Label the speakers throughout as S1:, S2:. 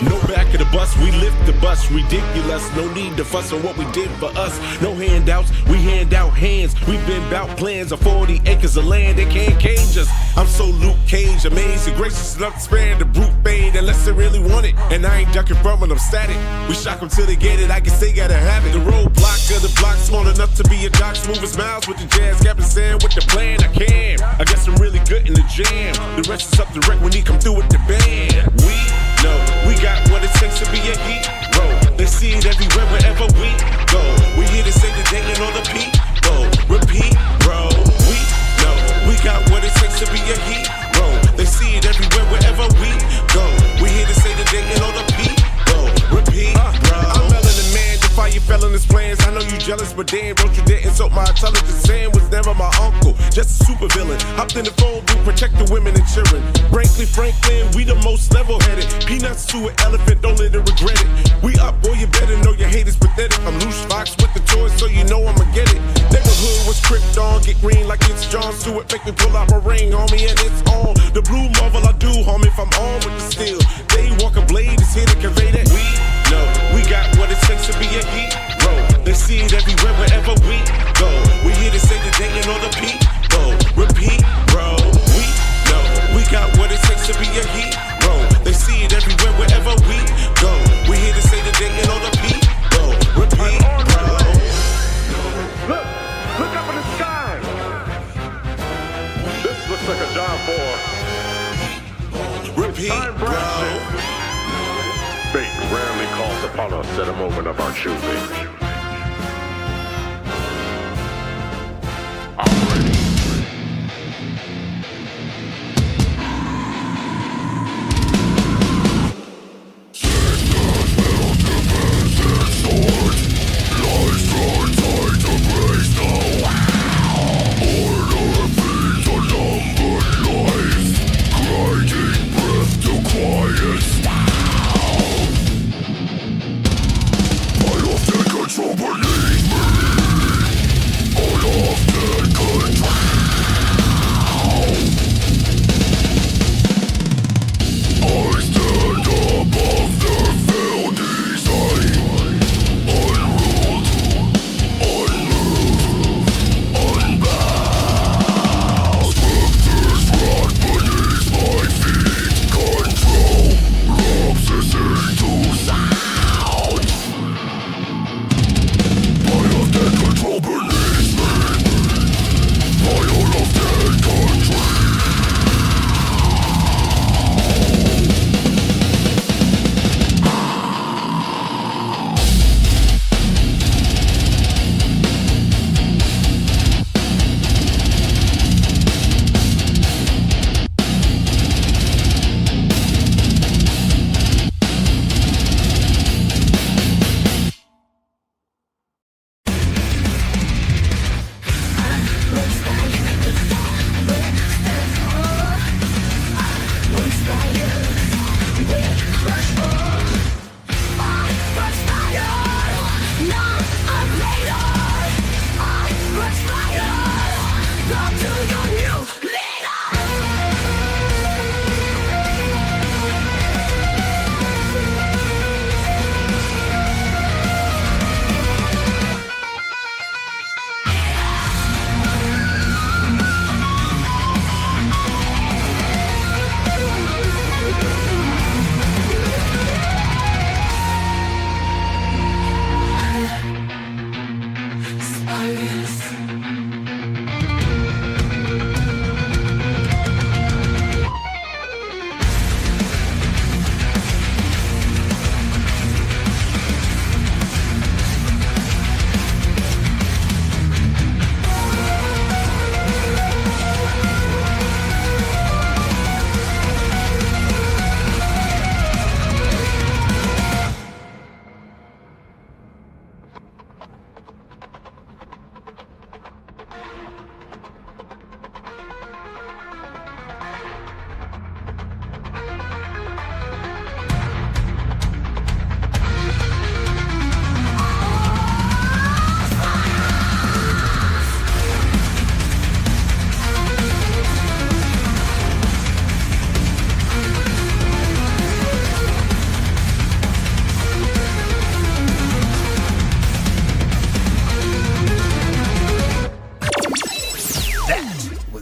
S1: No back of the bus, we lift the bus. Ridiculous, no need to fuss on what we did for us. No handouts, we hand out hands. We've been bout plans of 40 acres of land. They can't cage us. I'm so Luke Cage, amazing, gracious enough to spare the brute fade unless they really want it. And I ain't ducking from it, I'm static. We shock them till they get it, I guess they gotta have it. The roadblock of the block, small enough to be a doc. Moving smiles with the jazz, Captain Sam with the plan. I can, I guess I'm really good in the jam. The rest is up to Rick when he come through with the band. We know we got what it takes to be a hero. They see it everywhere, wherever we go. We here to say the day and all the people. Repeat, bro. We know we got what it takes to be a hero. They see it everywhere, wherever we go. We here to say the day and all the people. Repeat, bro. I'm melanin man, defy your felonious plans. I know you jealous, but damn, don't you dare insult my intelligence. Sam was never my uncle, just a super villain. Hopped in the phone booth, protect the women and children. Frankly, Franklin, we the most level-headed. Peanuts to an elephant, don't let it regret it. We up, boy, you better know your hate is pathetic. I'm loose fox with the toys, so you know I'ma get it. Neighborhood was Krypton, get green like it's John Stewart. Make me pull out my ring, homie, and it's on. The blue marvel I do, homie, if I'm on with the steel. Daywalker blade is here to convey that. We know we got what it takes to be a hero. They see it everywhere, wherever we go. We here to say the day and all the people. Repeat, bro. We know we got what it takes to be a hero. They see it everywhere, wherever we go. We here to say the day and all the people. Repeat, bro.
S2: Look up in the sky. This looks like a job for.
S1: Repeat, bro.
S2: Fate rarely calls upon us at a moment of our choosing.
S3: Control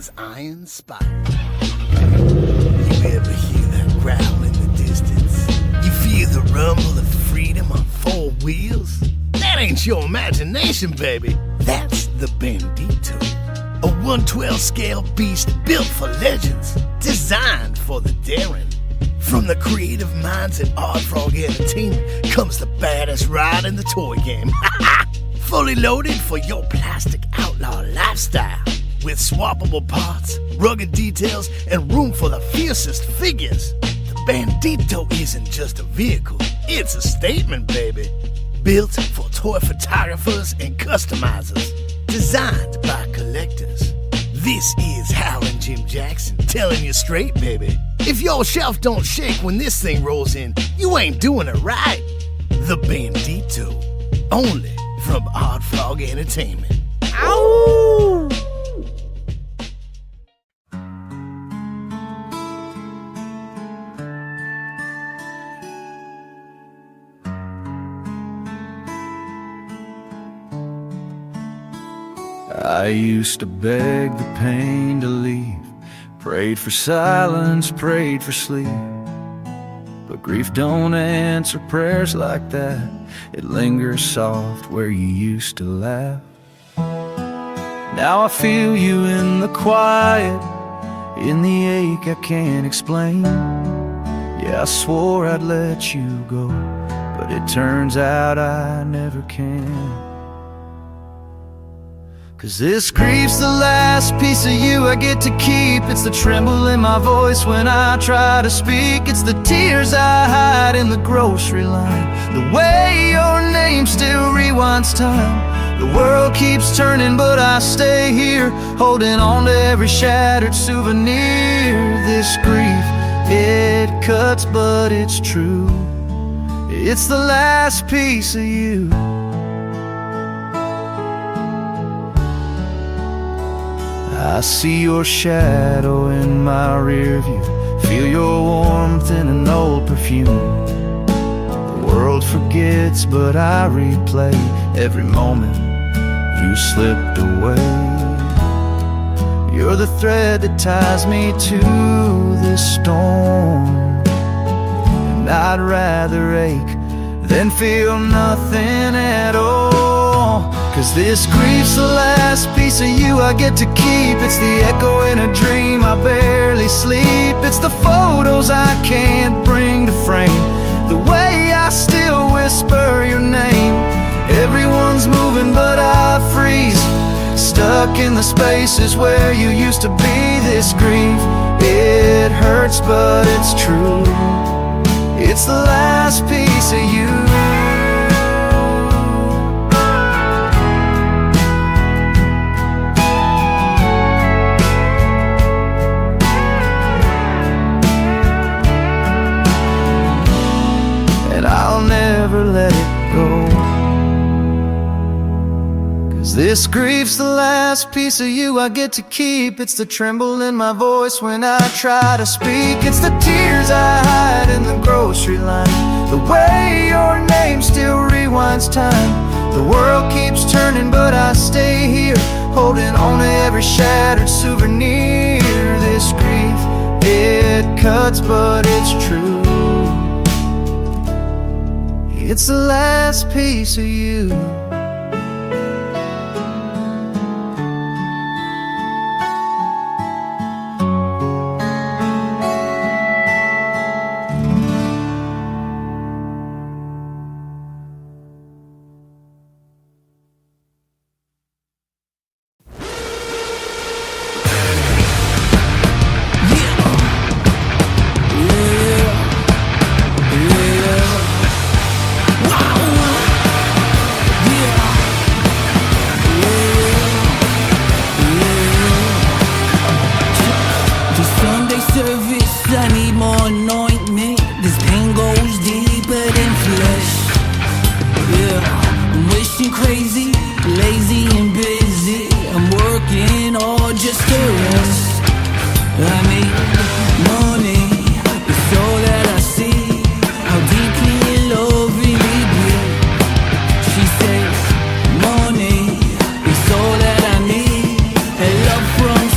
S3: his iron spike. You ever hear that growl in the distance? You feel the rumble of freedom on four wheels? That ain't your imagination, baby. That's the Bandito, a 1/12 scale beast built for legends, designed for the daring. From the creative minds at OddFrog Entertainment comes the baddest ride in the toy game. Fully loaded for your plastic outlaw lifestyle. With swappable parts, rugged details, and room for the fiercest figures. The Bandito isn't just a vehicle, it's a statement, baby. Built for toy photographers and customizers. Designed by collectors. This is Hal and Jim Jackson telling you straight, baby. If your shelf don't shake when this thing rolls in, you ain't doing it right. The Bandito. Only from OddFrog Entertainment. Ow!
S4: I used to beg the pain to leave, prayed for silence, prayed for sleep. But grief don't answer prayers like that. It lingers soft where you used to laugh. Now I feel you in the quiet, in the ache I can't explain. Yeah, I swore I'd let you go, but it turns out I never can. 'Cause this grief's the last piece of you I get to keep. It's the tremble in my voice when I try to speak. It's the tears I hide in the grocery line. The way your name still rewinds time. The world keeps turning but I stay here, holding on to every shattered souvenir. This grief, it cuts but it's true. It's the last piece of you. I see your shadow in my rear view, feel your warmth in an old perfume. The world forgets but I replay every moment you slipped away. You're the thread that ties me to this storm, and I'd rather ache than feel nothing at all. 'Cause this grief's the last piece of you I get to keep. It's the echo in a dream I barely sleep. It's the photos I can't bring to frame, the way I still whisper your name. Everyone's moving but I freeze, stuck in the spaces where you used to be. This grief, it hurts but it's true. It's the last piece of you. Never let it go. 'Cause this grief's the last piece of you I get to keep. It's the tremble in my voice when I try to speak. It's the tears I hide in the grocery line. The way your name still rewinds time. The world keeps turning but I stay here, holding on to every shattered souvenir. This grief, it cuts but it's true. It's the last piece of you.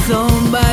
S5: Somebody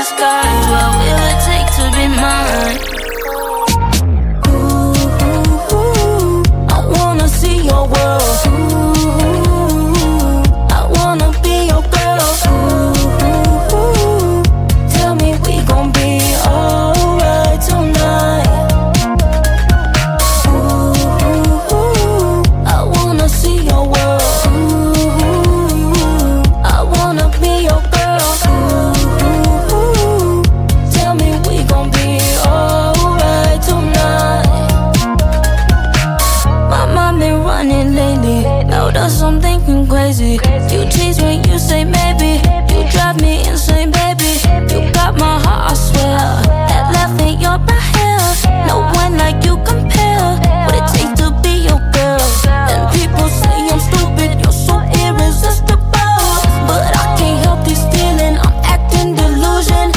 S5: disguise. What will it take to be mine? Ooh, I wanna see your world. Ooh, I wanna be your girl. Ooh, tell me we gon' be alright tonight. Ooh, I wanna see your world. Ooh, I wanna be your girl. Ooh, tell me we gon' be alright tonight. My mind been running lately. Now that's I'm thinking crazy. You tease when you say maybe. You drive me insane, baby. You got my heart, I swear. That left in your right here. No one like you compare. What it takes to be your girl. And people say I'm stupid. You're so irresistible. But I can't help this feeling. I'm acting delusion.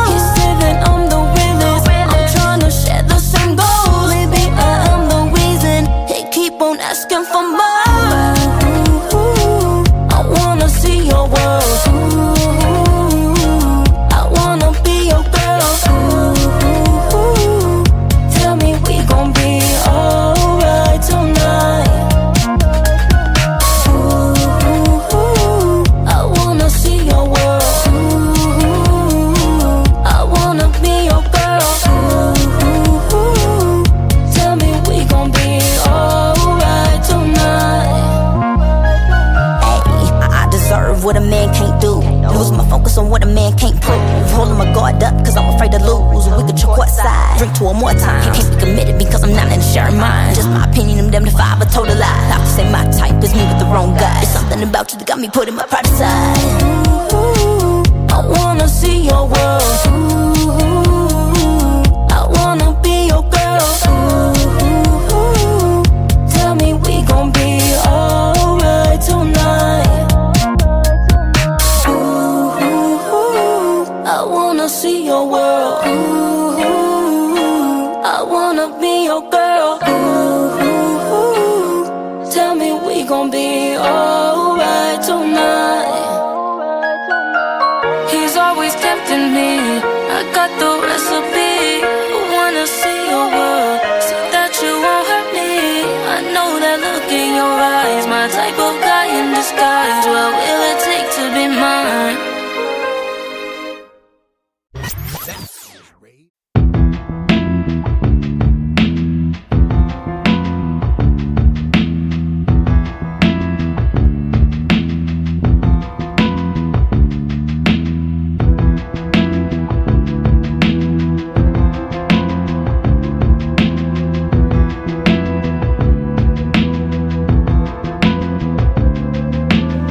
S5: He's saying I'm the realest. I'm trying to share the same goal. Maybe I am the reason he keep on asking for more. I wanna see your world. I wanna be your girl. Tell me we gon' be alright tonight. I wanna see your world. I wanna be your girl. Tell me we gon' be alright tonight.
S6: Ayy, I deserve what a man can't do. Lose my focus on what a man can't prove. Holding my guard up cause I'm afraid to lose. We could choke side. Drink to her more time. Can't be committed because I'm not in sharing mine. Just my opinion, I'm damned if I ever told a lie. Not to say my type is me with the wrong guy. There's something about you that got me putting my pride aside.
S5: I wanna see your world. I wanna be your girl. Tell me we gon' be alright tonight. I wanna see your world. I wanna be your girl. Tell me we gon' be alright tonight. He's always tempting me. I got the recipe. I wanna see your world, so that you won't hurt me. I know that look in your eyes, my type of guy in disguise. What will it take to be mine?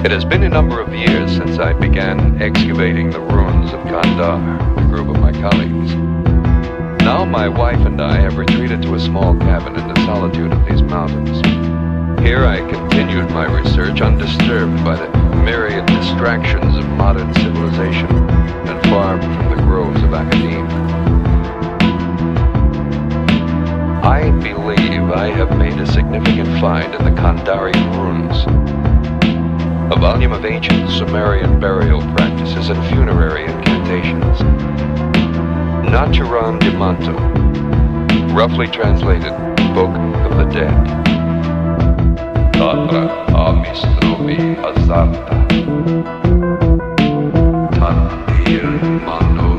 S7: It has been a number of years since I began excavating the ruins of Kandar with a group of my colleagues. Now my wife and I have retreated to a small cabin in the solitude of these mountains. Here I continued my research undisturbed by the myriad distractions of modern civilization and far from the groves of academia. I believe I have made a significant find in the Kandari ruins. A volume of ancient Sumerian burial practices and funerary incantations. Naturan de Manto, roughly translated, Book of the Dead. Tatra Amistrobi Azarta Tandir Mano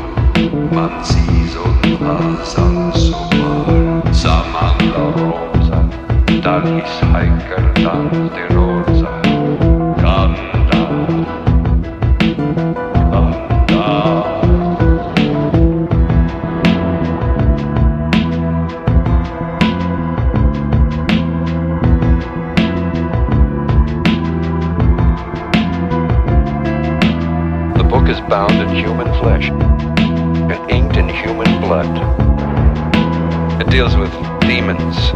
S7: Mansizon Hazan Sobar Samanda Rosa Dalis Hiker Dan de Rosa bound in human flesh and inked in human blood. It deals with demons,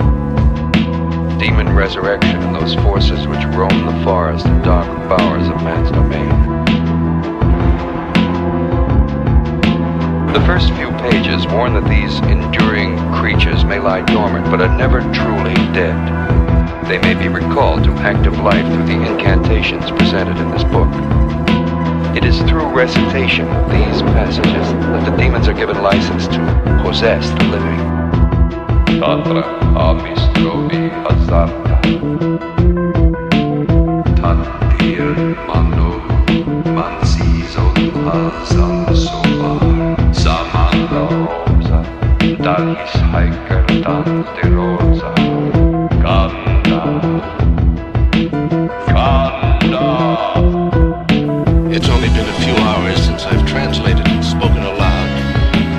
S7: demon resurrection, and those forces which roam the forest and dark bowers of man's domain. The first few pages warn that these enduring creatures may lie dormant, but are never truly dead. They may be recalled to active life through the incantations presented in this book. It is through recitation of these passages that the demons are given license to possess the living. Tatra amistrobi hazarta Tatir manu mansizon hazan sobar Samanda rosa Dalis haikertan de rosa Kanda
S8: It's only been a few hours since I've translated and spoken aloud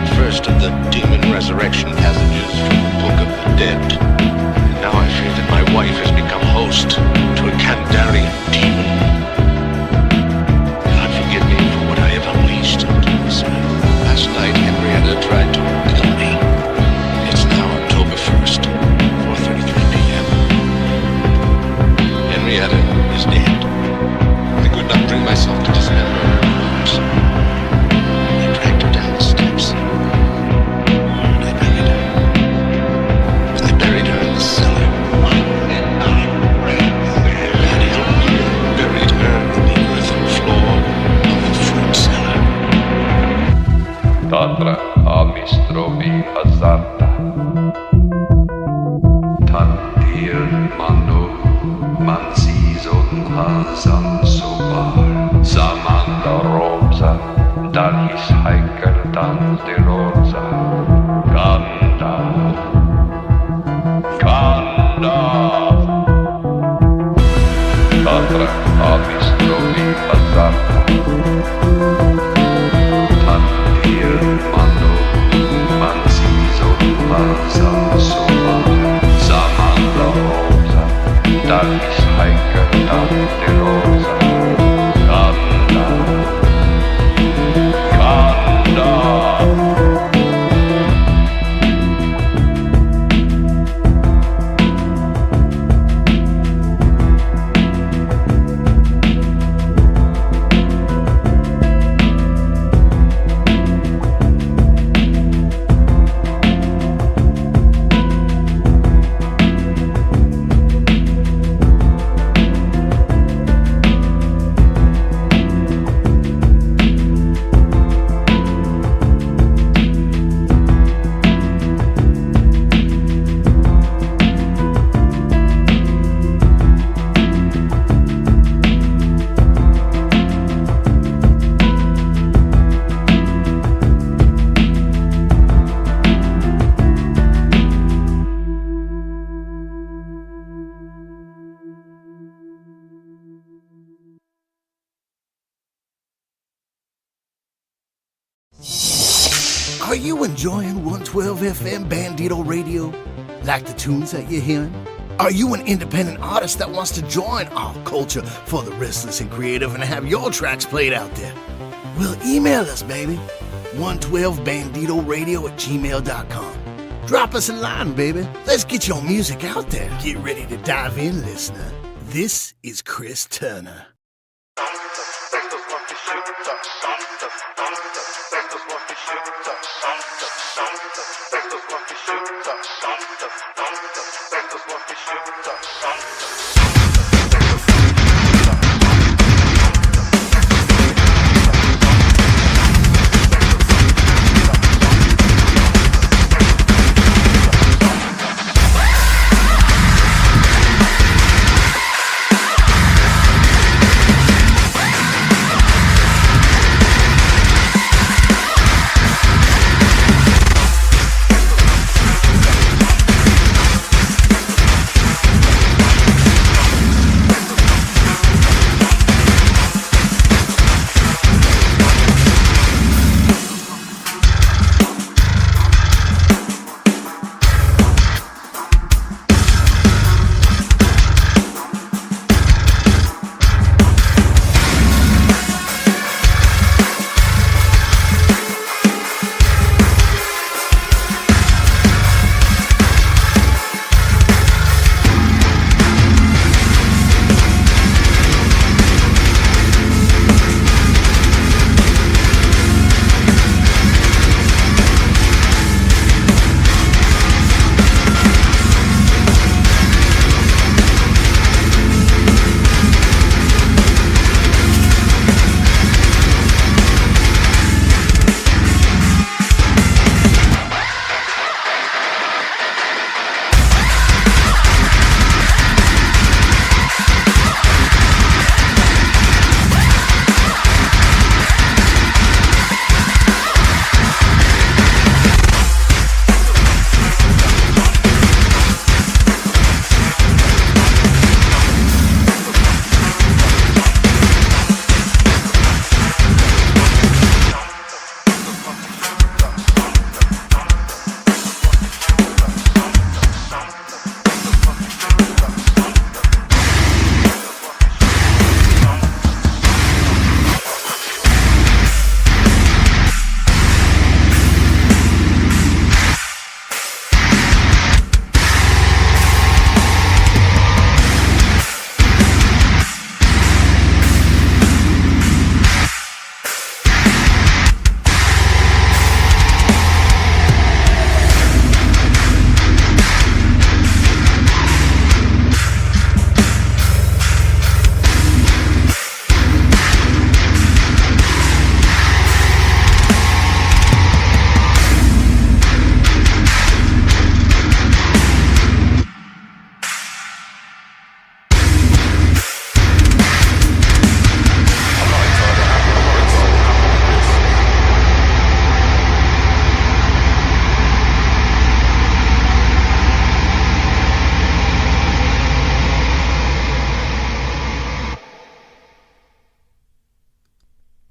S8: the first of the demon resurrection passages from the Book of the Dead. And now I fear that my wife has become host to a Kandarian demon. God forgive me for what I have unleashed into this earth. Last night, Henrietta tried to kill me. It's now October 1st, 4:33 p.m. Henrietta is dead. I could not bring myself to dismember her arms. I dragged her down the steps. And I buried her. I buried her in the cellar. Daddy buried her in the earthen floor of the fruit cellar.
S7: Tatra amistrobi hazarta Tatir manu mansizon hazan sobar Samanda rosa Dalis haikertan de rosa Kanda Tatra amistrobi hazarta Tatir manu mansizon hazan sobar Samanda rosa Dalis haikertan de rosa Kanda
S3: Are you enjoying 112 FM Bandito Radio? Like the tunes that you're hearing? Are you an independent artist that wants to join our culture for the restless and creative and have your tracks played out there? Well, email us, baby. 112banditoradio@gmail.com. Drop us a line, baby. Let's get your music out there. Get ready to dive in, listener. This is Chris Turner.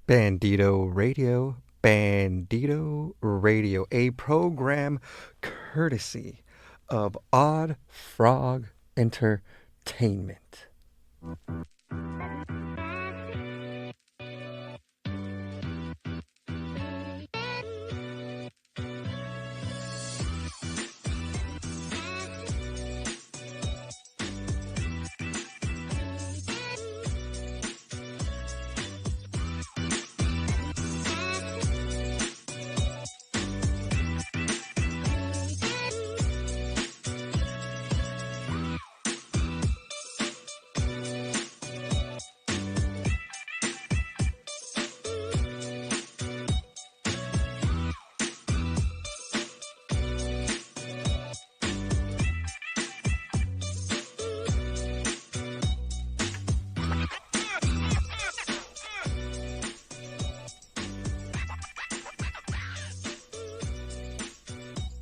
S9: Bandito Radio, a program courtesy of OddFrog Entertainment.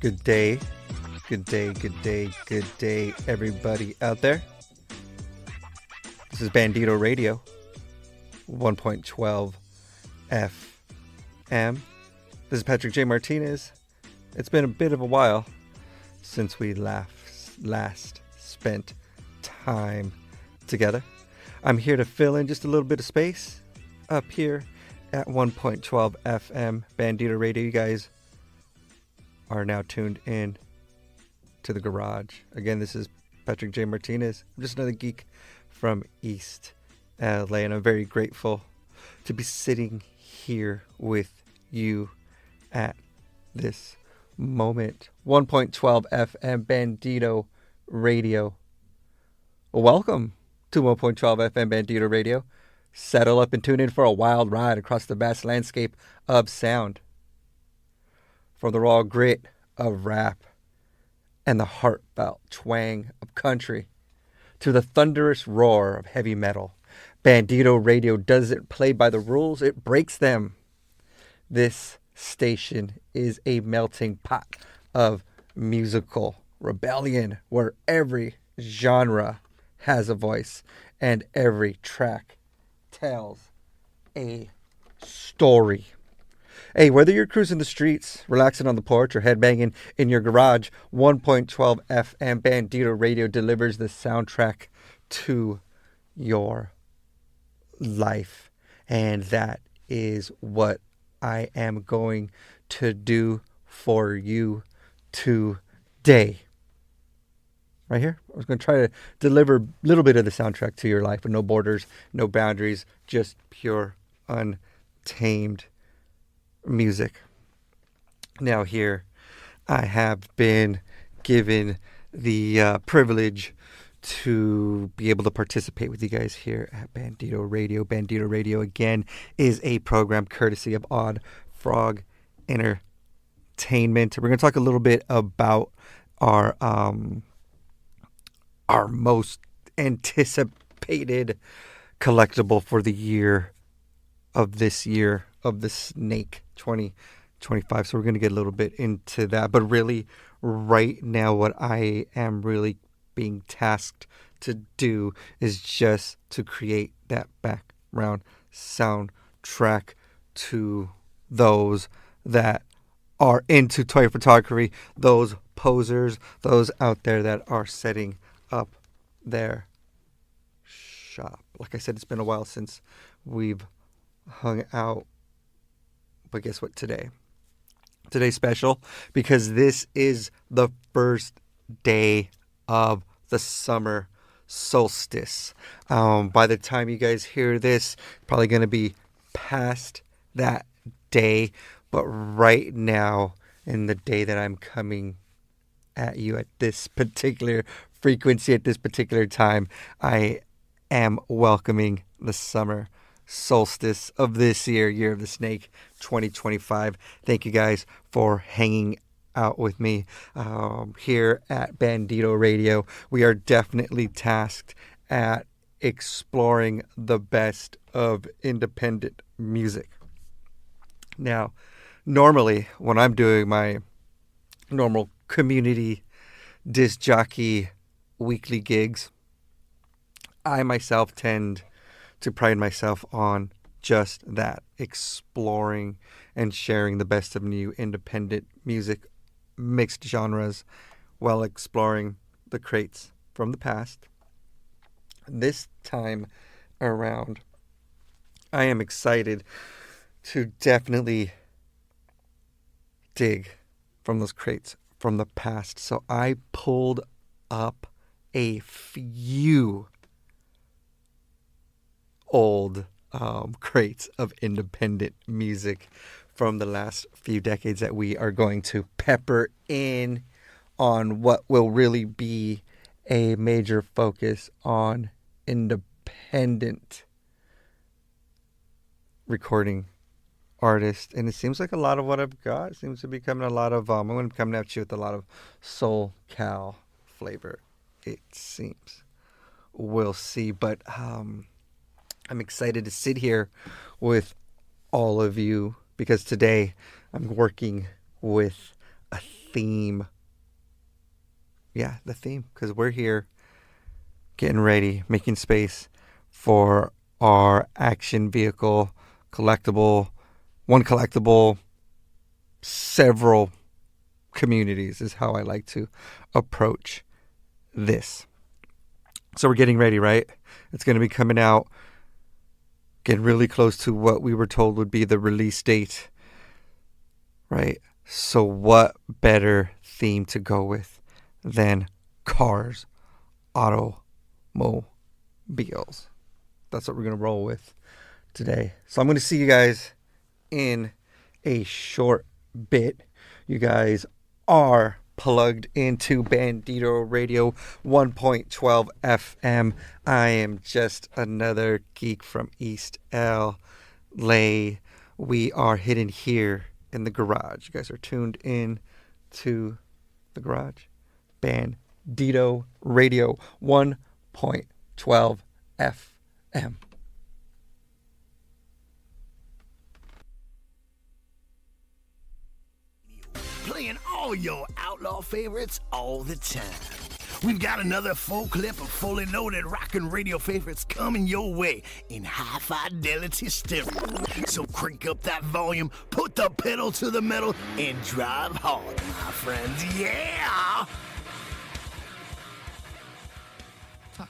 S9: Good day, everybody out there. This is Bandito Radio, 1.12 FM. This is Patrick J. Martinez. It's been a bit of a while since we last spent time together. I'm here to fill in just a little bit of space up here at 1.12 FM Bandito Radio. You guys are now tuned in to the garage. Again, this is Patrick J. Martinez. I'm just another geek from East LA, and I'm very grateful to be sitting here with you at this moment. 1.12 FM Bandito Radio. Welcome to 1.12 FM Bandito Radio. Settle up and tune in for a wild ride across the vast landscape of sound. From the raw grit of rap and the heartfelt twang of country to the thunderous roar of heavy metal, Bandito Radio doesn't play by the rules, it breaks them. This station is a melting pot of musical rebellion where every genre has a voice and every track tells a story. Hey, whether you're cruising the streets, relaxing on the porch, or headbanging in your garage, 1.12 FM Bandito Radio delivers the soundtrack to your life. And that is what I am going to do for you today. Right here, I was going to try to deliver a little bit of the soundtrack to your life with no borders, no boundaries, just pure, untamed music. Now here I have been given the privilege to be able to participate with you guys here at Bandito Radio. Bandito Radio, again, is a program courtesy of OddFrog Entertainment. We're going to talk a little bit about our most anticipated collectible for the year of the snake 2025. So we're going to get a little bit into that. But really, right now, what I am really being tasked to do is just to create that background soundtrack to those that are into toy photography, those posers, those out there that are setting up their shop. Like I said, it's been a while since we've hung out. But guess what? Today's special because this is the first day of the summer solstice. By the time you guys hear this, probably going to be past that day. But right now, in the day that I'm coming at you at this particular frequency, at this particular time, I am welcoming the summer solstice of this year of the snake 2025. Thank you guys for hanging out with me here at Bandito Radio. We are definitely tasked at exploring the best of independent music. Now, normally when I'm doing my normal community disc jockey weekly gigs, I myself tend to pride myself on just that, exploring and sharing the best of new independent music, mixed genres, while exploring the crates from the past. This time around, I am excited to definitely dig from those crates from the past. So I pulled up a few old crates of independent music from the last few decades that we are going to pepper in on what will really be a major focus on independent recording artists. And it seems like a lot of what I've got seems to be coming a lot of I'm going to be coming at you with a lot of soul cal flavor, it seems. We'll see. But I'm excited to sit here with all of you because today I'm working with a theme. Yeah, the theme, because we're here getting ready, making space for our action vehicle collectible, one collectible, several communities is how I like to approach this. So we're getting ready, right? It's going to be coming out, getting really close to what we were told would be the release date, right? So what better theme to go with than cars, automobiles? That's what we're going to roll with today. So I'm going to see you guys in a short bit. You are plugged into Bandito Radio 1.12 FM. I am just another geek from East LA. We are hidden here in the garage. You guys are tuned in to the garage. Bandito Radio 1.12 FM.
S3: Playing all your outlaw favorites all the time. We've got another full clip of fully loaded rockin' radio favorites coming your way in high fidelity stereo. So crank up that volume, put the pedal to the metal, and drive hard, my friends. Yeah!
S10: Fuck.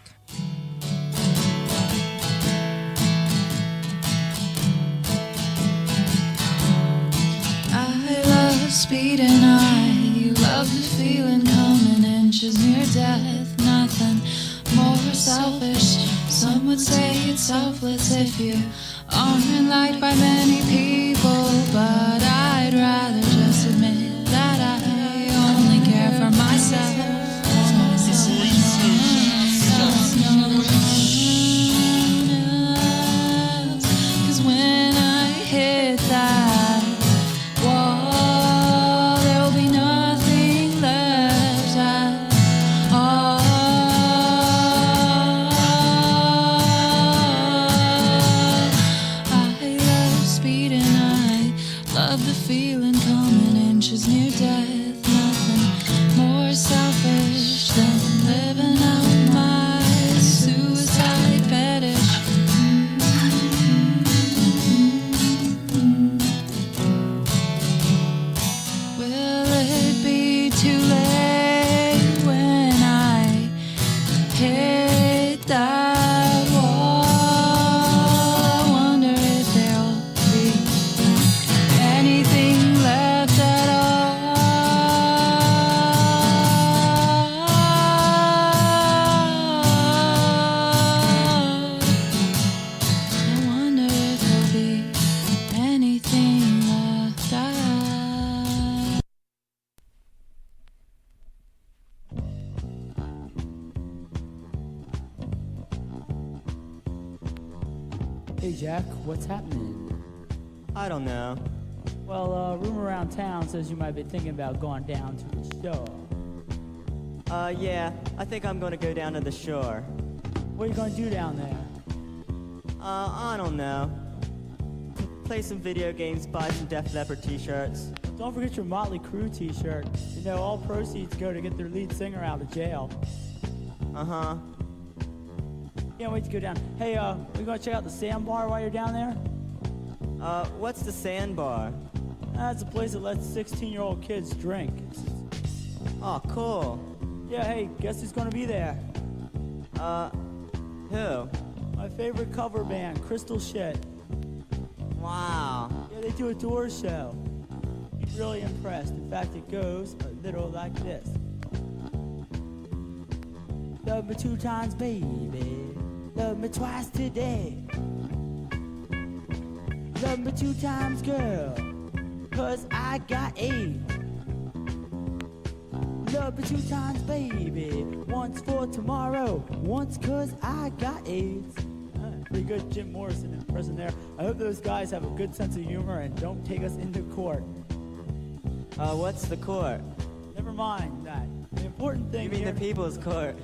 S10: I love speed and I love the feeling coming inches near death. Nothing more selfish. Some would say it's selfless if you aren't liked by many people, but I'd rather just admit that I only care for myself. Cause when I hit that wall, there'll be nothing left at all. I love speed and I love the feeling coming inches near death. Nothing more selfish than living out my suicide fetish. Will it be too late when I hit that wall? I wonder if there'll be anything left at all. I wonder if there'll be anything left at all.
S11: Hey Jack, what's happening?
S12: I don't know.
S11: Well, rumor around town says you might be thinking about going down to the show.
S12: Yeah, I think I'm gonna go down to the shore.
S11: What are you gonna do down there?
S12: I don't know. Play some video games, buy some Def Leppard t-shirts.
S11: Don't forget your Motley Crue t-shirt. You know, all proceeds go to get their lead singer out of jail.
S12: Uh-huh.
S11: Can't wait to go down. Hey, we gonna check out the sandbar while you're down there?
S12: What's the Sandbar?
S11: That's a place that lets 16-year-old kids drink.
S12: Oh, cool.
S11: Yeah, hey, guess who's gonna be there?
S12: Who?
S11: My favorite cover band, Crystal Shit.
S12: Wow.
S11: Yeah, they do a tour show. You'd be really impressed. In fact, it goes a little like this. Love me 2 times, baby. Love me twice today. Love me 2 times, girl. 'Cause I got AIDS. Love me 2 times, baby. Once for tomorrow. Once 'cause I got AIDS. Pretty good Jim Morrison impression there. I hope those guys have a good sense of humor and don't take us into court.
S12: What's the court?
S11: Never mind that. The important thing
S12: You mean
S11: here,
S12: the People's Court?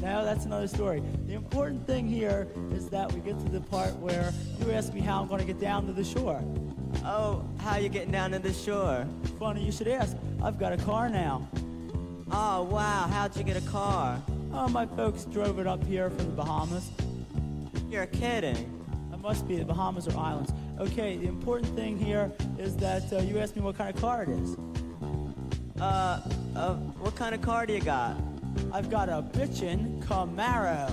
S11: No, that's another story. The important thing here is that we get to the part where you ask me how I'm going to get down to the shore.
S12: Oh, how you getting down to the shore?
S11: Funny you should ask. I've got a car now.
S12: Oh, wow. How'd you get a car?
S11: Oh, my folks drove it up here from the Bahamas.
S12: You're kidding.
S11: It must be the Bahamas or islands. Okay, the important thing here is that you asked me what kind of car it is.
S12: What kind of car do you got?
S11: I've got a bitchin' Camaro.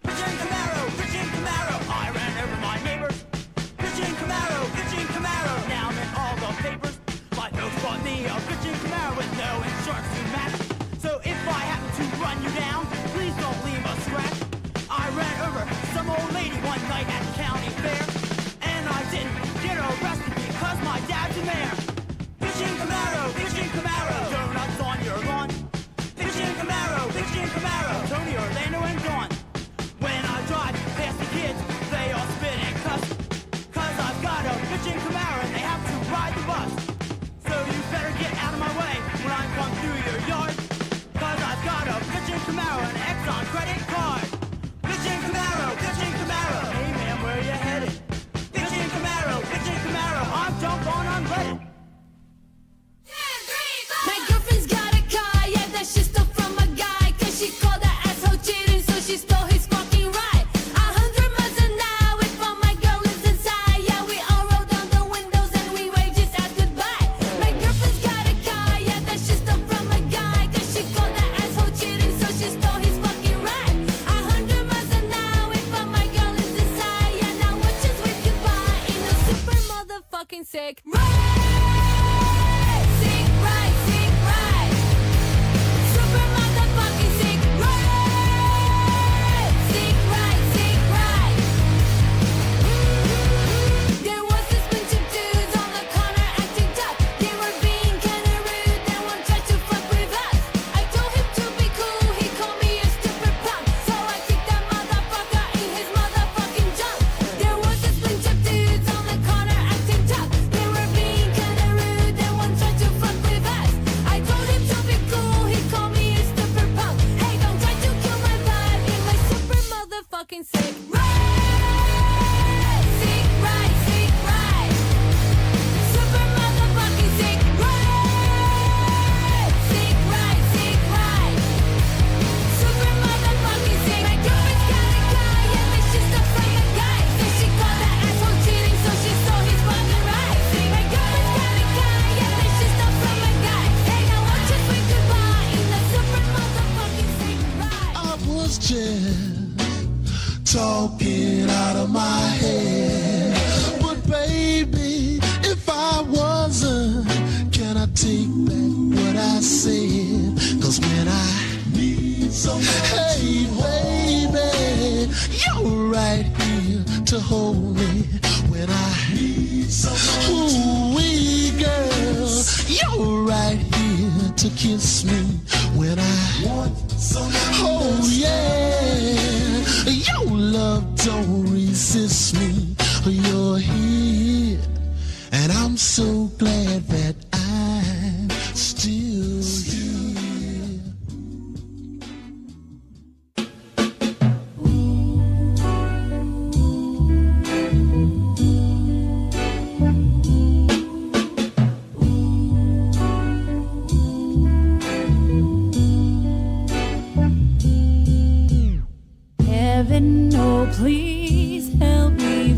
S11: Bitchin' Camaro, bitchin' Camaro. I ran over my neighbors. Bitchin' Camaro. Now I'm in all the papers. My folks bought me a bitchin' Camaro with no insurance to match. So if I happen to run you down, please don't leave a scratch. I ran over some old lady one night at the county fair, and I didn't get arrested because my dad's a mayor. Bitchin' Camaro, donuts on your lawn. Bitchin' Camaro, Tony, Orlando, and Dawn. When I drive past the kids, they all spit and cuss. 'Cause I've got a bitchin' Camaro and they have to ride the bus. So you better get out of my way when I come through your yard. 'Cause I've got a bitchin' Camaro and an Exxon credit card. Bitchin' Camaro. Hey man, where you headed? Bitchin' Camaro, I'm drunk on unleaded.
S5: My girlfriend's got a car, yeah, that she stole from a guy. 'Cause she called that asshole cheating, so she stole his fucking ride. 100 miles an hour, if all my girl is inside. Yeah, we all roll down the windows and we wave just as goodbye. My girlfriend's got a car, yeah, that she stole from a guy. 'Cause she called that asshole cheating, so she stole his fucking ride. 100 miles an hour, if all my girl is inside. Yeah, now watch us wave goodbye in a super motherfucking sick ride. Sick ride. Super motherfucking sick ride. Sick ride. There was this bunch of dudes on the corner acting tough. They were being kinda rude, then one tried to fuck with us. I told him to be cool, he called me a stupid punk. So I kicked that motherfucker in his motherfucking junk. There was this bunch of dudes on the corner acting tough. They were being kinda rude, then one tried to fuck with us. I told him to be cool, he called me a stupid punk. Hey, don't try to kill my vibe in my super motherfucking sick ride. Sick ride. Super motherfucking sick ride. Sick ride. Super motherfucking sick. My girlfriend's got a car, yeah, but she's stuck from a guy. 'Cause she called that asshole cheating, so she stole his fucking ride. My girlfriend's got a car, yeah, but she's stuck from a guy. Hey, now watch us wave goodbye in the super motherfucking sick ride.
S13: I was just talking out of my head. But baby, if I wasn't, can I take back what I said? 'Cause when I need someone, hey baby, you're right here to hold me. When I need someone, ooh-wee girl, you're right here to kiss me. When I want someone, oh yeah, your love don't resist me. You're here, and I'm so glad that I'm still here.
S10: Heaven, oh please help me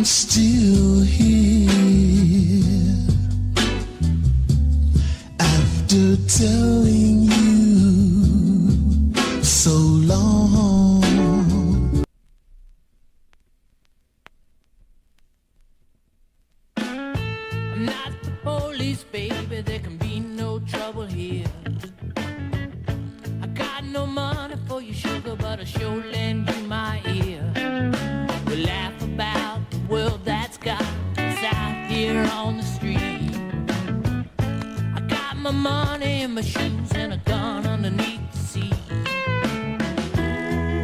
S13: I'm still here after telling you so long.
S14: I'm not the police, baby, there can be no trouble here. I got no money for your sugar, but I sure lend you my ear. We laugh about the world that's got us out here on the street. I got my money in my shoes and a gun underneath the seat.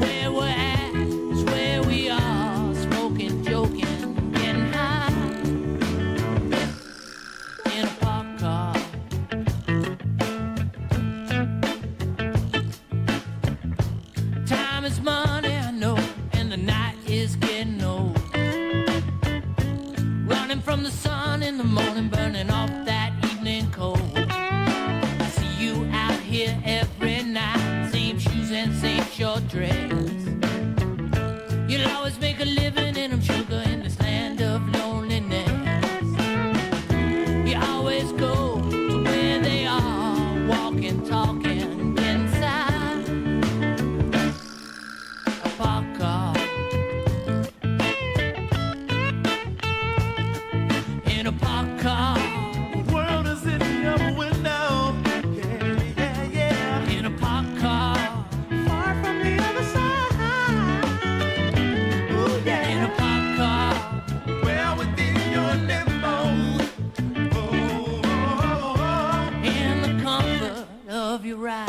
S14: Where we're at is where we are, smoking, joking, getting high in a parked car. Time is money, I know, and the night is getting old. Running from the sun in the morning, burning off that evening cold. I see you out here every night, same shoes and same short dress. You'll always make a living in them, sugar, in this land of loneliness. You always go to where they are, walking, talking, inside a parked car. In a parked car. The world is in your window. Yeah, yeah, yeah. In a parked car. Far from the other side. Ooh, yeah. In a parked car. Well within your limbo. Oh, oh, oh. In the comfort of your ride.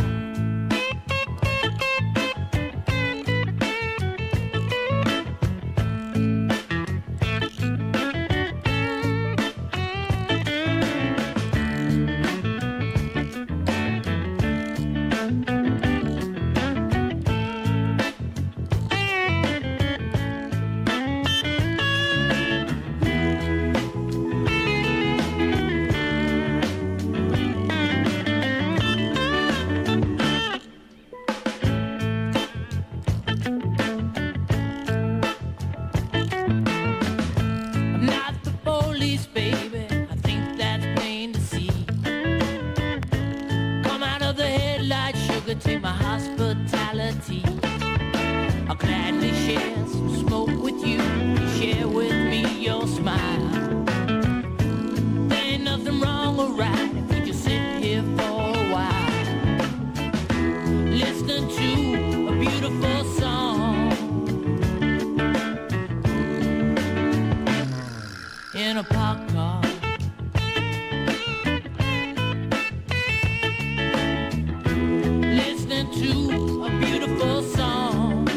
S14: I'm not the police, baby. I think that's plain to see. Come out of the headlights, sugar, take my hospitality. I'll gladly share some smoke with you. Share with me your smile. There ain't nothing wrong or right if we just sit here for a while, listening to a beautiful song in a parked car. Listening to a beautiful song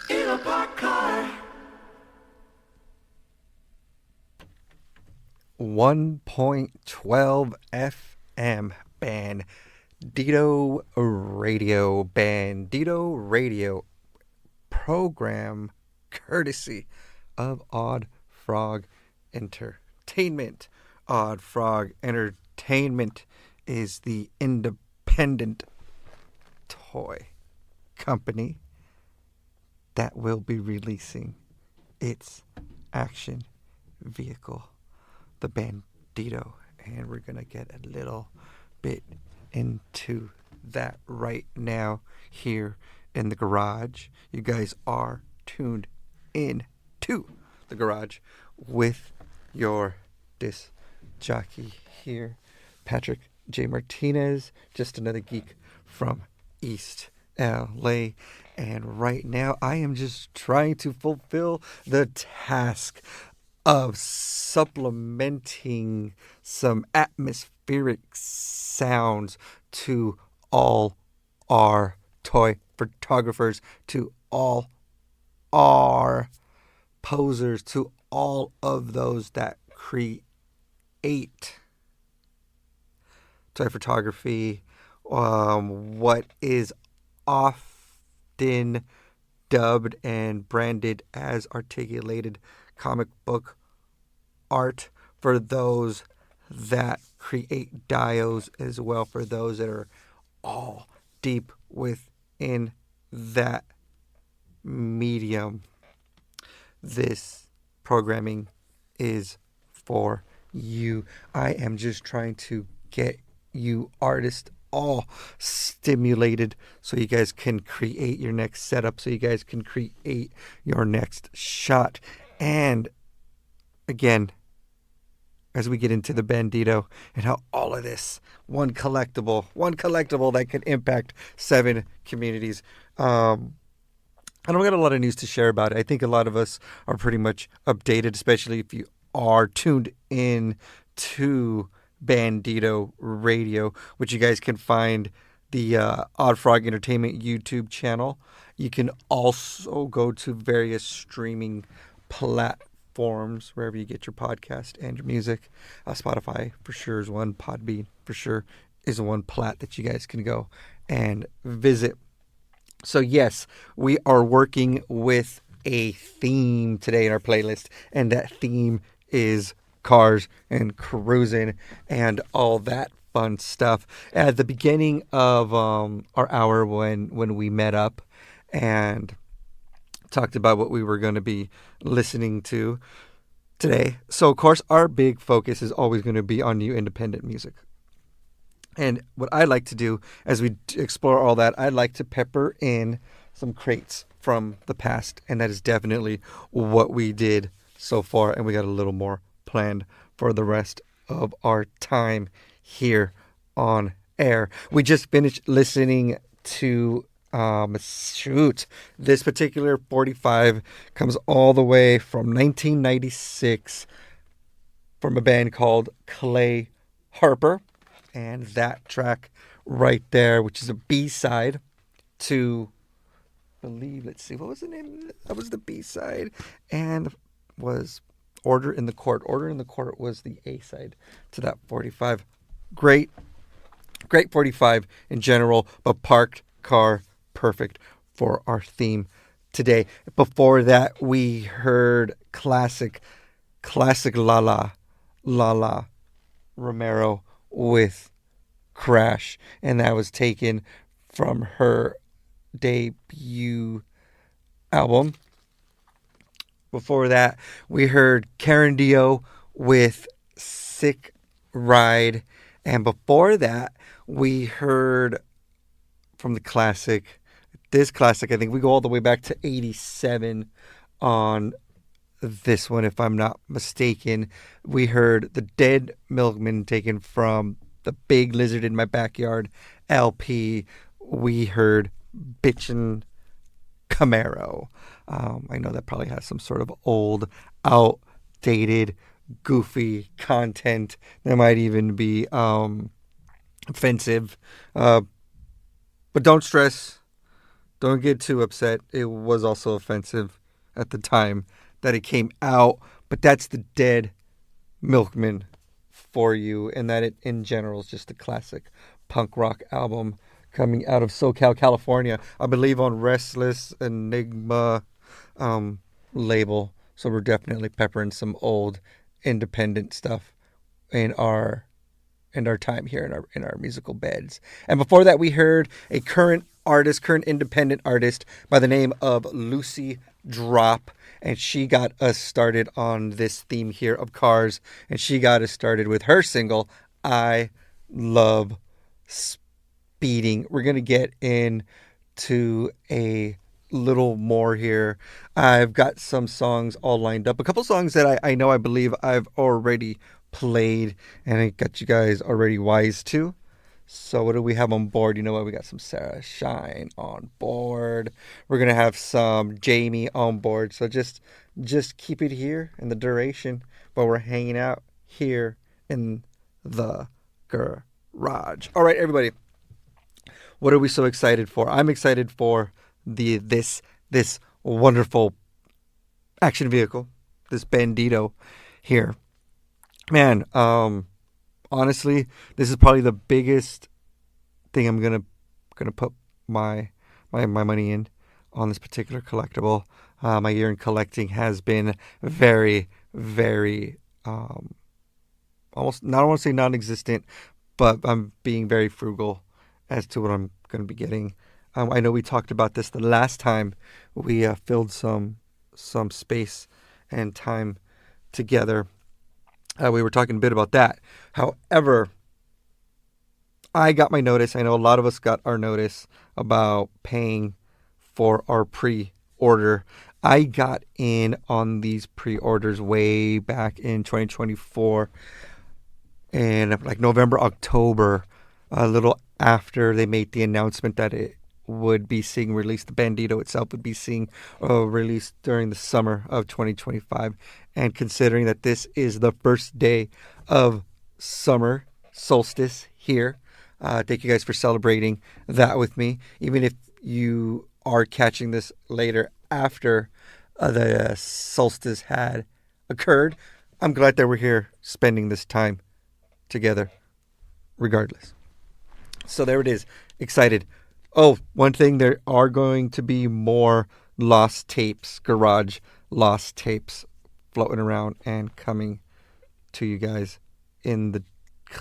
S14: in a parked car.
S9: 1.12 FM Bandito Radio. Bandito Radio program courtesy of OddFrog Entertainment. OddFrog Entertainment is the independent toy company that will be releasing its action vehicle, the Bandito, and we're gonna get a little bit into that right now here in the garage. You guys are tuned in to the garage with your disc jockey here, Patrick J. Martinez, just another geek from East LA. And right now I am just trying to fulfill the task of supplementing some atmospheric sounds to all our toy photographers, to all our posers, to all of those that create toy photography, what is often dubbed and branded as articulated comic book art, for those that create dios as well, for those that are all deep within that medium, this programming is for you. I am just trying to get you artists all stimulated so you guys can create your next setup, so you guys can create your next shot. And again, as we get into the Bandito and how all of this, one collectible that could impact 7 communities. I don't got a lot of news to share about it. I think a lot of us are pretty much updated, especially if you are tuned in to Bandito Radio, which you guys can find the OddFrog Entertainment YouTube channel. You can also go to various streaming platforms, wherever you get your podcast and your music. Spotify for sure is one. Podbean for sure is one plat that you guys can go and visit. So yes, we are working with a theme today in our playlist, and that theme is cars and cruising and all that fun stuff. At the beginning of our hour when we met up and talked about what we were going to be listening to today. So of course our big focus is always going to be on new independent music. And what I like to do as we explore all that, I'd like to pepper in some crates from the past, and that is definitely what we did so far, and we got a little more planned for the rest of our time here on air. We just finished listening to this particular 45 comes all the way from 1996 from a band called Clay Harper, and that track right there, which is a B-side to let's see, what was the name? That was the B-side, and was Order in the Court. Order in the Court was the A-side to that 45. Great 45 in general, but parked car, perfect for our theme today. Before that, we heard classic Lala Romero with Crash, and that was taken from her debut album. Before that, we heard Karen Dio with Sick Ride. And before that, we heard from the classic. This classic, I think we go all the way back to 87 on this one, if I'm not mistaken. We heard The Dead Milkman taken from the Big Lizard in My Backyard LP. We heard Bitchin' Camaro. I know that probably has some sort of old, outdated, goofy content that might even be offensive. But don't stress. Don't get too upset. It was also offensive at the time that it came out. But that's The Dead Milkman for you. And that it, in general, is just a classic punk rock album coming out of SoCal, California. I believe on Restless Enigma label. So we're definitely peppering some old independent stuff in our time here in our musical beds. And before that, we heard a current independent artist by the name of Lucy Drop, and she got us started on this theme here of cars, and she got us started with her single I Love Speeding. We're gonna get into a little more here. I've got some songs all lined up, a couple songs that I believe I've already played and I got you guys already wise to. So what do we have on board? You know what? We got some Sarah Shine on board. We're gonna have some Jamie on board. So just keep it here in the duration while we're hanging out here in the garage. All right, everybody. What are we so excited for? I'm excited for this wonderful action vehicle, this Bandito here. Man, honestly, this is probably the biggest thing I'm gonna put my money in on this particular collectible. My year in collecting has been very, very almost, not I want to say non-existent, but I'm being very frugal as to what I'm going to be getting. I know we talked about this the last time we filled some space and time together. We were talking a bit about that. However, I got my notice. I know a lot of us got our notice about paying for our pre-order. I got in on these pre-orders way back in 2024, and like November, October, a little after they made the announcement that it would be seeing released. The Bandito itself would be seeing released during the summer of 2025. And considering that this is the first day of summer solstice here, thank you guys for celebrating that with me. Even if you are catching this later after the solstice had occurred, I'm glad that we're here spending this time together regardless. So there it is. Excited. Oh, one thing, there are going to be more lost tapes, garage lost tapes floating around and coming to you guys in the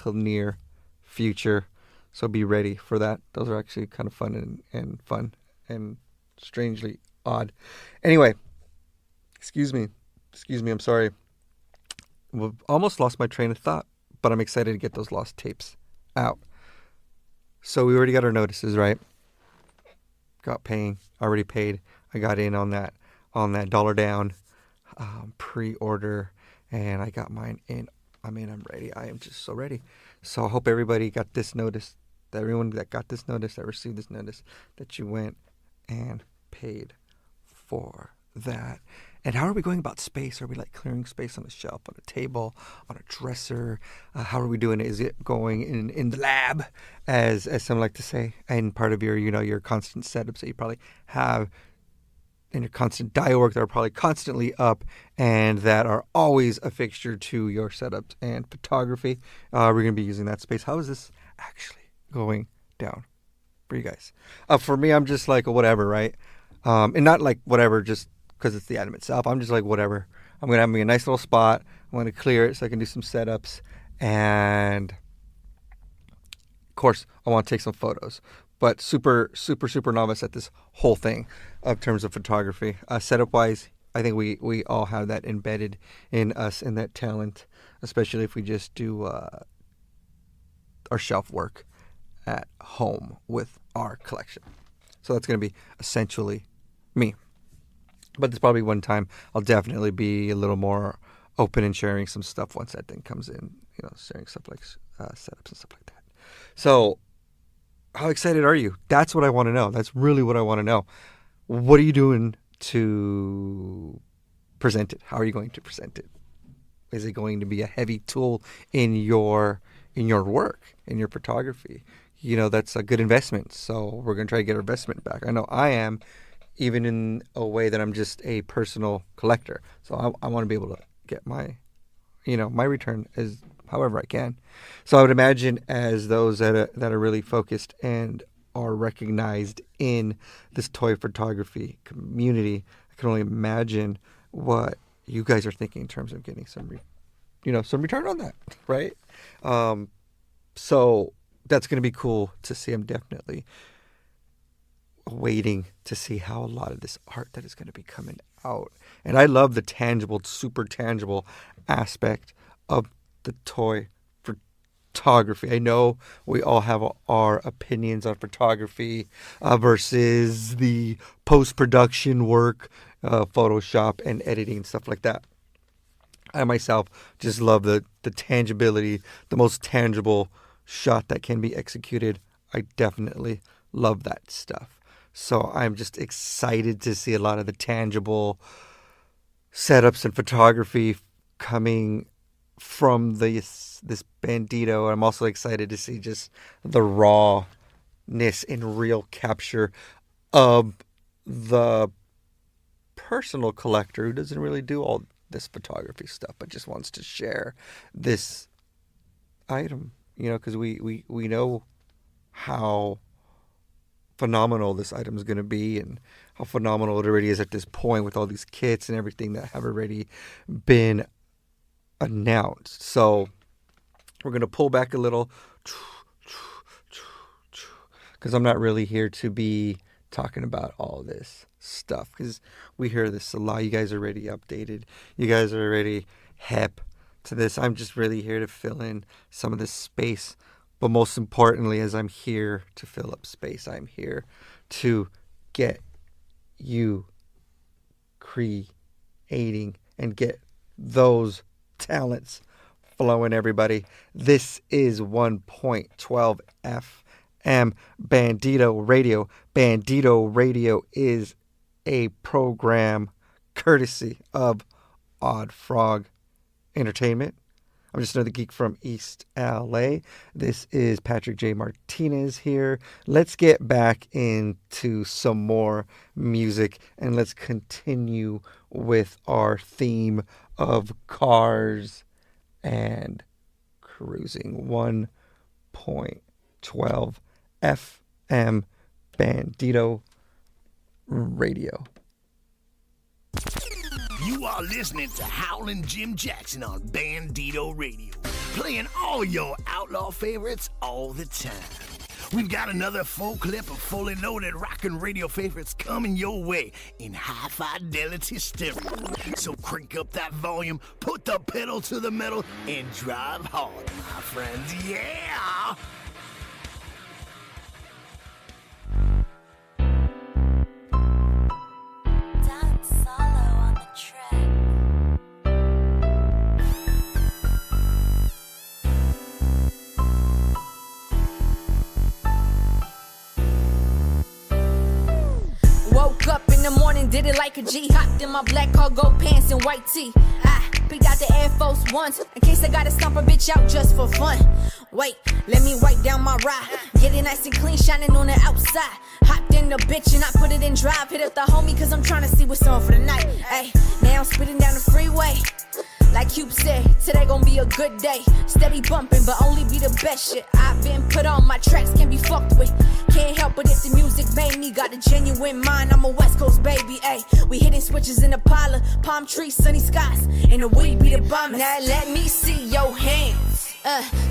S9: near future. So be ready for that. Those are actually kind of fun and strangely odd. Anyway, excuse me, I'm sorry. We've almost lost my train of thought, but I'm excited to get those lost tapes out. So we already got our notices, right? Got paying, already paid. I got in on that dollar down pre-order, and I got mine in. I'm ready. I am just so ready. So I hope everybody got this notice, that everyone that got this notice, that received this notice, that you went and paid for that. And how are we going about space? Are we like clearing space on a shelf, on a table, on a dresser? How are we doing it? Is it going in the lab, as some like to say? And part of your constant setups that you probably have and your constant dial work that are probably constantly up and that are always a fixture to your setups and photography. We're going to be using that space. How is this actually going down for you guys? For me, I'm just like a whatever, right? And not like whatever just because it's the item itself. I'm just like whatever. I'm going to have me a nice little spot. I'm going to clear it so I can do some setups. And of course, I want to take some photos. But super, super, super novice at this whole thing in terms of photography. Setup-wise, I think we all have that embedded in us and that talent, especially if we just do our shelf work at home with our collection. So that's going to be essentially me. But there's probably one time I'll definitely be a little more open and sharing some stuff once that thing comes in, sharing stuff like setups and stuff like that. So how excited are you? That's what I want to know. That's really what I want to know. What are you doing to present it? How are you going to present it? Is it going to be a heavy tool in your work, in your photography? That's a good investment. So we're going to try to get our investment back. I know I am, even in a way that I'm just a personal collector. So I want to be able to get my return as however I can. So I would imagine as those that are really focused and are recognized in this toy photography community, I can only imagine what you guys are thinking in terms of getting some return on that, right? So that's going to be cool to see. I'm definitely waiting to see how a lot of this art that is going to be coming out. And I love the tangible, super tangible aspect of the toy photography. I know we all have our opinions on photography versus the post-production work, Photoshop and editing and stuff like that. I myself just love the tangibility, the most tangible shot that can be executed. I definitely love that stuff. So I'm just excited to see a lot of the tangible setups and photography coming from this Bandito. I'm also excited to see just the rawness and real capture of the personal collector who doesn't really do all this photography stuff, but just wants to share this item, because we know how phenomenal this item is going to be and how phenomenal it already is at this point with all these kits and everything that have already been announced. So we're going to pull back a little because I'm not really here to be talking about all this stuff, because we hear this a lot. You guys are already updated. You guys are already hip to this. I'm just really here to fill in some of this space. But most importantly, as I'm here to fill up space, I'm here to get you creating and get those talents flowing, everybody. This is 1.12 FM Bandito Radio. Bandito Radio is a program courtesy of OddFrog Entertainment. I'm just another geek from East LA. This is Patrick J. Martinez here. Let's get back into some more music and let's continue with our theme of cars and cruising. 1.12 FM Bandito Radio.
S3: You are listening to Howlin' Jim Jackson on Bandito Radio, playing all your outlaw favorites all the time. We've got another full clip of fully loaded rockin' radio favorites coming your way in high fidelity stereo. So crank up that volume, put the pedal to the metal, and drive hard, my friends. Yeah!
S15: Woke up in the morning, did it like a G. Hopped in my black cargo pants and white tee. I picked out the Air Force Ones in case I gotta stomp a bitch out just for fun. Wait, let me wipe down my ride. Get it nice and clean, shining on the outside. Hopped in the bitch and I put it in drive. Hit up the homie cause I'm trying to see what's on for the night. Ay, now I'm spitting down the freeway. Like Cube said, today gon' be a good day. Steady bumping, but only be the best shit I've been put on. My tracks can be fucked with. Can't help it if the music made me. Got a genuine mind, I'm a West Coast baby, ayy. We hitting switches in the parlor, palm trees, sunny skies, and the weed be the bombers. Now let me see your hands.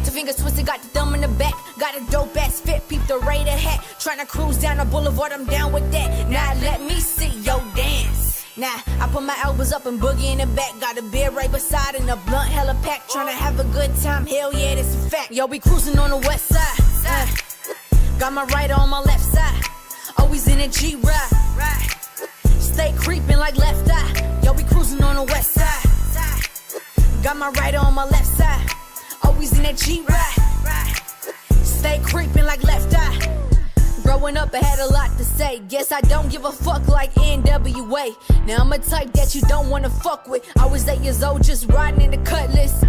S15: Two fingers twisted, got the thumb in the back. Got a dope ass fit, peep the Raider hat. Tryna cruise down the boulevard, I'm down with that. Now let me see your dance. Now, I put my elbows up and boogie in the back. Got a beer right beside and a blunt hella pack. Tryna have a good time, hell yeah, that's a fact. Yo, we cruising on the west side. Got my right on my left side. Always in a G-ride. Stay creeping like left eye. Yo, we cruising on the west side. Got my right on my left side. Always in that G-ride. Stay creeping like left eye. Growing up, I had a lot to say. Guess I don't give a fuck like NWA. Now I'm a type that you don't wanna fuck with. I was 8 years old, just riding in the Cutlass.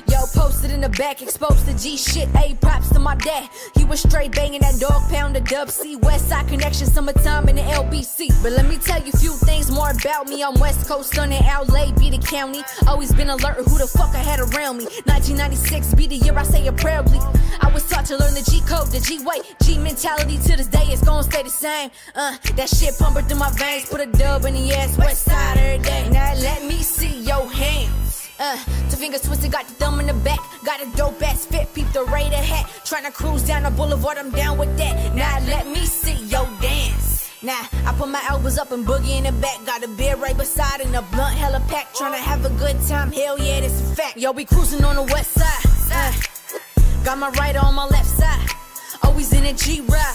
S15: Yo, posted in the back, exposed to G shit. A props to my dad. He was straight banging that dog pound, the Dub C. West Side Connection, summertime in the LBC. But let me tell you a few things more about me. I'm West Coast, son in LA, be the county. Always been alert who the fuck I had around me. 1996 be the year I say it proudly. I was taught to learn the G code, the G way, G mentality. To this day, it's gonna stay the same. That shit pumping through my veins. Put a dub in the ass, West Side every day. Now let me see your hands. Two fingers twisted, got the thumb in the back. Got a dope ass fit, peep the Raider hat. Tryna cruise down the boulevard, I'm down with that. Now let me see your dance. Now I put my elbows up and boogie in the back. Got a beer right beside and a blunt hella pack. Tryna have a good time, hell yeah, that's a fact. Yo, we cruising on the west side. Got my right on my left side. Always in a G-ride.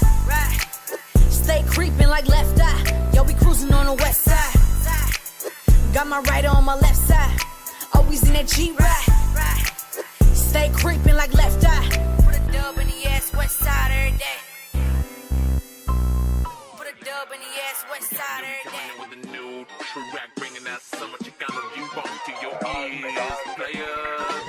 S15: Stay creeping like left eye. Yo, we cruising on the west side. Got my right on my left side. Always in that G-ride. Stay creeping like left eye. Put a dub in the ass, west side every day. Put a dub in the ass, west side every day.
S1: With a new track, bringing that summer chick out of you, bump to your ears, player.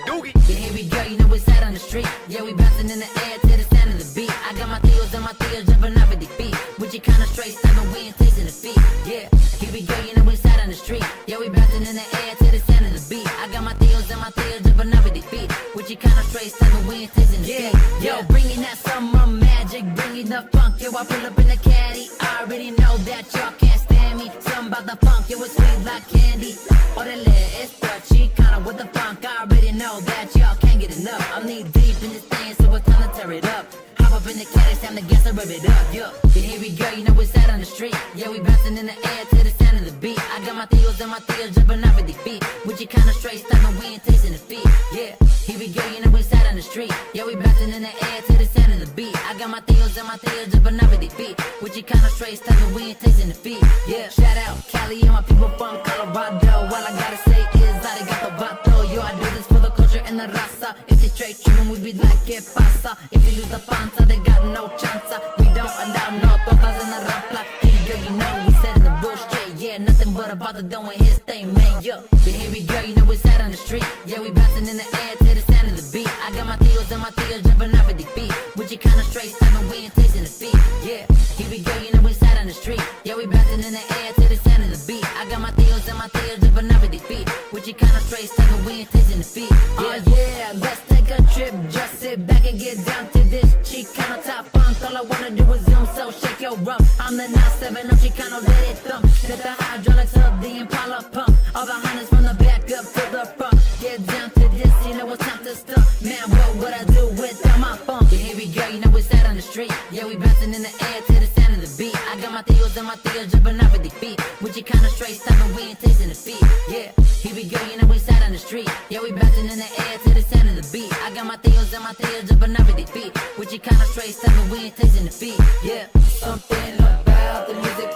S1: Doogie.
S16: Yeah, here we go, you know it's out on the street. Yeah, we bouncing in the air to the sound of the beat. I got my theos and my theos jumping up at the beat. With your kind of straight seven, we ain't tasting the beat. Yeah, here we go, you know it's out on the street. Yeah, we bouncing in the air to the sound of the beat. I got my theos and my theos jumping up at the beat. With your kind of straight seven, we ain't tasting the beat. Yo, bringing that summer magic, bringing the funk. Yo, I pull up in the caddy. I already know that y'all can't stand me. Something about the funk, yo, it's sweet like candy. Orale, it's touchy, kinda with the funk. I already know that y'all can't get enough. I'm knee deep in this thing, so it's time to tear it up. Hop up in in the cat, it's time to gas to rub it up, yeah. Yeah, here we go, you know it's out on the street. Yeah, we bouncing in the air to the sound of the beat. I got my theos and my theos jumping off at the feet. With your kind of straight stuff and we ain't tasting the feet. Yeah, here we go, you know it's out on the street. Yeah, we bouncing in the air to the sound of the beat. I got my theos and my theos jumping off at the feet. With your kind of straight stuff and we ain't tasting the feet. Yeah, shout out Cali and my people from Colorado. All I gotta say is arigato vato. Yo, I do this for the culture and the raza. If they straight true, we be like, que pasa? If you lose the panza, they got no chance. We don't allow no totas in the rapla. Hey, girl, you know we set in the bush straight. Yeah, nothing but about to doing his thing, man. Yeah, but here we go, you know it's out on the street. Yeah, we bouncing in the air to the sound of the beat. I got my theos and my theos jumping off at the feet. With your kind of straight stuff and we ain't tasting the feet. Yeah, here we go, you know it's out on the street. Yeah, we bouncing in the air to the sound of the beat. I got my theos and my theos jumping off at the feet. With your kind of straight stuff and we ain't tasting the feet. Oh yeah, let's take a trip. Just sit back and get down to this Chicano top funk. All I wanna do is zoom, so shake your rump. I'm the 9-7 of Chicano, let it thump. Hit the hydraulics of the Impala pump. All the hunters from the back up to the front. Get down to this, you know it's time to stump. Man, what would I do without my funk? Yeah, here we go, you know it's out on the street. Yeah, we bouncing in the air to the sound of the beat. I got my theos and my theos jumping off at the feet. With your kind of straight stuff and we ain't tasting the feet. Yeah, here we go, you know it's out on the street. Yeah, we bouncing in the air to the sound of the beat. I got my theos and my theos jumping off at the feet. With your kind of straight stuff and we ain't tasting the feet. Yeah, something about the music,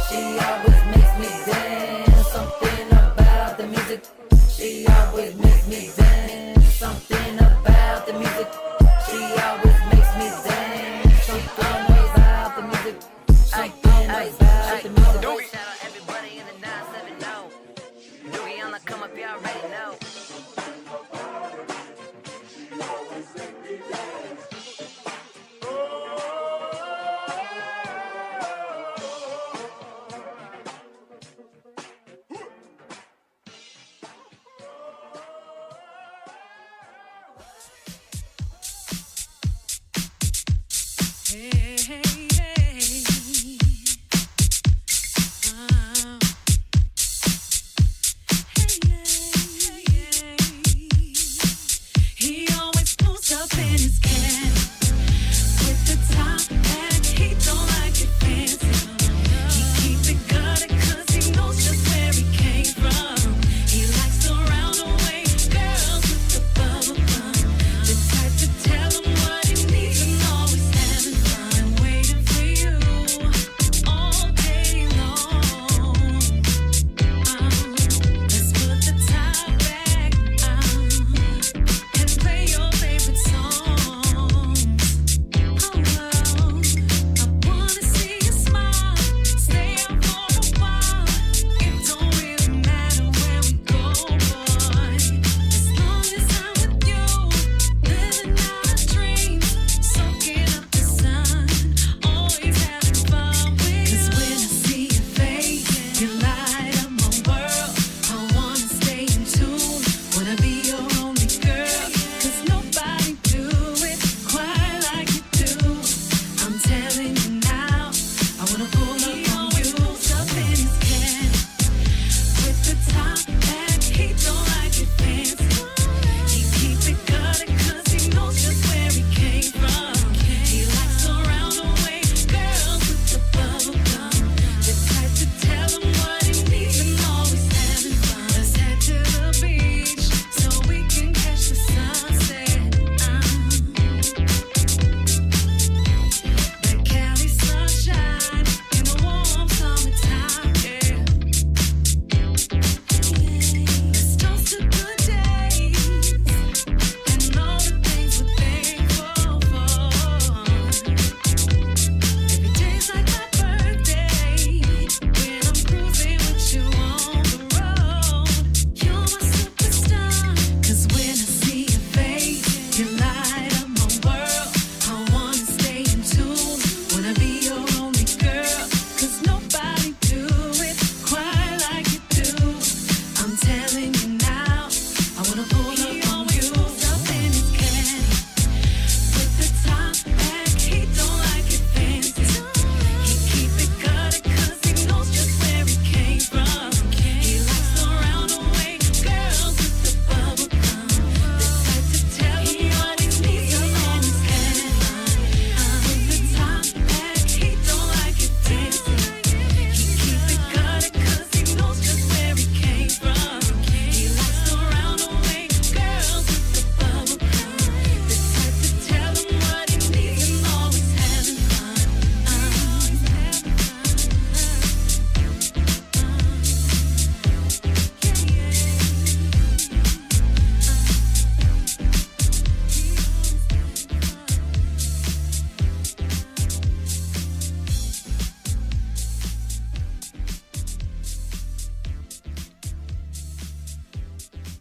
S16: she always makes me dance. Something about the music, she always makes me dance. Something about the music, she always makes me dance. Something about the music, something about the music. Shout out everybody in the 970. Doogie on the come up, you already know.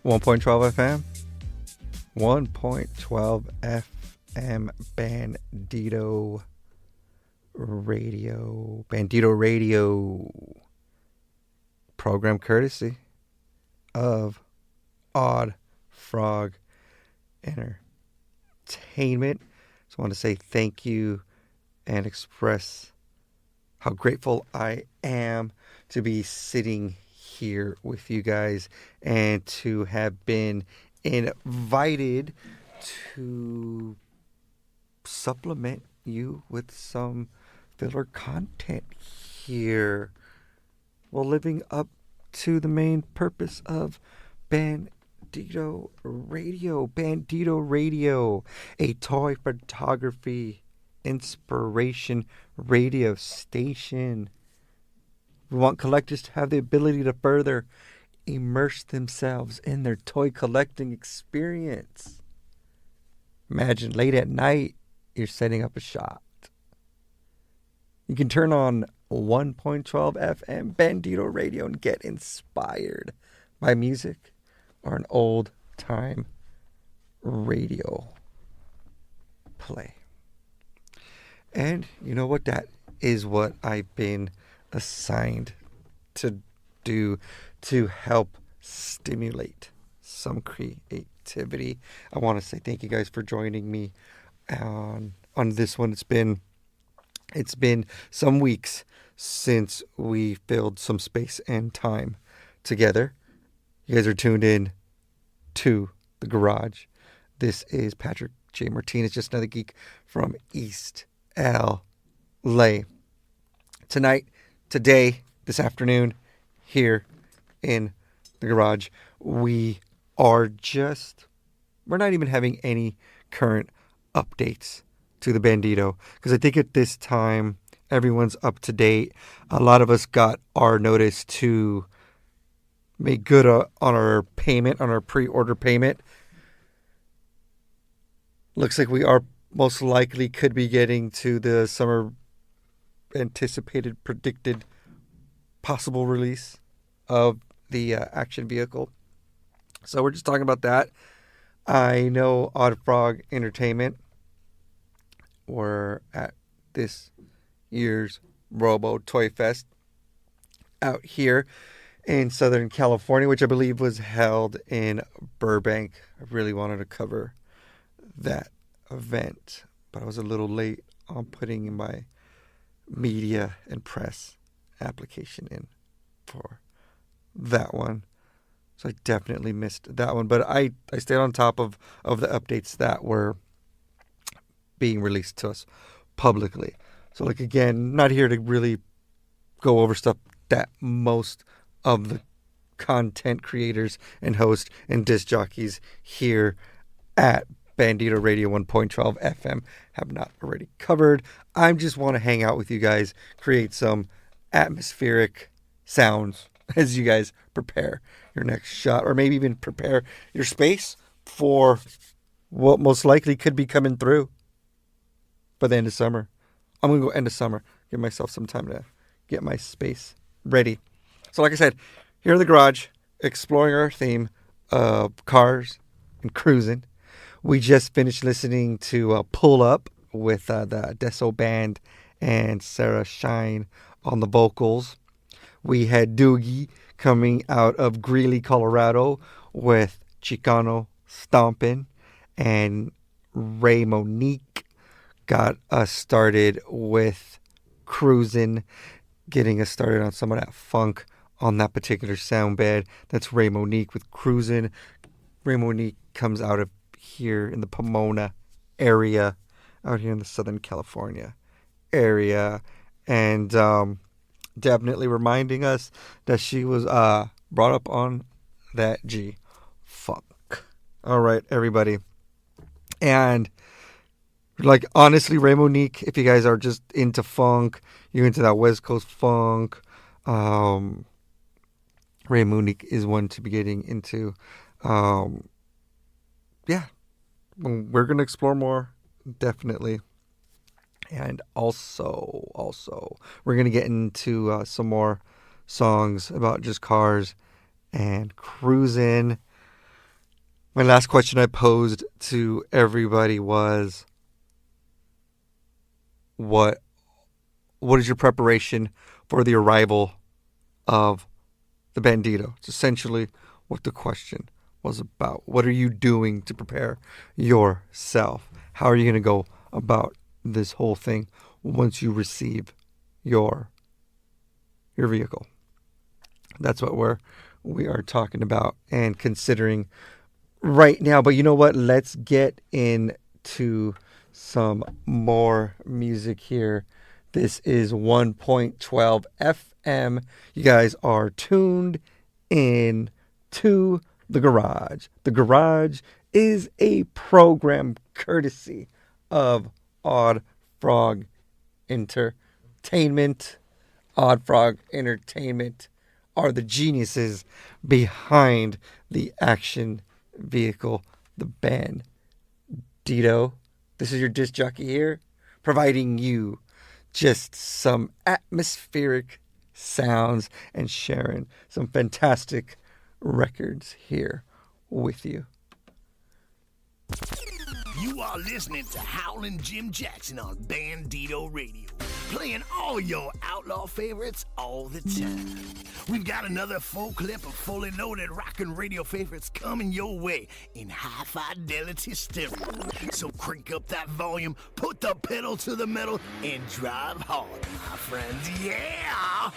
S9: 1.12 FM. 1.12 FM Bandito Radio. Bandito Radio. Program courtesy of OddFrog Entertainment. Just want to say thank you and express how grateful I am to be sitting here with you guys and to have been invited to supplement you with some filler content here. Well, living up to the main purpose of Bandito Radio. Bandito Radio, a toy photography inspiration radio station. We want collectors to have the ability to further immerse themselves in their toy collecting experience. Imagine late at night, you're setting up a shot. You can turn on 1.12 FM Bandito Radio and get inspired by music or an old time radio play. And you know what? That is what I've been assigned to do to help stimulate some creativity. I want to say thank you guys for joining me on this one. It's been some weeks since we filled some space and time together. You guys are tuned in to the garage. This is Patrick J. Martinez, just another geek from East LA. Tonight, today, this afternoon, here in the garage, we're not even having any current updates to the Bandito, because I think at this time everyone's up to date. A lot of us got our notice to make good on our payment, on our pre-order payment. Looks like we are most likely could be getting to the summer anticipated, predicted, possible release of the action vehicle. So we're just talking about that. I know OddFrog Entertainment were at this year's Robo Toy Fest out here in Southern California, which I believe was held in Burbank. I really wanted to cover that event, but I was a little late on putting my media and press application in for that one. So I definitely missed that one, but I stayed on top of the updates that were being released to us publicly. So, like, again, not here to really go over stuff that most of the content creators and hosts and disc jockeys here at Bandito Radio 1.12 FM have not already covered. I just want to hang out with you guys, create some atmospheric sounds as you guys prepare your next shot, or maybe even prepare your space for what most likely could be coming through by the end of summer. I'm going to go end of summer, give myself some time to get my space ready. So like I said, here in the garage, exploring our theme of cars and cruising. We just finished listening to Pull Up with the Deso Band and Sarah Shine on the vocals. We had Doogie coming out of Greeley, Colorado with Chicano Stompin', and Ray Monique got us started with Cruisin', getting us started on some of that funk on that particular sound bed. That's Ray Monique with Cruisin'. Ray Monique comes out of here in the Pomona area, out here in the Southern California area, and definitely reminding us that she was brought up on that G-Funk. All right, everybody. And, like, honestly, Ray Monique, if you guys are just into funk, you're into that West Coast funk, Ray Monique is one to be getting into. Yeah, we're going to explore more, definitely. And also, we're going to get into some more songs about just cars and cruising. My last question I posed to everybody was, what is your preparation for the arrival of the Bandito? It's essentially what the question was about. What are you doing to prepare yourself? How are you going to go about this whole thing once you receive your vehicle? That's what we are talking about and considering right now. But you know what? Let's get into some more music here. This is 1.12 FM. You guys are tuned in to The Garage. The Garage is a program courtesy of OddFrog Entertainment. OddFrog Entertainment are the geniuses behind the action vehicle, the Bandito. This is your disc jockey here, providing you just some atmospheric sounds and sharing some fantastic records here with you.
S3: You are listening to Howlin' Jim Jackson on Bandito Radio, playing all your outlaw favorites all the time. We've got another full clip of fully loaded rockin' radio favorites coming your way in high fidelity stereo. So crank up that volume, put the pedal to the metal, and drive hard, my friends. Yeah!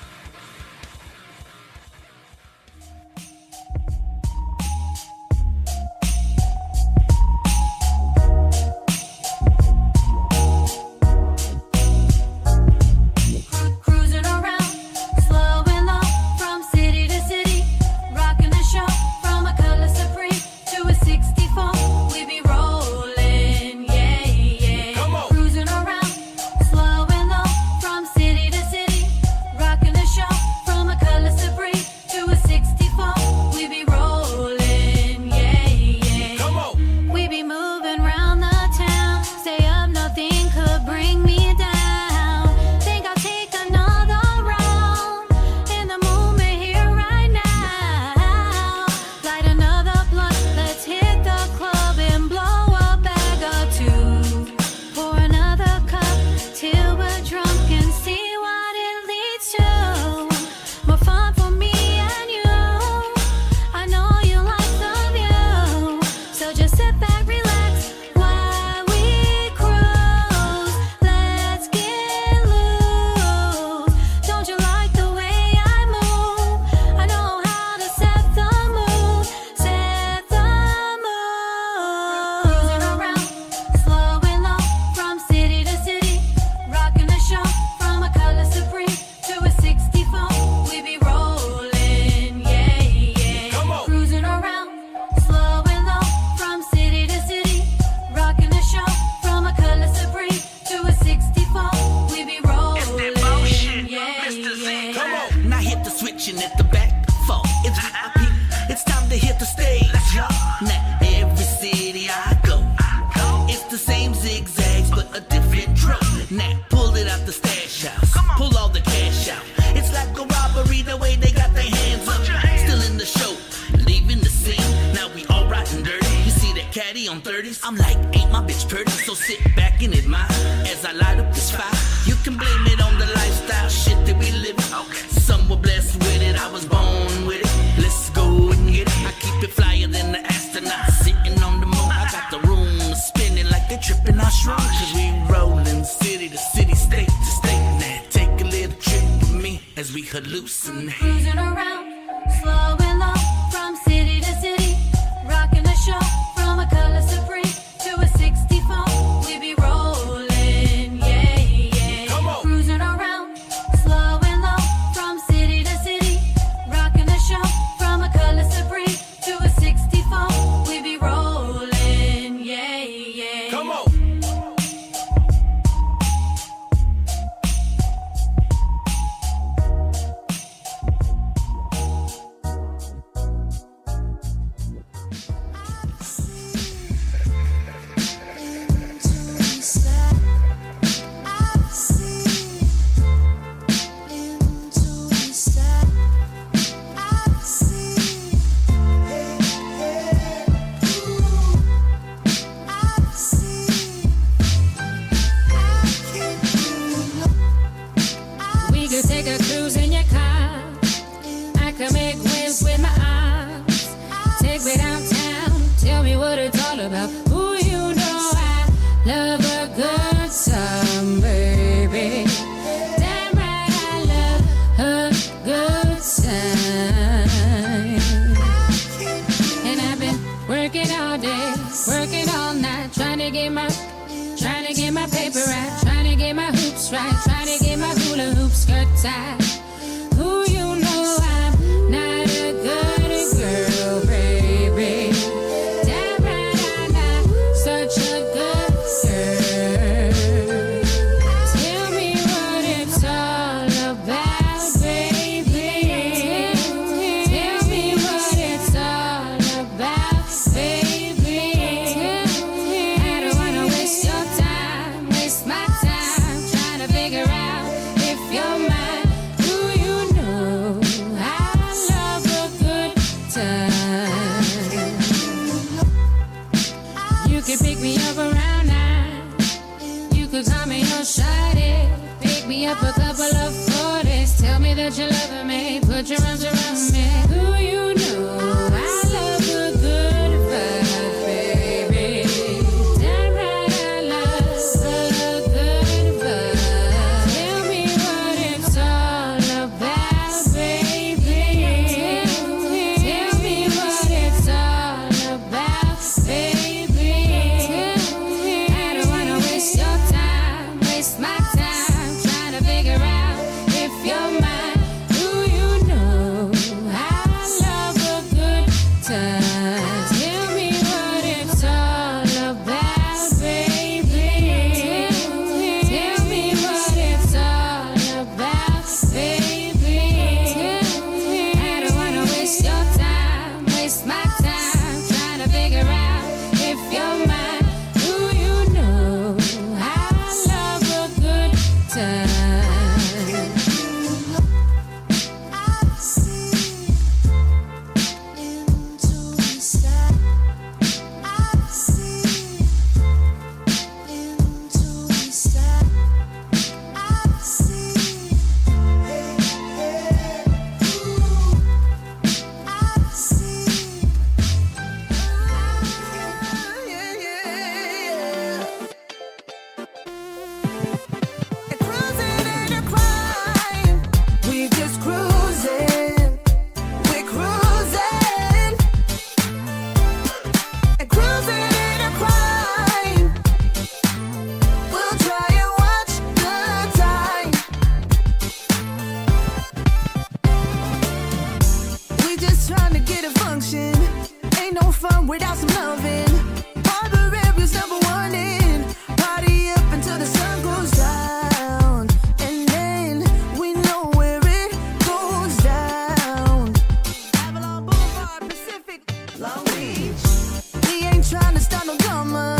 S10: paper right, trying to get my hoops right, trying to get my hula hoop skirt tied. Who you know I'm not a good girl, baby. Damn right I'm not such a good girl. Tell me what it's all about, baby. Tell me what it's all about, baby. I don't wanna waste your time, waste my time, trying to figure out if you're mine. Do you know I love a good time? You can pick me up around 9. You could call me your shawty. Pick me up a couple of 40s. Tell me that you're loving me. Put your arms around me. Do you know I love a good vibe, baby? Damn right I love a good vibe. Tell me what it's all about, baby. Tell me what it's all about, baby. I don't wanna waste your time, waste my time, trying to figure out if you're mine. Do you know I love a good time? Tell me what it's all about, baby. Tell me what it's all about, baby. I don't wanna waste your time, waste my time, trying to figure out if you're mine. Do you know I love a good time?
S17: We just cruising, we're cruising, and cruising in a crime. We'll try and watch the time. We just trying to get a function. Ain't no fun without some loving. Harbor area's #1 in. Party up until the sun goes down, and then we know where it goes down. Avalon Boulevard, Pacific, Long Beach. We ain't trying to start no drama.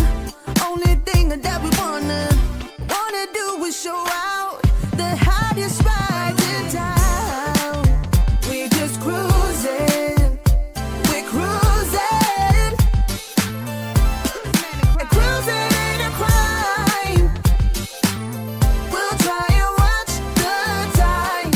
S17: Only thing that we wanna do is show out the hottest rides in town. We just cruising, we're cruising, and cruising in a crime. We'll try and watch the time.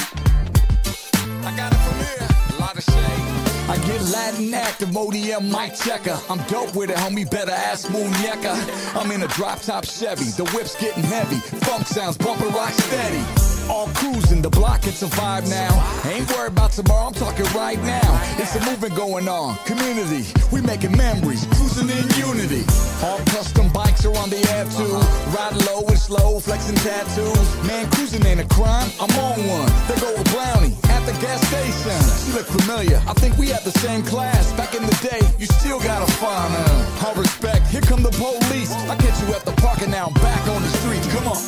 S18: I got it from here, a lot of shade. I get Latin active, ODM mic checker. I'm dope with it, homie, better ask Muñeca. I'm in a drop-top Chevy, the whip's getting heavy. Funk sounds bumping rock steady. All cruising, the block, it's a vibe now. Ain't worried about tomorrow, I'm talking right now. It's a movement going on, community. We making memories, cruising in unity. All custom bikes are on the air too. Riding low and slow, flexing tattoos. Man, cruising ain't a crime, I'm on one. They go with Brownie at the gas station. You look familiar, I think we had the same class. Back in the day, you still gotta find her. All respect, here come the police. I catch you at the park and now I'm back on the streets, come on.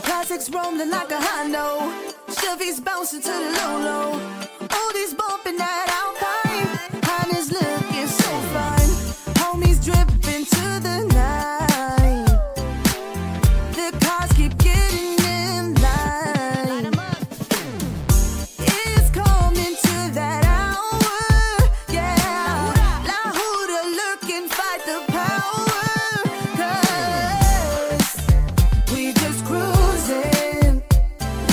S17: Classics rolling like a Hondo. Chevy's bouncing to the low-low. Oldies bumping that Alpine. Honey's looking so fine. Homies dripping to the night. The cars keep getting in line. It's coming to that hour, yeah. La Huda looking, fight the power. 'Cause we just cruising,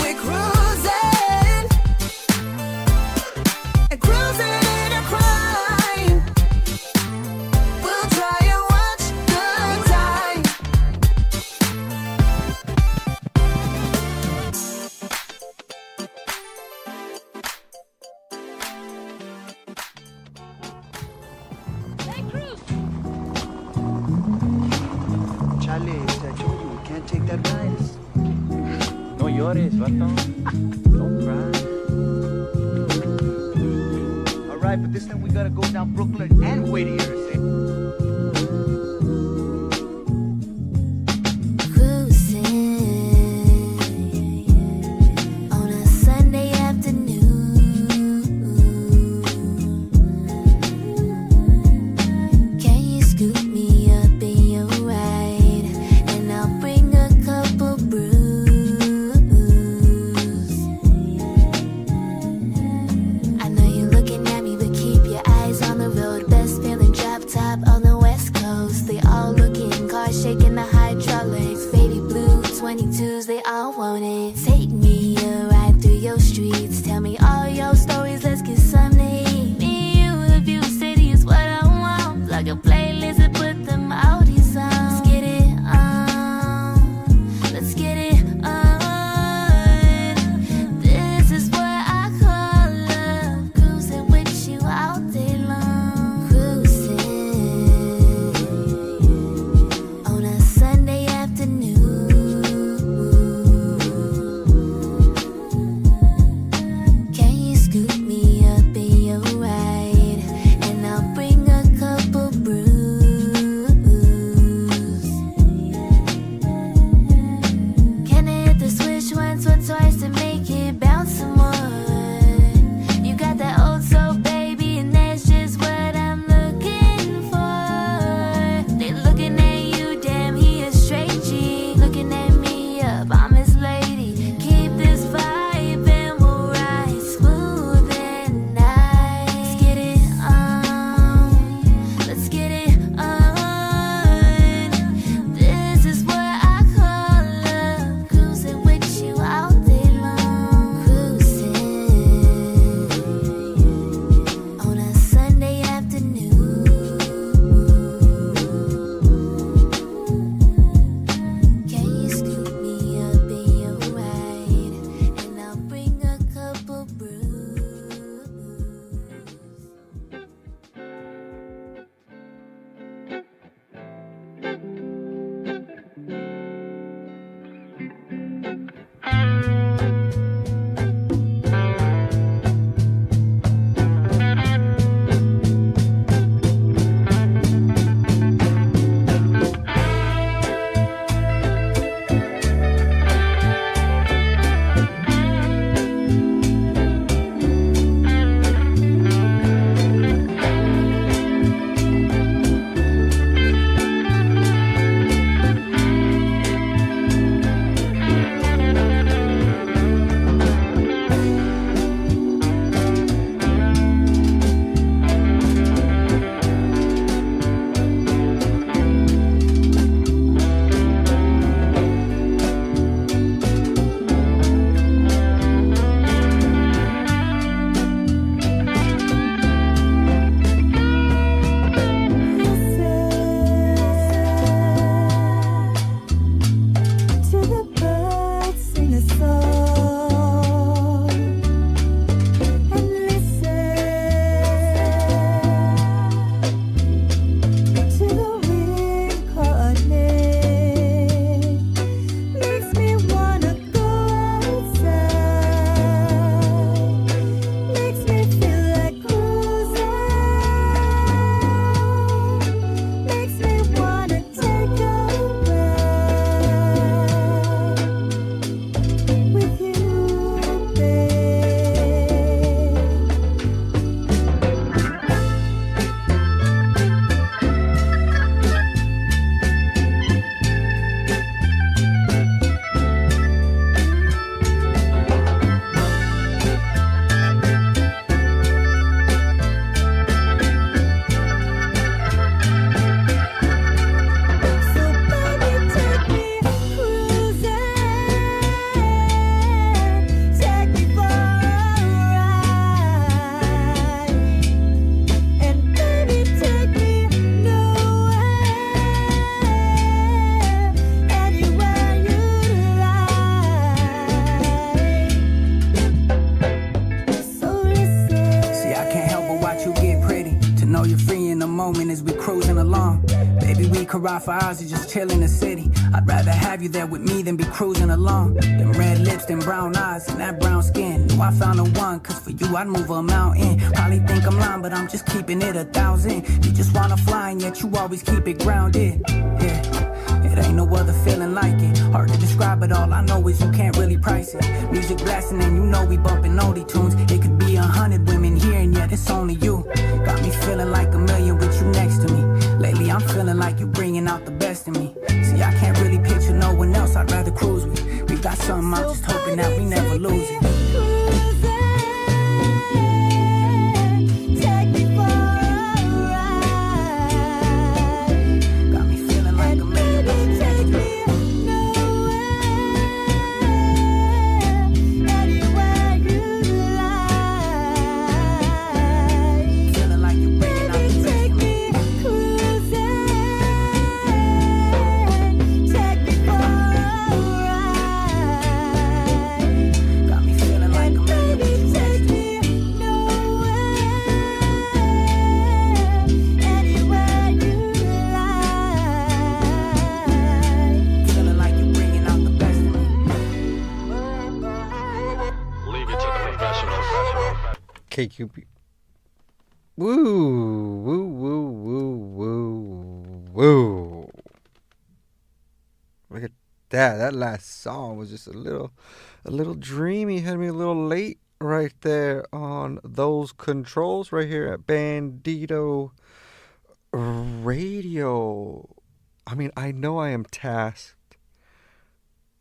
S17: we're cruising, and cruising
S19: llores, vato. Don't cry. Alright, but this time we gotta go down Brooklyn and Whittier.
S5: On the way
S20: know you're free in the moment as we cruising along. Baby, we could ride for hours and just chill in the city. I'd rather have you there with me than be cruising along. Them red lips, them brown eyes, and that brown skin. Knew I found the one, cause for you I'd move a mountain. Probably think I'm lying, but I'm just keeping it 1,000. You just wanna fly and yet you always keep it grounded. Yeah, it ain't no other feeling like it. Hard to describe it, all I know is you can't really price it. Music blasting and you know we bumping oldie tunes. It could be 100 women here and yet it's only you. Got me feeling like a million with you next to me. Lately I'm feeling like you're bringing out the best in me. See, I can't really picture no one else I'd rather cruise with. We've got something, I'm just hoping that we never lose it.
S9: KQP. Woo, woo, woo, woo, woo, woo. Look at that. That last song was just a little dreamy. Had me a little late right there on those controls right here at Bandito Radio. I mean, I know I am tasked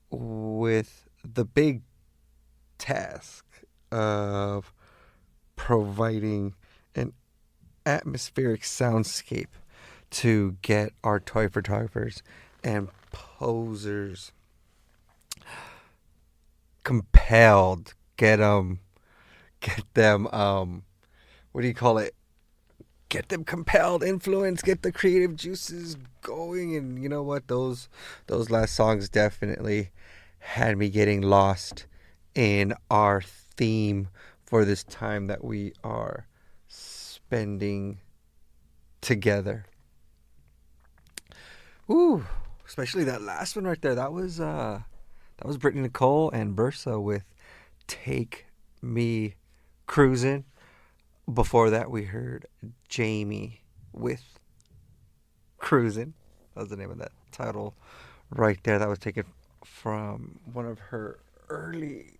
S9: with the big task of providing an atmospheric soundscape to get our toy photographers and posers compelled, get them what do you call it, get them compelled, influence, get the creative juices going. And you know what, those last songs definitely had me getting lost in our theme for this time that we are spending together. Ooh, especially that last one right there. That was Brittany Nicole and Versa with Take Me Cruisin'. Before that we heard Jamie with Cruisin'. That was the name of that title right there. That was taken from one of her early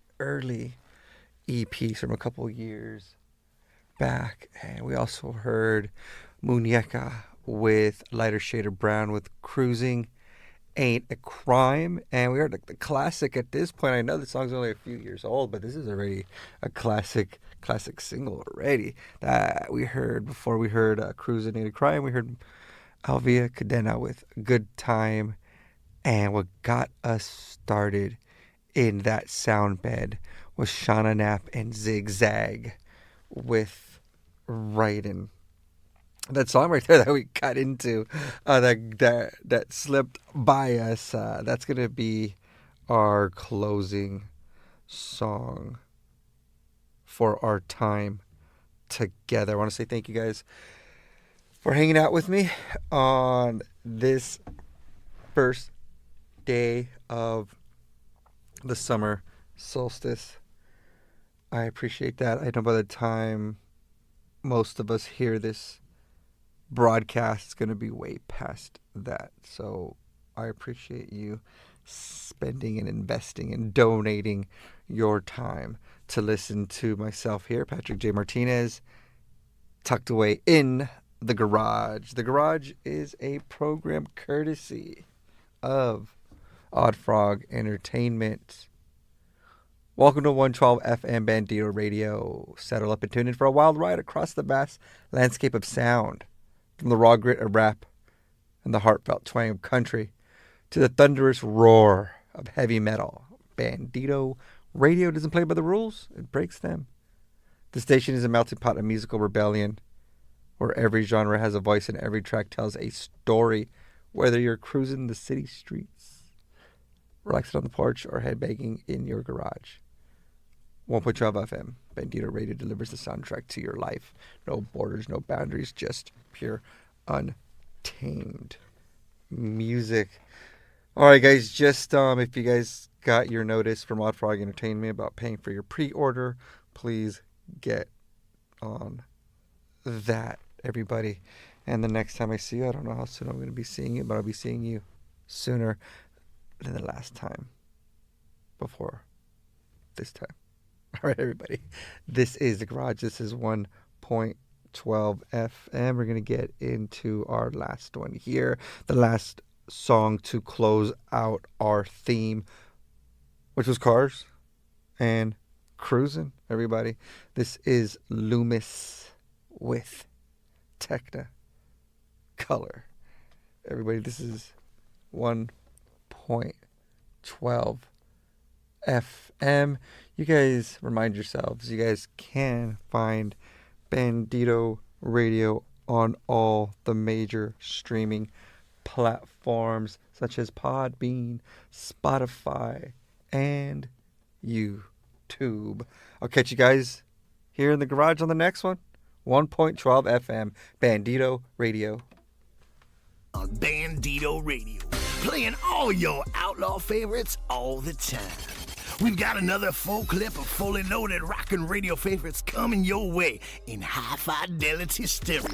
S9: EPs from a couple years back. And we also heard Muñeca with Lighter Shade of Brown with Cruising Ain't a Crime. And we heard the classic at this point. I know the song's only a few years old, but this is already a classic single already that we heard. Before we heard Cruising Ain't a Crime, we heard Alvia Cadena with Good Time. And what got us started in that sound bed was Shauna Knapp and Zigzag with Writing. That song right there that we got into, that slipped by us, that's going to be our closing song for our time together. I want to say thank you guys for hanging out with me on this first day of the summer solstice. I appreciate that. I know by the time most of us hear this broadcast, it's going to be way past that. So I appreciate you spending and investing and donating your time to listen to myself here, Patrick J. Martinez, tucked away in the garage. The garage is a program courtesy of OddFrog Entertainment. Welcome to 112 FM Bandito Radio. Settle up and tune in for a wild ride across the vast landscape of sound. From the raw grit of rap and the heartfelt twang of country to the thunderous roar of heavy metal, Bandito Radio doesn't play by the rules, it breaks them. The station is a melting pot of musical rebellion where every genre has a voice and every track tells a story, whether you're cruising the city streets, relaxing on the porch, or headbanging in your garage. 1.12 FM. Bandito Radio delivers the soundtrack to your life. No borders, no boundaries, just pure, untamed music. All right, guys, just if you guys got your notice from OddFrog Entertainment about paying for your pre-order, please get on that, everybody. And the next time I see you, I don't know how soon I'm going to be seeing you, but I'll be seeing you sooner than the last time before this time. All right, everybody. This is The Garage. This is 1.12 FM. We're going to get into our last one here. The last song to close out our theme, which was Cars and Cruising, everybody. This is Loomis with Technicolor. Everybody, this is 1.12 FM. You guys remind yourselves, you guys can find Bandito Radio on all the major streaming platforms such as Podbean, Spotify, and YouTube. I'll catch you guys here in the garage on the next one. 1.12 FM, Bandito Radio.
S3: On Bandito Radio, playing all your outlaw favorites all the time. We've got another full clip of fully loaded rockin' radio favorites coming your way in high fidelity stereo.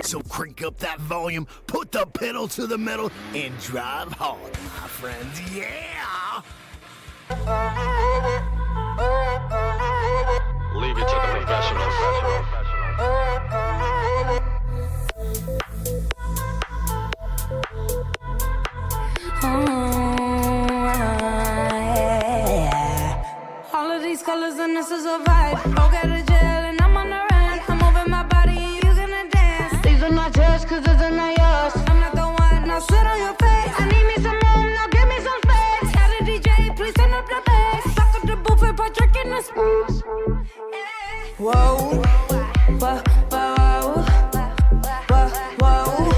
S3: So crank up that volume, put the pedal to the metal, and drive hard, my friends. Yeah!
S2: Leave it to the professionals.
S10: All of these colors and this is a vibe. Go get a gel and I'm on the run. I'm moving my body and you gonna dance. These are not yours cause these are not yours. I'm not the one, now sit on your face. I need me some room, now give me some space. Tell the DJ, please turn up the bass. Fuck up the booth and put drink in the spoons. Whoa, whoa, whoa, whoa, whoa.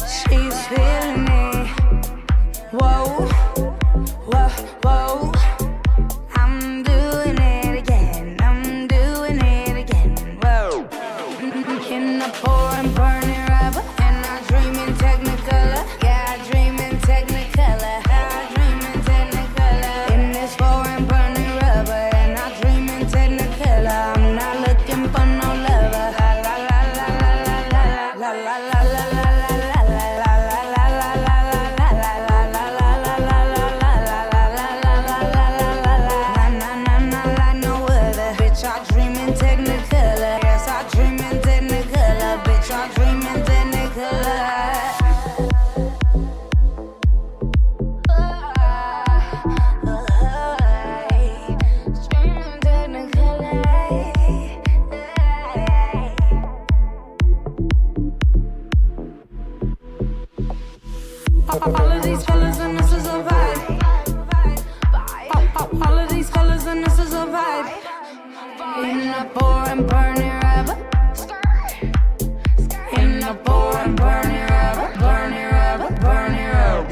S10: She's feeling it. Whoa, whoa, whoa. In the pouring, burning rubber, and I dream in Technicolor. Yeah, I dream in Technicolor. I dream in Technicolor. In this pouring, burning rubber, and I dream in Technicolor. I'm not looking for no lover. La la la la la la la la la la all of these colors and this is a vibe. All of these colors and this is a vibe. In the pouring, burning rubber. In the pouring, burning rubber. Burning rubber, burning rubber.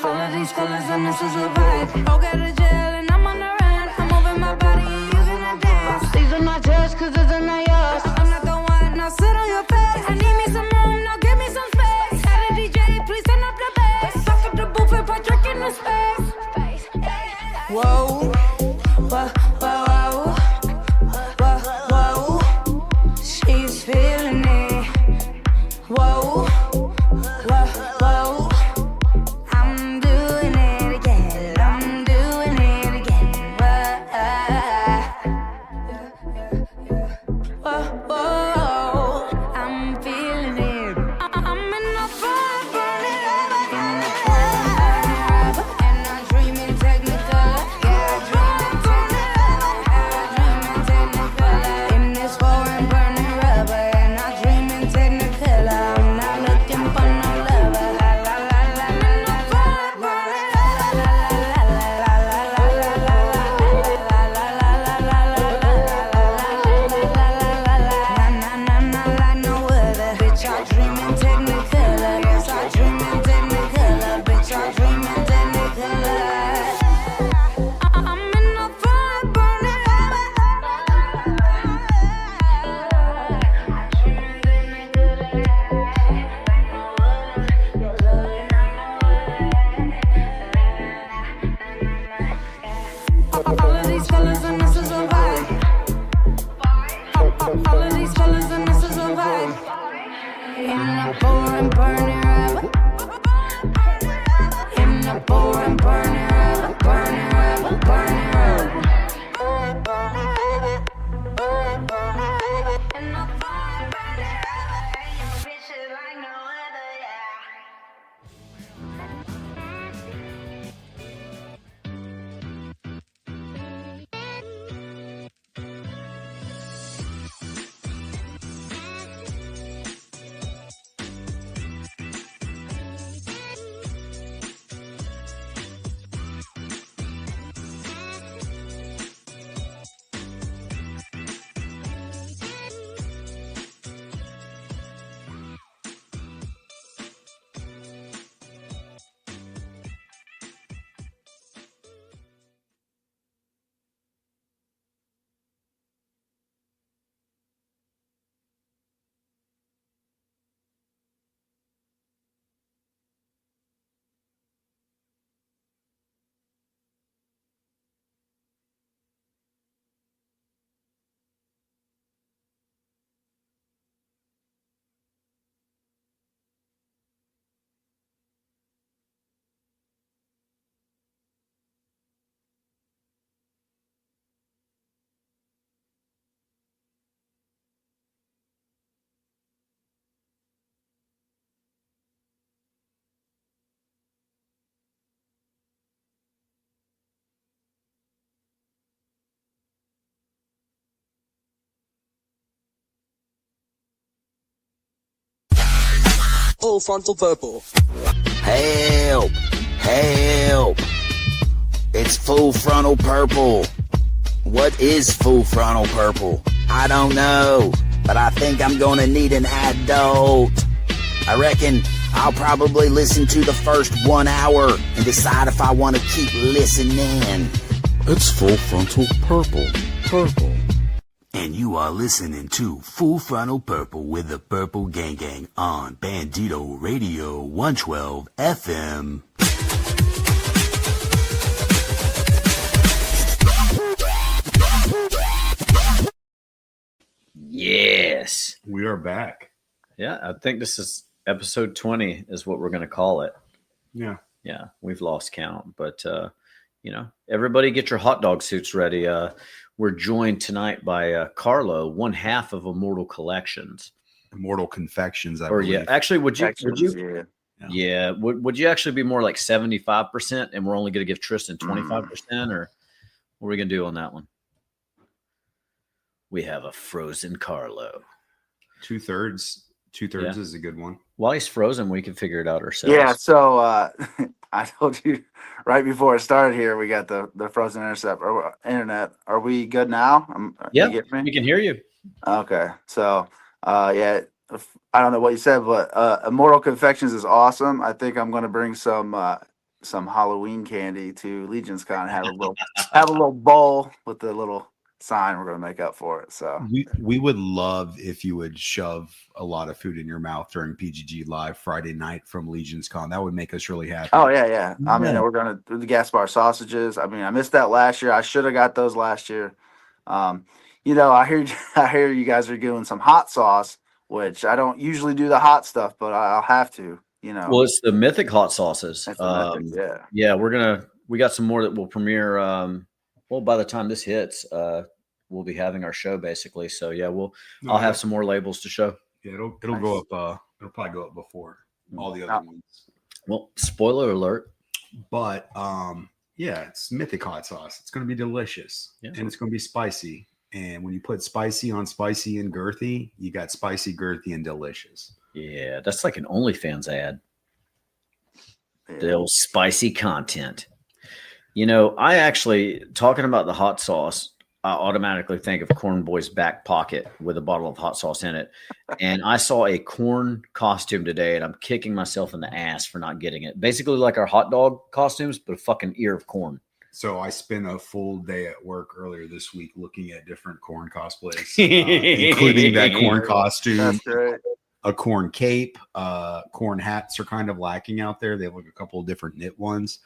S10: All of these colors and this is a vibe. Go get a gel and I'm on the run. I'm moving my body and you gonna dance. These are not yours cause these are not yours. I'm not the one, now sit on your face. I need me some room, now give me some space. Tell the DJ, please turn up the bass. Fuck up the booth and put drink in the space. Whoa, whoa, whoa, whoa, whoa. She's feeling it. Whoa, whoa, whoa. I'm doing it again. I'm doing it again. Whoa, whoa, I'm feeling it. I'm in the fire, burning rubber, and I dream in Technicolor. Yeah, I dream in Technicolor. the pouring, burning river. In the pouring, burning river, burning river, burning river.
S21: Full Frontal Purple. Help! Help! It's Full Frontal Purple. What is Full Frontal Purple? I don't know, but I think I'm gonna need an adult. I reckon I'll probably listen to the first 1 hour and decide if I want to keep listening.
S22: It's Full Frontal Purple. Purple.
S21: And you are listening to Full Frontal Purple with the Purple Gang Gang on Bandito Radio 112 FM.
S23: Yes.
S24: We are back.
S23: Yeah, I think this is episode 20 is what we're going to call it.
S24: Yeah.
S23: Yeah, we've lost count. But, everybody get your hot dog suits ready. We're joined tonight by Carlo, one half of Immortal Collections.
S24: Immortal Confections, I
S23: believe. Yeah, actually, would you?
S24: Yeah.
S23: Would you actually be more like 75%, and we're only going to give Tristan 25%, or what are we going to do on that one? We have a frozen Carlo.
S24: 2/3 is a good one.
S23: While he's frozen, we can figure it out ourselves.
S25: Yeah, so I told you right before I started here, we got the frozen internet. Are we good now?
S23: Yeah, we can hear you.
S25: Okay, so I don't know what you said, but Immortal Confections is awesome. I think I'm going to bring some Halloween candy to Legion's Con. Have a little bowl with the little sign we're going to make up for it. So
S24: we would love if you would shove a lot of food in your mouth during PGG Live Friday night from Legion's Con. That would make us really happy.
S25: Oh yeah. I mean, we're going to do the Gaspar sausages. I mean, I missed that last year. I should have got those last year. I hear you guys are doing some hot sauce, which I don't usually do the hot stuff, but I'll have to.
S23: Well, it's the Mythic hot sauces.
S25: Mythic,
S23: yeah, we got some more that will premiere. By the time this hits, we'll be having our show basically. So yeah, I'll have some more labels to show.
S24: Yeah, it'll go up. It'll probably go up before all the other ones.
S23: Well, spoiler alert.
S24: But it's Mythic hot sauce. It's going to be delicious, and it's going to be spicy. And when you put spicy on spicy and girthy, you got spicy, girthy, and delicious.
S23: Yeah, that's like an OnlyFans ad. Yeah. The old spicy content. I actually, talking about the hot sauce, I automatically think of Corn Boy's back pocket with a bottle of hot sauce in it. And I saw a corn costume today, and I'm kicking myself in the ass for not getting it. Basically like our hot dog costumes, but a fucking ear of corn.
S24: So I spent a full day at work earlier this week looking at different corn cosplays, including that corn costume.
S25: That's great.
S24: A corn cape. Corn hats are kind of lacking out there. They have like a couple of different knit ones.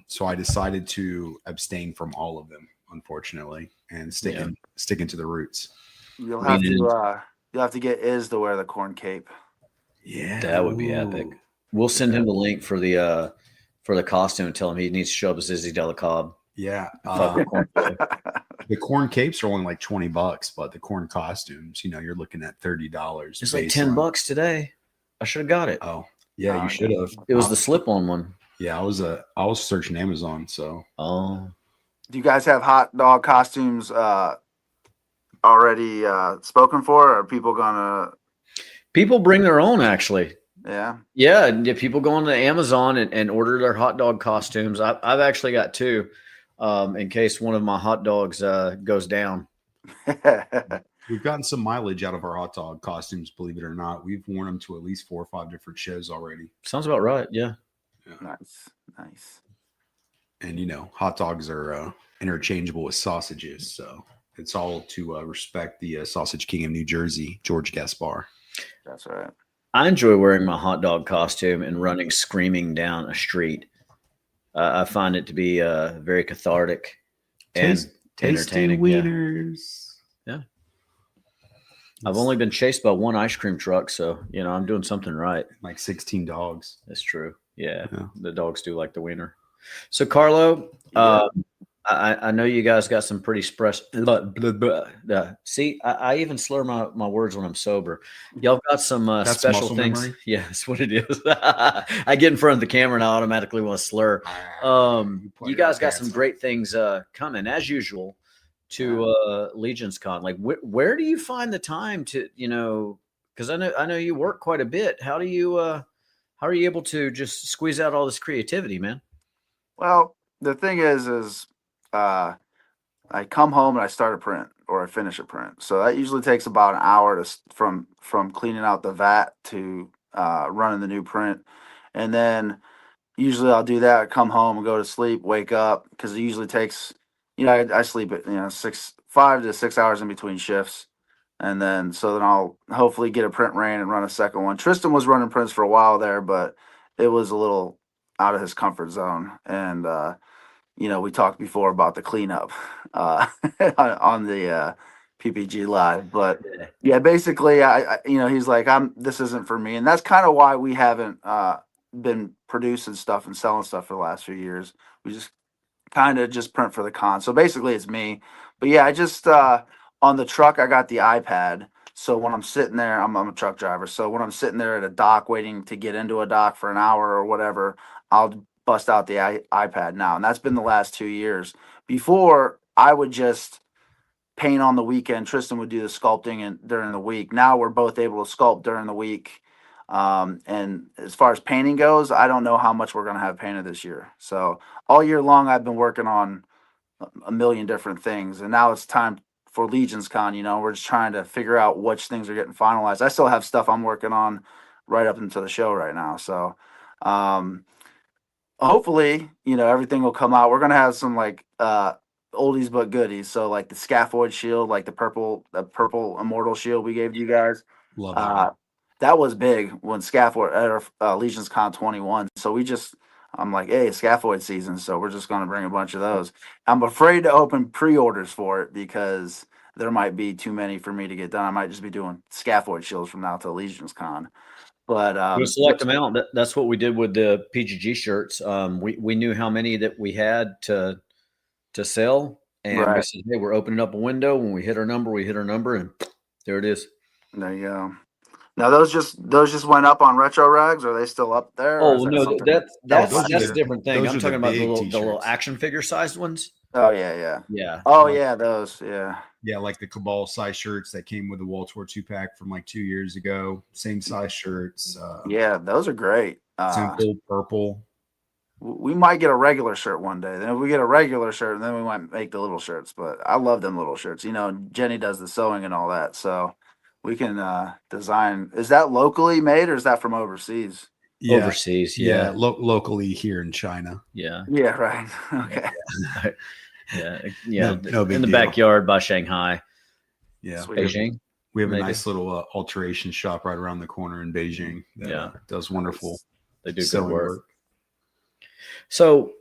S24: So I decided to abstain from all of them, unfortunately, and sticking to the roots.
S25: You'll have to get Iz to wear the corn cape.
S24: Yeah,
S23: that would be epic. We'll send him the link for the costume and tell him he needs to show up as Izzy Delacob.
S24: Yeah. The corn capes are only like $20, but the corn costumes, you're looking at $30.
S23: It's like $10 today. I should have got it.
S24: Oh, yeah, you should have.
S23: It was the slip-on one.
S24: Yeah, I was searching Amazon, so.
S23: Oh.
S25: Do you guys have hot dog costumes already spoken for? Or are people gonna?
S23: People bring their own, actually.
S25: Yeah.
S23: Yeah, people go on to Amazon and order their hot dog costumes. I've actually got two, in case one of my hot dogs goes down.
S24: We've gotten some mileage out of our hot dog costumes, believe it or not. We've worn them to at least 4 or 5 different shows already.
S23: Sounds about right. Yeah.
S25: Nice.
S24: And hot dogs are interchangeable with sausages, so it's all to respect the Sausage King of New Jersey, George Gaspar.
S25: That's right.
S23: I enjoy wearing my hot dog costume and running screaming down a street. I find it to be very cathartic and entertaining.
S24: Wieners.
S23: Yeah. I've only been chased by one ice cream truck, so I'm doing something right.
S24: Like 16 dogs.
S23: That's true. Yeah. The dogs do like the wiener. So Carlo, I know you guys got some pretty see, I even slur my words when I'm sober. Y'all got some special things. Memory? Yeah, that's what it is. I get in front of the camera and I automatically want to slur. You guys got some great things coming as usual to Legions Con. Like where do you find the time to, because I know you work quite a bit. How are you able to just squeeze out all this creativity, man?
S25: Well, the thing is I come home and I start a print or I finish a print. So that usually takes about an hour from cleaning out the vat to running the new print. And then usually I'll do that, come home and go to sleep, wake up, because it usually takes, I sleep at 5 to 6 hours in between shifts. And then I'll hopefully get a print ran and run a second one. Tristan was running prints for a while there, but it was a little out of his comfort zone. And we talked before about the cleanup on the PPG Live, but yeah, basically, I he's like, this isn't for me, and that's kind of why we haven't been producing stuff and selling stuff for the last few years. We just kind of just print for the con. So basically, it's me. But yeah, I just on the truck, I got the iPad. So when I'm sitting there, I'm a truck driver. So when I'm sitting there at a dock waiting to get into a dock for an hour or whatever, I'll bust out the iPad now. And that's been the last 2 years. Before, I would just paint on the weekend. Tristan would do the sculpting during the week. Now we're both able to sculpt during the week. And as far as painting goes, I don't know how much we're going to have painted this year. So all year long, I've been working on a million different things. And now it's time for Legions Con. We're just trying to figure out which things are getting finalized. I still have stuff I'm working on right up into the show right now. So hopefully, everything will come out. We're going to have some oldies but goodies. So like the scaphoid shield, like the purple immortal shield we gave you guys.
S24: Love that.
S25: That was big when scaphoid at Legions Con 21. So I'm like, hey, it's scaphoid season. So we're just going to bring a bunch of those. I'm afraid to open pre-orders for it because there might be too many for me to get done. I might just be doing scaphoid shields from now to Legions Con. But
S23: we'll select them out. That's what we did with the PGG shirts. We knew how many that we had to sell, and we said, "Hey, we're opening up a window. When we hit our number, and there it is."
S25: There you go. Now those just went up on Retro Rags. Are they still up there?
S23: Oh no, that's a different thing. I'm talking about the little action figure sized ones.
S25: Oh yeah. Oh yeah, those
S24: Yeah, like the Cabal size shirts that came with the World War II pack from like 2 years ago. Same size shirts.
S25: Yeah, those are great.
S24: Simple purple.
S25: We might get a regular shirt one day. Then if we get a regular shirt, then we might make the little shirts. But I love them little shirts. Jenny does the sewing and all that, so we can design. Is that locally made or is that from overseas?
S24: Yeah.
S23: Overseas, yeah.
S24: Locally here in China.
S23: Yeah.
S25: Yeah, right. Okay.
S23: Yeah.
S24: No big
S23: in the
S24: deal.
S23: backyard by Shanghai.
S24: Yeah.
S23: Beijing.
S24: We have
S23: maybe.
S24: a nice little alteration shop right around the corner in Beijing that does wonderful.
S23: They do good work. So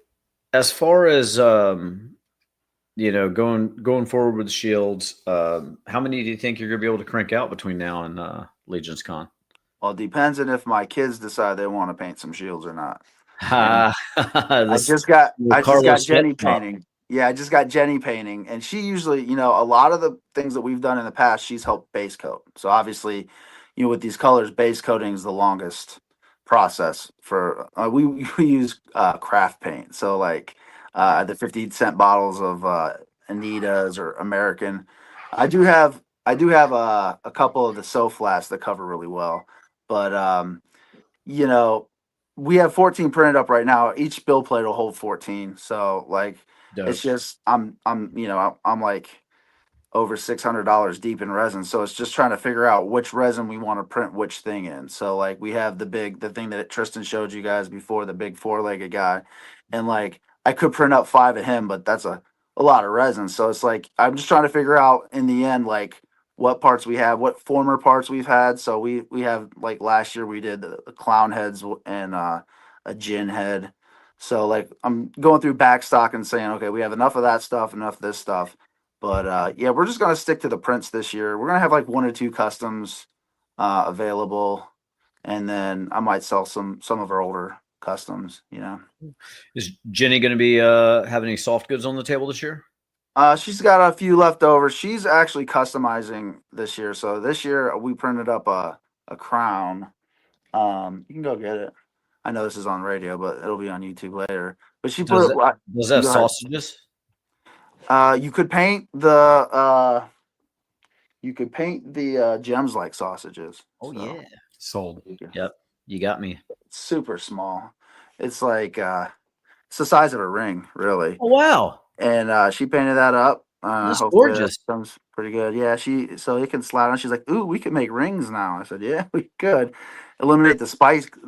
S23: as far as going forward with the shields, how many do you think you're going to be able to crank out between now and Legions Con?
S25: Well, it depends on if my kids decide they want to paint some shields or not. I
S23: This
S25: just got
S23: Carlos
S25: Jenny
S23: sweatshop.
S25: painting. Yeah, I just got Jenny painting, and she usually, a lot of the things that we've done in the past, she's helped base coat. So obviously, with these colors, base coating is the longest process for. We use craft paint, so like the 50-cent bottles of Anitas or American. I do have a couple of the SoFlats that cover really well, but you know, we have 14 printed up right now. Each bill plate will hold 14. So like,
S23: Dope.
S25: it's just I'm like over $600 deep in resin. So it's just trying to figure out which resin we want to print which thing in. So like we have the thing that Tristan showed you guys before, the big 4-legged guy, and like I could print up 5 of him, but that's a lot of resin. So it's like I'm just trying to figure out in the end like what parts we have, what former parts we've had. So we have, like last year we did the clown heads and a gin head. So like I'm going through back stock and saying, okay, we have enough of that stuff, enough of this stuff. But yeah, we're just gonna stick to the prints this year. We're gonna have like 1 or 2 customs available, and then I might sell some of our older customs.
S23: Is Jenny going to be have any soft goods on the table this year?
S25: She's got a few left over. She's actually customizing this year. So this year we printed up a crown. You can go get it. I know this is on radio, but it'll be on YouTube later. But she
S23: Does
S25: put
S23: that have sausages?
S25: You could paint the gems like sausages.
S23: Oh yeah,
S24: sold.
S23: Yep, you got me.
S25: It's super small. It's like it's the size of a ring, really.
S23: Oh wow!
S25: And she painted that up.
S23: That's
S25: hopefully
S23: gorgeous.
S25: That comes pretty good. Yeah, so it can slide on. She's like, "Ooh, we can make rings now." I said, "Yeah, we could." Eliminate the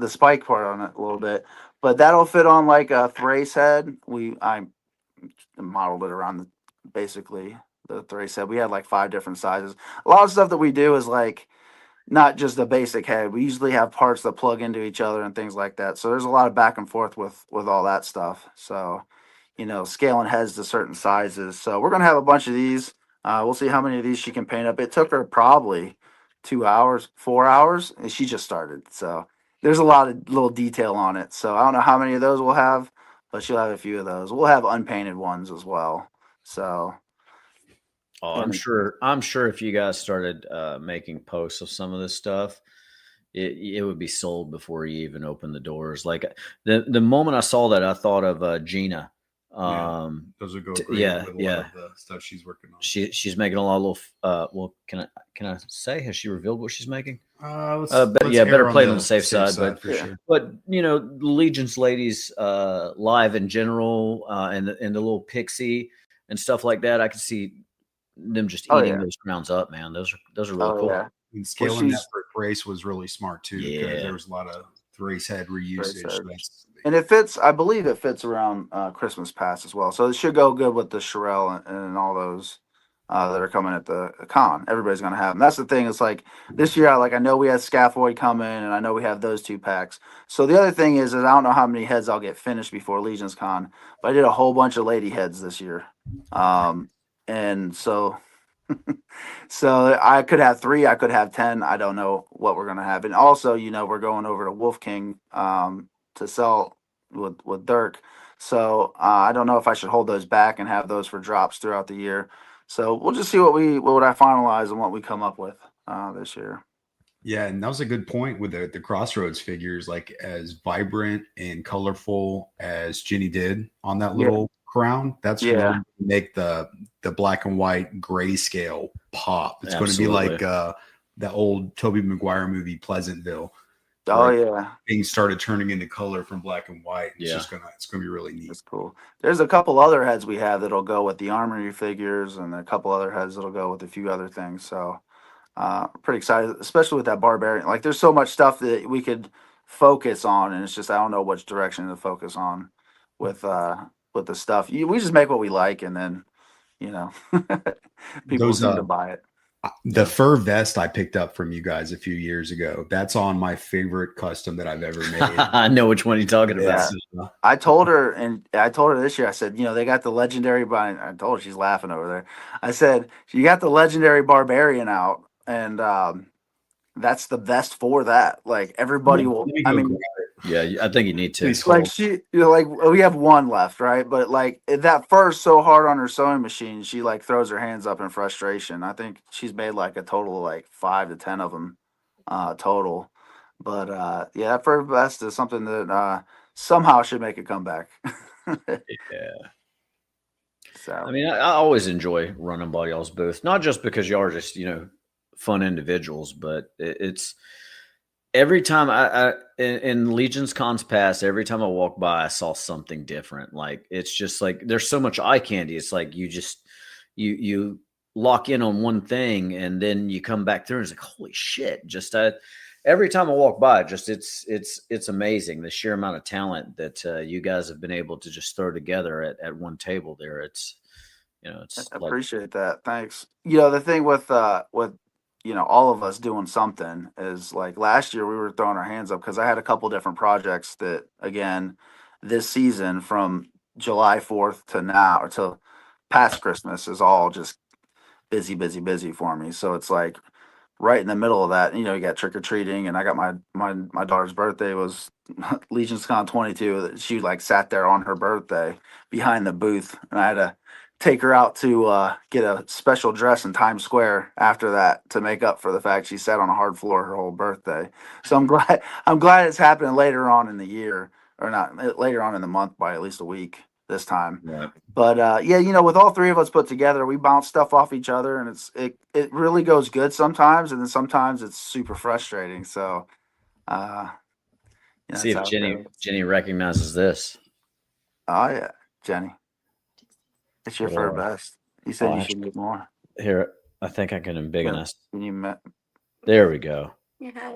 S25: spike part on it a little bit, but that'll fit on like a Thrace head. I modeled it around basically the Thrace head. We had like 5 different sizes. A lot of stuff that we do is like not just the basic head. We usually have parts that plug into each other and things like that. So there's a lot of back and forth with all that stuff. So scaling heads to certain sizes. So we're gonna have a bunch of these. We'll see how many of these she can paint up. It took her probably 2 hours, 4 hours, and she just started. So there's a lot of little detail on it. So I don't know how many of those we'll have, but she'll have a few of those. We'll have unpainted ones as well. So
S23: I'm sure if you guys started making posts of some of this stuff, it would be sold before you even open the doors. Like the moment I saw that, I thought of Gina.
S24: Those would go great with a lot of the stuff she's working on.
S23: She's making a lot of little. Well, can I say, has she revealed what she's making?
S24: Let's
S23: better play it on the safe side. But
S24: for sure.
S23: But Legion's ladies live in general, and the little pixie and stuff like that. I could see them just eating those crowns up, man. Those are really cool.
S24: Yeah. And scaling that for Thrace was really smart too, because there was a lot of Thrace head reusage.
S25: And it fits, I believe it fits around Christmas Pass as well. So it should go good with the Shirelle and all those that are coming at the con. Everybody's going to have them. That's the thing. It's like this year, I know we had Scaphoid coming, and I know we have those 2 packs. So the other thing is I don't know how many heads I'll get finished before Legion's Con, but I did a whole bunch of lady heads this year. And so I could have 3, I could have 10. I don't know what we're going to have. And also, we're going over to Wolf King to sell with Dirk. So I don't know if I should hold those back and have those for drops throughout the year. So we'll just see what I finalize and what we come up with this year.
S24: Yeah, and that was a good point with the Crossroads figures, like as vibrant and colorful as Ginny did on that little crown. That's going to make the black and white grayscale pop. It's going to be like the old Tobey Maguire movie Pleasantville.
S25: Oh yeah,
S24: things started turning into color from black and white. It's gonna be really neat.
S25: That's cool. There's a couple other heads we have that'll go with the Armory figures, and a couple other heads that'll go with a few other things. So pretty excited, especially with that Barbarian. Like there's so much stuff that we could focus on, and it's just I don't know which direction to focus on with the stuff. We just make what we like, and then people seem to buy it.
S24: The fur vest I picked up from you guys a few years ago, that's on my favorite custom that I've ever made.
S23: I know which one you're talking about.
S25: I told her this year, I said, they got the legendary, I told her, she's laughing over there. I said, you got the legendary Barbarian out, and that's the best for that. Like everybody will. I mean,
S23: yeah, I think you need to.
S25: like we have one left, right? But like that first so hard on her sewing machine, she like throws her hands up in frustration. I think she's made like a total of like 5 to 10 of them total. But yeah, that first best is something that somehow should make a comeback.
S23: Yeah.
S25: So
S23: I mean, I always enjoy running by y'all's booth, not just because y'all are just, fun individuals, but it's every time in Legion's Cons past, every time I walk by, I saw something different. Like, it's just like, there's so much eye candy. It's like, you lock in on one thing and then you come back through and it's like, holy shit. Just, every time I walk by, just it's amazing the sheer amount of talent that you guys have been able to just throw together at one table there. It's
S25: I appreciate that. Thanks. The thing with all of us doing something is like last year we were throwing our hands up because I had a couple different projects that again this season from July 4th to now or till past Christmas is all just busy for me. So it's like right in the middle of that, you got trick or treating, and I got my daughter's birthday was Legion's Con 22. She like sat there on her birthday behind the booth, and I had to take her out to get a special dress in Times Square after that to make up for the fact she sat on a hard floor her whole birthday. So I'm glad it's happening later on in the year, or not later on in the month by at least a week this time.
S23: Right.
S25: But yeah, with all three of us put together, we bounce stuff off each other, and it really goes good sometimes, and then sometimes it's super frustrating. So
S23: see if Jenny recognizes this.
S25: Oh yeah, Jenny. It's your first best. You said you should get more.
S23: Here, I think I can embiggen us.
S25: You
S23: there we go.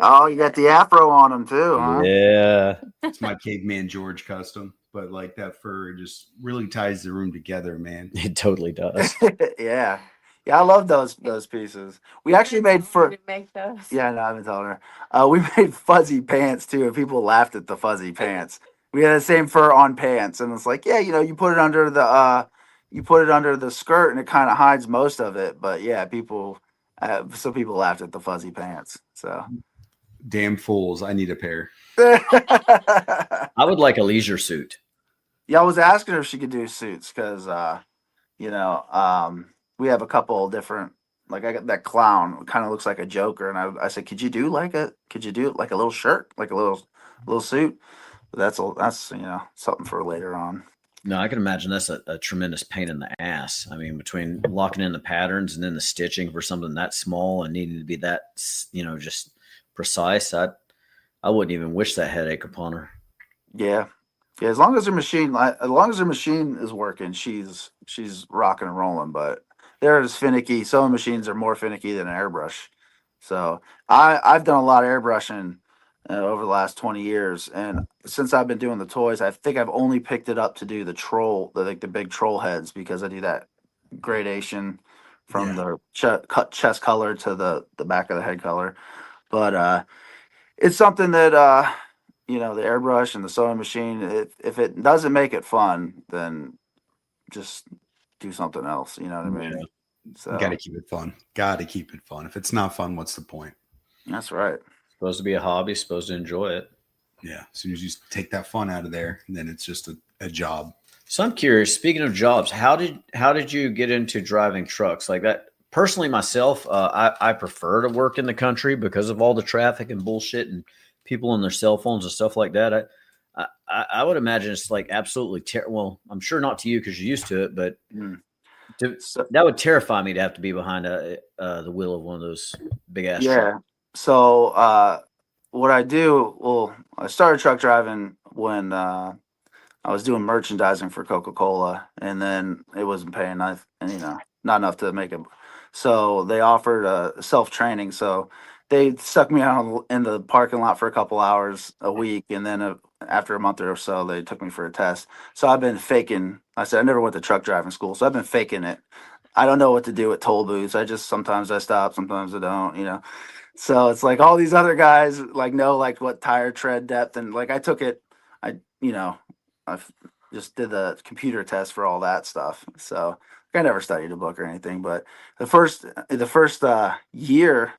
S25: Oh, you got the afro on them too, huh?
S23: Yeah.
S24: It's my caveman George custom, but like that fur just really ties the room together, man.
S23: It totally does.
S25: Yeah. Yeah, I love those pieces. We actually made
S4: make those.
S25: Yeah, no, I've been telling her. We made fuzzy pants too, and people laughed at the fuzzy pants. We had the same fur on pants, and it's like, yeah, you put it under the skirt and it kind of hides most of it. But yeah, some people laughed at the fuzzy pants. So
S24: damn fools. I need a pair.
S23: I would like a leisure suit.
S25: Yeah, I was asking her if she could do suits because, we have a couple different, like I got that clown kind of looks like a Joker. And I said, could you do like a little shirt, like a little suit? But that's something for later on.
S23: No, I can imagine that's a tremendous pain in the ass. I mean, between locking in the patterns and then the stitching for something that small and needing to be that, just precise, I wouldn't even wish that headache upon her.
S25: Yeah. Yeah. As long as her machine is working, she's rocking and rolling, but they're as finicky. Sewing machines are more finicky than an airbrush. So I've done a lot of airbrushing over the last 20 years, and since I've been doing the toys, I think I've only picked it up to do the big troll heads, because I do that gradation from the chest color to the back of the head color. But it's something that the airbrush and the sewing machine, if it doesn't make it fun, then just do something else. You know what I mean?
S24: Yeah.
S25: So
S24: you gotta keep it fun. If it's not fun, what's the point?
S25: That's right.
S23: Supposed to be a hobby, supposed to enjoy it.
S24: Yeah. As soon as you take that fun out of there, then it's just a job.
S23: So I'm curious, speaking of jobs, how did you get into driving trucks like that? Personally, myself, I prefer to work in the country because of all the traffic and bullshit and people on their cell phones and stuff like that. I would imagine it's like absolutely terrible. Well, I'm sure not to you because you're used to it, but that would terrify me to have to be behind the wheel of one of those big ass trucks.
S25: So what I do, I started truck driving when I was doing merchandising for Coca-Cola, and then it wasn't paying enough, and not enough to make it. So they offered self-training. So they stuck me out in the parking lot for a couple hours a week, and then after a month or so, they took me for a test. So I've been faking. I said I never went to truck driving school, so I've been faking it. I don't know what to do at toll booths. Sometimes I stop, sometimes I don't. So it's like all these other guys know what tire tread depth, and I took it. I just did the computer test for all that stuff. So I never studied a book or anything. But the first year,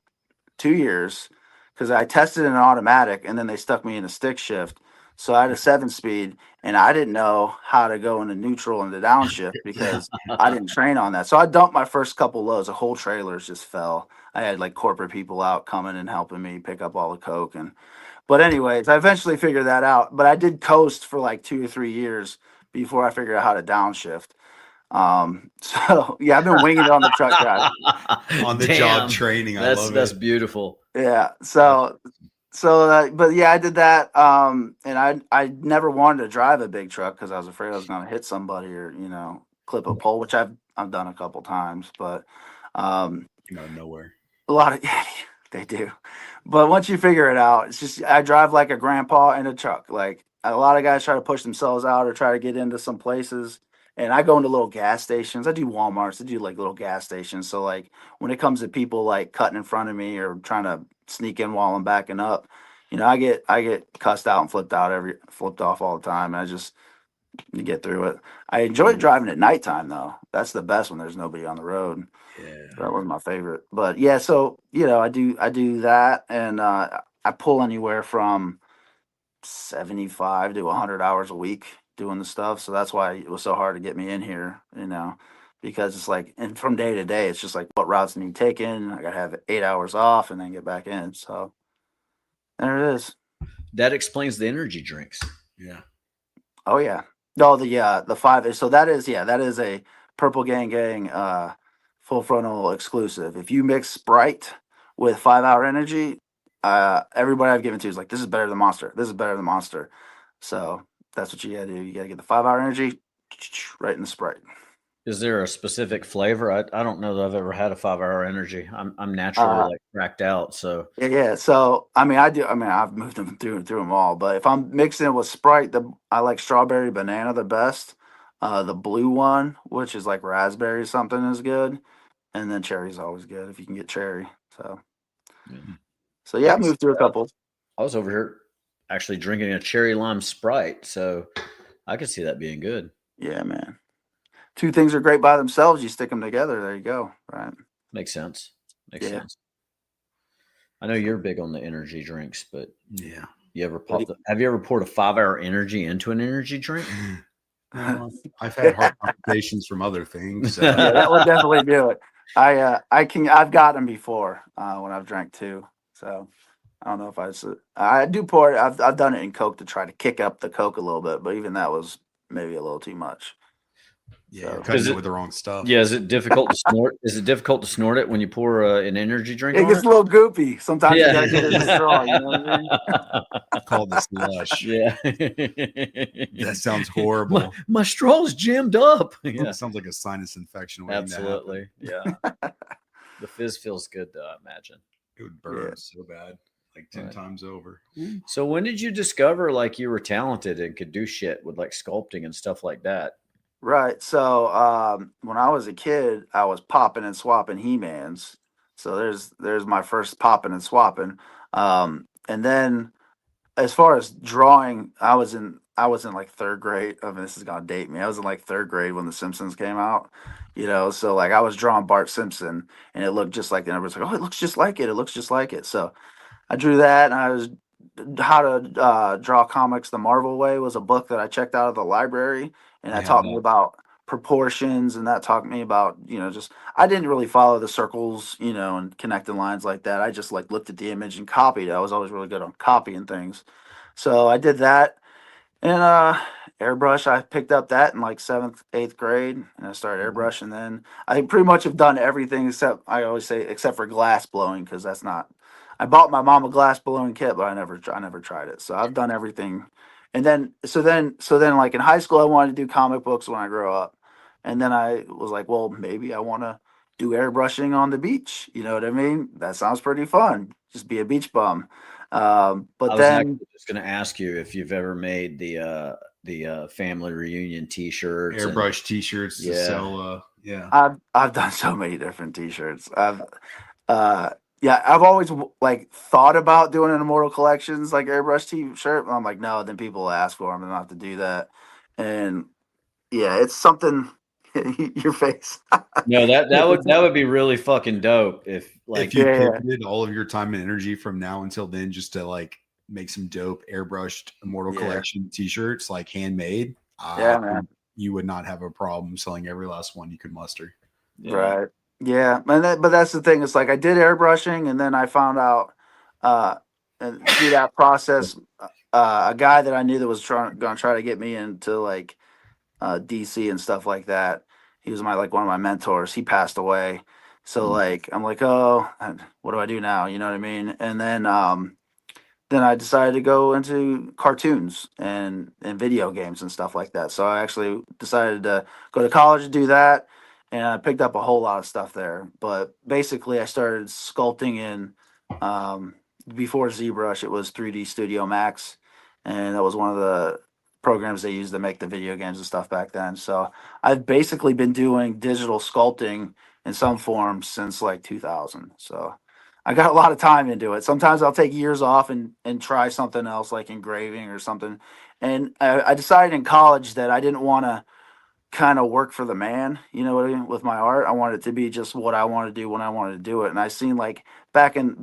S25: 2 years, because I tested an automatic and then they stuck me in a stick shift. So I had a 7-speed and I didn't know how to go into neutral and the downshift because I didn't train on that. So I dumped my first couple loads. The whole trailers just fell. I had like corporate people out coming and helping me pick up all the coke. But anyways, I eventually figured that out. But I did coast for like 2 or 3 years before I figured out how to downshift. So yeah, I've been winging it on the truck drive.
S24: On the job training. I love
S23: that's
S24: it.
S23: beautiful.
S25: Yeah. But yeah, I did that. And I never wanted to drive a big truck because I was afraid I was going to hit somebody or, clip a pole, which I've done a couple times, but,
S24: nowhere.
S25: A lot of, they do. But once you figure it out, it's just, I drive like a grandpa in a truck. Like a lot of guys try to push themselves out or try to get into some places. And I go into little gas stations. I do Walmarts. I do like little gas stations. So like when it comes to people like cutting in front of me or trying to sneak in while I'm backing up, I get cussed out and flipped off all the time. And you get through it. I enjoy driving at nighttime though. That's the best when there's nobody on the road.
S24: Yeah,
S25: that was my favorite. But yeah, so I do that, and I pull anywhere from 75 to 100 hours a week doing the stuff. So that's why it was so hard to get me in here, because it's like, and from day to day, it's just like, what routes need taken? I gotta have 8 hours off and then get back in. So there it is.
S23: That explains the energy drinks.
S24: Yeah.
S25: Oh yeah. No, the 5. So that is a Purple Gang full frontal exclusive. If you mix Sprite with 5 Hour Energy, everybody I've given to is like, this is better than Monster. This is better than Monster. So that's what you gotta do. You gotta get the 5 Hour Energy right in the Sprite.
S23: Is there a specific flavor? I don't know that I've ever had a 5 Hour Energy. I'm naturally like cracked out. So
S25: yeah. So I've moved them through them all. But if I'm mixing it with Sprite, I like strawberry banana the best. The blue one, which is like raspberry something, is good, and then cherry's always good if you can get cherry. So yeah, I moved through a couple.
S23: I was over here actually drinking a cherry lime Sprite, so I could see that being good.
S25: Yeah, man. 2 things are great by themselves. You stick them together. There you go. Right.
S23: Makes sense. Makes sense. I know you're big on the energy drinks, but
S24: yeah,
S23: have you ever poured a 5 Hour Energy into an energy drink?
S24: I've had hard conversations from other things.
S25: Yeah, that would definitely do it. I've got them before when I've drank too. So I don't know if I do pour it. I've done it in Coke to try to kick up the Coke a little bit, but even that was maybe a little too much.
S24: Yeah, cutting it with the wrong stuff.
S23: Yeah, is it difficult to snort? Is it difficult to snort it when you pour an energy drink?
S25: It gets a little goopy. Sometimes you gotta get it in the straw. You know what I mean?
S24: Call this slush.
S23: Yeah,
S24: that sounds horrible.
S23: My straw's jammed up. Yeah,
S24: it sounds like a sinus infection.
S23: Absolutely. Yeah, the fizz feels good though. I imagine
S24: it would burn so bad, like 10 times over.
S23: So when did you discover like you were talented and could do shit with like sculpting and stuff like that?
S25: Right. So when I was a kid, I was popping and swapping He-Mans. So there's my first popping and swapping. And then as far as drawing, I was in like 3rd grade. I mean, this is gonna date me. I was in like 3rd grade when The Simpsons came out. So like I was drawing Bart Simpson and it looked just like, and everybody's like, oh, it looks just like it. It looks just like it. So I drew that, and I was How to Draw Comics the Marvel Way was a book that I checked out of the library. And that taught me about proportions, and that taught me about, I didn't really follow the circles, and connecting lines like that. I just like looked at the image and copied it. I was always really good on copying things. So I did that. And airbrush, I picked up that in like 7th, 8th grade, and I started airbrushing then. I pretty much have done everything except for glass blowing, because that's not, I bought my mom a glass blowing kit, but I never tried it. So I've done everything. And then like in high school, I wanted to do comic books when I grow up. And then I was like, well, maybe I want to do airbrushing on the beach. You know what I mean? That sounds pretty fun. Just be a beach bum. But
S23: I was
S25: then
S23: just going to ask you if you've ever made the family reunion T-shirts,
S24: airbrush T-shirts to sell.
S25: I've done so many different T-shirts. I've always like thought about doing an Immortal Collections like airbrush T-shirt. I'm like, no, then people will ask for them and I have to do that. And yeah, it's something your face.
S23: No, that would be really fucking dope if
S24: If you pivoted all of your time and energy from now until then just to like make some dope airbrushed Immortal Collection t-shirts, like handmade,
S25: man.
S24: you would not have a problem selling every last one you could muster.
S25: Right. Yeah. But that's the thing. It's like I did airbrushing, and then I found out and through that process, a guy that I knew that was going to try to get me into like DC and stuff like that. He was one of my mentors. He passed away. So like I'm like, oh, what do I do now? You know what I mean? And then I decided to go into cartoons and video games and stuff like that. So I actually decided to go to college to do that, and I picked up a whole lot of stuff there. But basically, I started sculpting in before ZBrush. It was 3D Studio Max, and that was one of the programs they used to make the video games and stuff back then. So I've basically been doing digital sculpting in some form since like 2000. So I got a lot of time into it. Sometimes I'll take years off and try something else like engraving or something. And I decided in college that I didn't want to kind of work for the man, you know what I mean, with my art. I wanted it to be just what I want to do when I wanted to do it. And I seen like back then,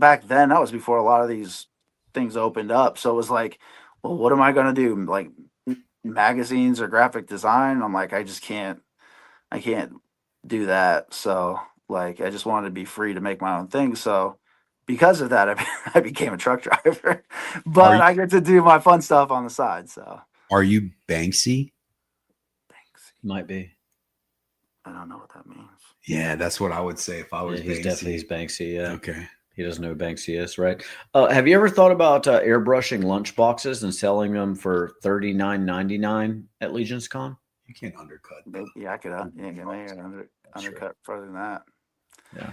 S25: that was before a lot of these things opened up. So it was like, well, what am I going to do? Like magazines or graphic design? I'm like, I can't do that. So like, I just wanted to be free to make my own thing. So because of that, I became a truck driver, but I get to do my fun stuff on the side. So
S24: are you Banksy?
S23: Might be.
S25: I don't know what that means.
S24: Yeah, that's what I would say if I was
S23: He's
S24: Banksy.
S23: definitely Banksy. Yeah.
S24: Okay.
S23: He doesn't know who Banksy is, right? Have you ever thought about airbrushing lunch boxes and selling them for $39.99 at Legion's Con?
S24: You can't undercut.
S25: Yeah, I could undercut further than that.
S23: Yeah.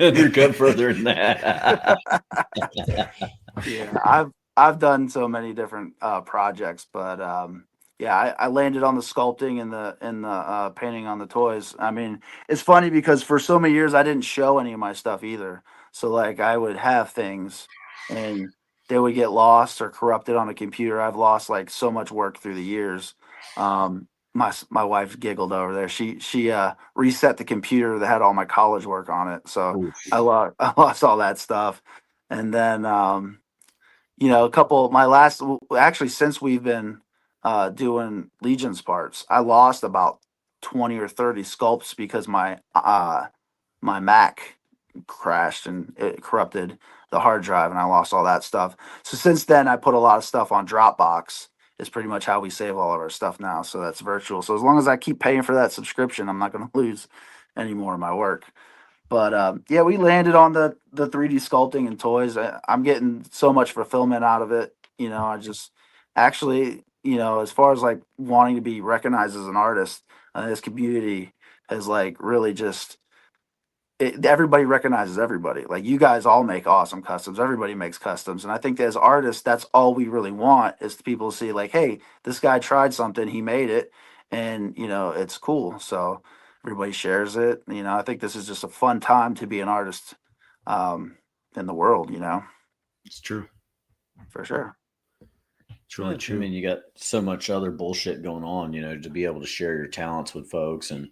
S23: Undercut further than that.
S25: Yeah, I've done so many different projects, but yeah, I landed on the sculpting and the painting on the toys. I mean, it's funny because for so many years I didn't show any of my stuff either. So like I would have things and they would get lost or corrupted on a computer. I've lost like so much work through the years. My wife giggled over there. She reset the computer that had all my college work on it. So I lost all that stuff. And then since we've been doing Legion's parts, I lost about 20 or 30 sculpts because my Mac crashed and it corrupted the hard drive and I lost all that stuff. So since then I put a lot of stuff on Dropbox. Is pretty much how we save all of our stuff now. So that's virtual. So as long as I keep paying for that subscription, I'm not going to lose any more of my work. But yeah, we landed on the 3D sculpting and toys. I'm getting so much fulfillment out of it. I just actually, as far as like wanting to be recognized as an artist, this community has like really just, everybody recognizes everybody. Like you guys all make awesome customs. Everybody makes customs. And I think that as artists, that's all we really want is people to see like, hey, this guy tried something, he made it, and it's cool. So everybody shares it. I think this is just a fun time to be an artist in the world,
S24: It's true.
S25: For sure.
S23: It's really true. I mean, you got so much other bullshit going on, to be able to share your talents with folks and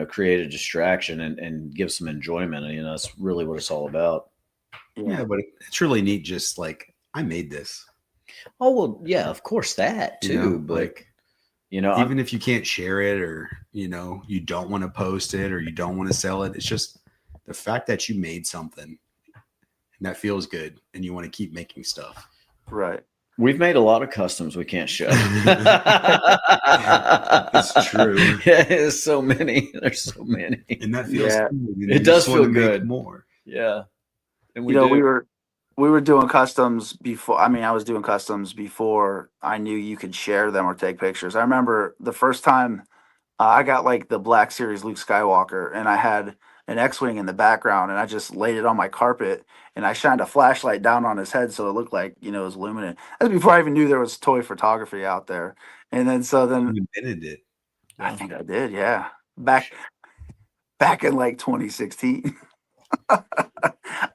S23: create a distraction and give some enjoyment. That's really what it's all about.
S24: Yeah, but it's really neat. Just like I made this.
S23: Oh, well, yeah, of course that too. But
S24: even if you can't share it or, you don't want to post it or you don't want to sell it, it's just the fact that you made something and that feels good and you want to keep making stuff.
S25: Right.
S23: We've made a lot of customs we can't show.
S24: It's true.
S23: Yeah, there's so many. There's so many.
S24: And that feels good.
S23: It does feel good.
S24: More.
S23: Yeah. And
S25: we were doing customs before. I mean, I was doing customs before I knew you could share them or take pictures. I remember the first time I got like the Black Series Luke Skywalker and I had an X-Wing in the background and I just laid it on my carpet and I shined a flashlight down on his head so it looked like, it was luminant. That's before I even knew there was toy photography out there. And then you
S24: invented it.
S25: I think I did, yeah. Back in like 2016.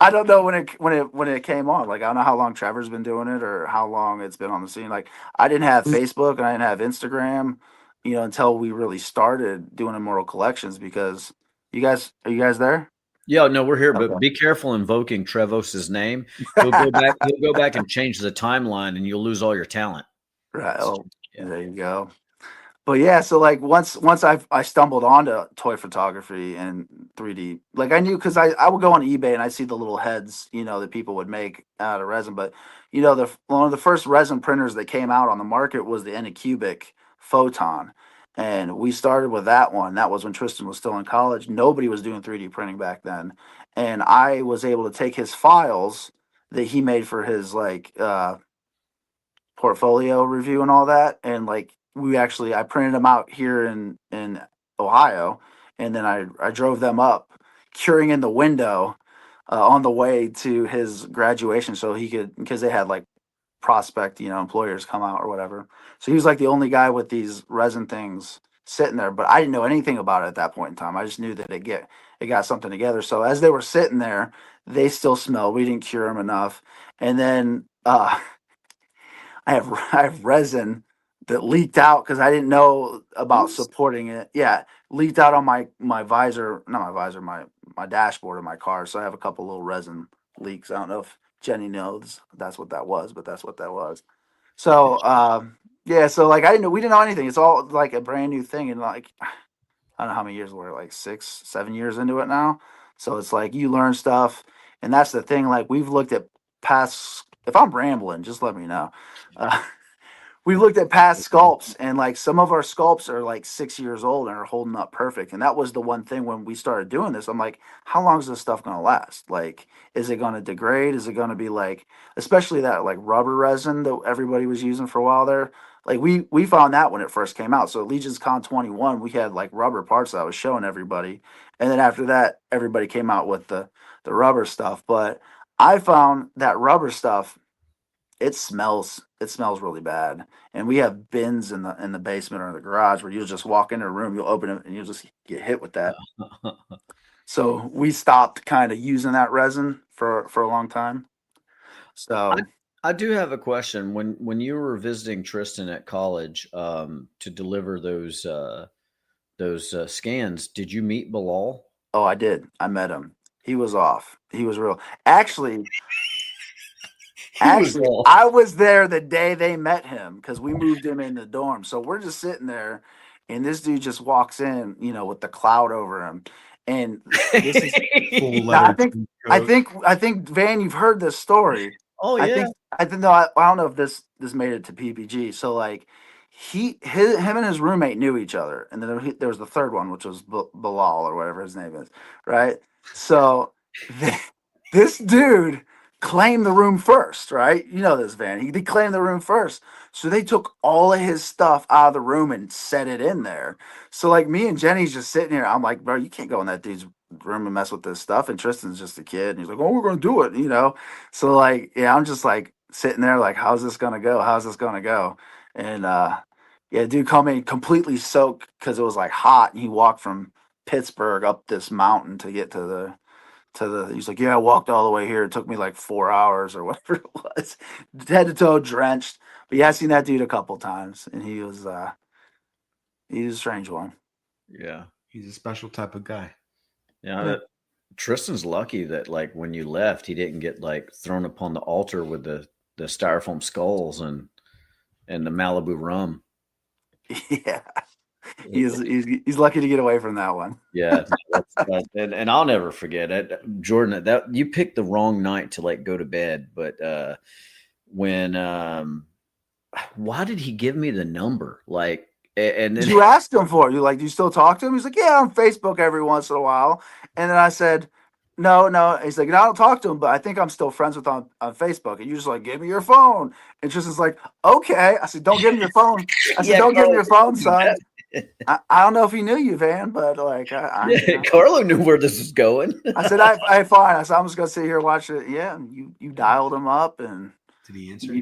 S25: I don't know when it came on. Like I don't know how long Trevor's been doing it or how long it's been on the scene. Like I didn't have Facebook and I didn't have Instagram. until we really started doing Immortal Collections, because are you guys there?
S23: Yeah, no, we're here, but
S25: Okay.
S23: be careful invoking Trevos's name. He'll go back and change the timeline, and you'll lose all your talent.
S25: Right. Oh, there you go. But yeah, so like once I stumbled onto toy photography and 3D, like I knew, because I would go on eBay and I see the little heads, that people would make out of resin. But one of the first resin printers that came out on the market was the Anycubic Photon, and we started with that one. That was when Tristan was still in college. Nobody was doing 3D printing back then, and I was able to take his files that he made for his portfolio review and all that, and I printed them out here in Ohio, and then I drove them up, curing in the window on the way to his graduation, so he could, because they had prospect employers come out or whatever. So he was the only guy with these resin things sitting there, but I didn't know anything about it at that point in time. I just knew that it got something together. So as they were sitting there, they still smelled. We didn't cure them enough, and then I have resin that leaked out because I didn't know about supporting it. Yeah, leaked out on my visor, not my visor, my dashboard of my car. So I have a couple little resin leaks. I don't know if Jenny knows that's what that was, but that's what that was. So yeah, so we didn't know anything. It's all a brand new thing, and I don't know how many years we're 6-7 years into it now. So it's you learn stuff, and that's the thing. We've looked at past. If I'm rambling, just let me know. We looked at past sculpts, and some of our sculpts are 6 years old and are holding up perfect. And that was the one thing when we started doing this. I'm like, how long is this stuff going to last? Is it going to degrade? Is it going to be especially that rubber resin that everybody was using for a while there? We found that when it first came out. So at Legion's Con 21, we had rubber parts that I was showing everybody. And then after that, everybody came out with the rubber stuff. But I found that rubber stuff, it smells really bad, and we have bins in the basement or in the garage where you'll just walk into a room, you'll open it, and you'll just get hit with that. So we stopped kind of using that resin for a long time. So
S23: I do have a question. When you were visiting Tristan at college to deliver those scans, did you meet Bilal?
S25: Oh, I did. I met him. He was off. He was real. Actually, I was there the day they met him because we moved him in the dorm. So we're just sitting there, and this dude just walks in, with the cloud over him. And this is I think Van, you've heard this story.
S23: Oh yeah.
S25: I don't know if this made it to PPG. So him and his roommate knew each other, and then there was the third one, which was Bilal or whatever his name is, right? So this dude claimed the room first, right? You know this, Van. He claimed the room first. So they took all of his stuff out of the room and set it in there. So me and Jenny's just sitting here. I'm like, bro, you can't go in that dude's room and mess with this stuff. And Tristan's just a kid. And he's like, oh, we're going to do it, So yeah, I'm just sitting there how's this going to go? How's this going to go? And yeah, dude come in completely soaked because it was hot. And he walked from Pittsburgh up this mountain to get to the he's like, yeah, I walked all the way here. It took me 4 hours or whatever it was, head to toe drenched. But yeah, I've seen that dude a couple times, and he's a strange one.
S23: Yeah,
S24: he's a special type of guy.
S23: Yeah, Tristan's lucky that when you left, he didn't get thrown upon the altar with the styrofoam skulls and the Malibu rum.
S25: Yeah. He's lucky to get away from that one.
S23: Yeah, and I'll never forget it, Jordan. That you picked the wrong night to go to bed, but when why did he give me the number? And then
S25: you asked him for it. You do you still talk to him? He's like, yeah, on Facebook every once in a while. And then I said, no. He's like, no, I don't talk to him, but I think I'm still friends with him on Facebook. And you're just give me your phone. And Tristan's like, okay. I said, don't give him your phone. I said, don't give him your phone, son. I don't know if he knew you, Van, but
S23: Carlo knew where this was going.
S25: I said, I fine. I said, I'm just gonna sit here and watch it. Yeah, you dialed him up, and
S24: did he answer?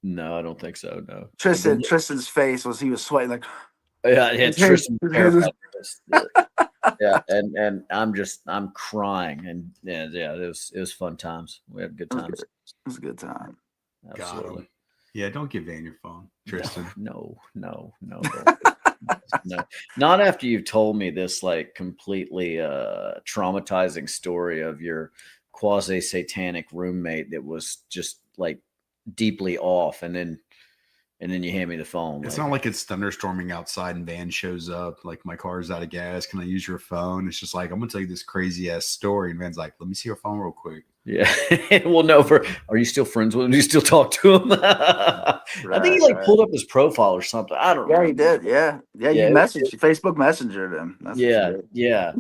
S23: No, I don't think so. No.
S25: Tristan's face was, he was sweating
S23: yeah, Tristan. Yeah, and I'm crying, and yeah, it was fun times. We had good times.
S25: It was a good time.
S23: Absolutely.
S24: Yeah, don't give Van your phone, Tristan.
S23: No. No, not after you've told me this like completely traumatizing story of your quasi satanic roommate that was just like deeply off, and then you hand me the phone.
S24: It's not like it's thunderstorming outside and van shows up. Like, my car's out of gas. Can I use your phone? It's just like, I'm gonna tell you this crazy ass story, and Van's like, let me see your phone real quick.
S23: Yeah. Well, no, are you still friends with him? Do you still talk to him? I think he like pulled up his profile or something. I don't know.
S25: Yeah, he did. Yeah. Yeah. You messaged, Facebook Messengered him. That's
S23: Yeah.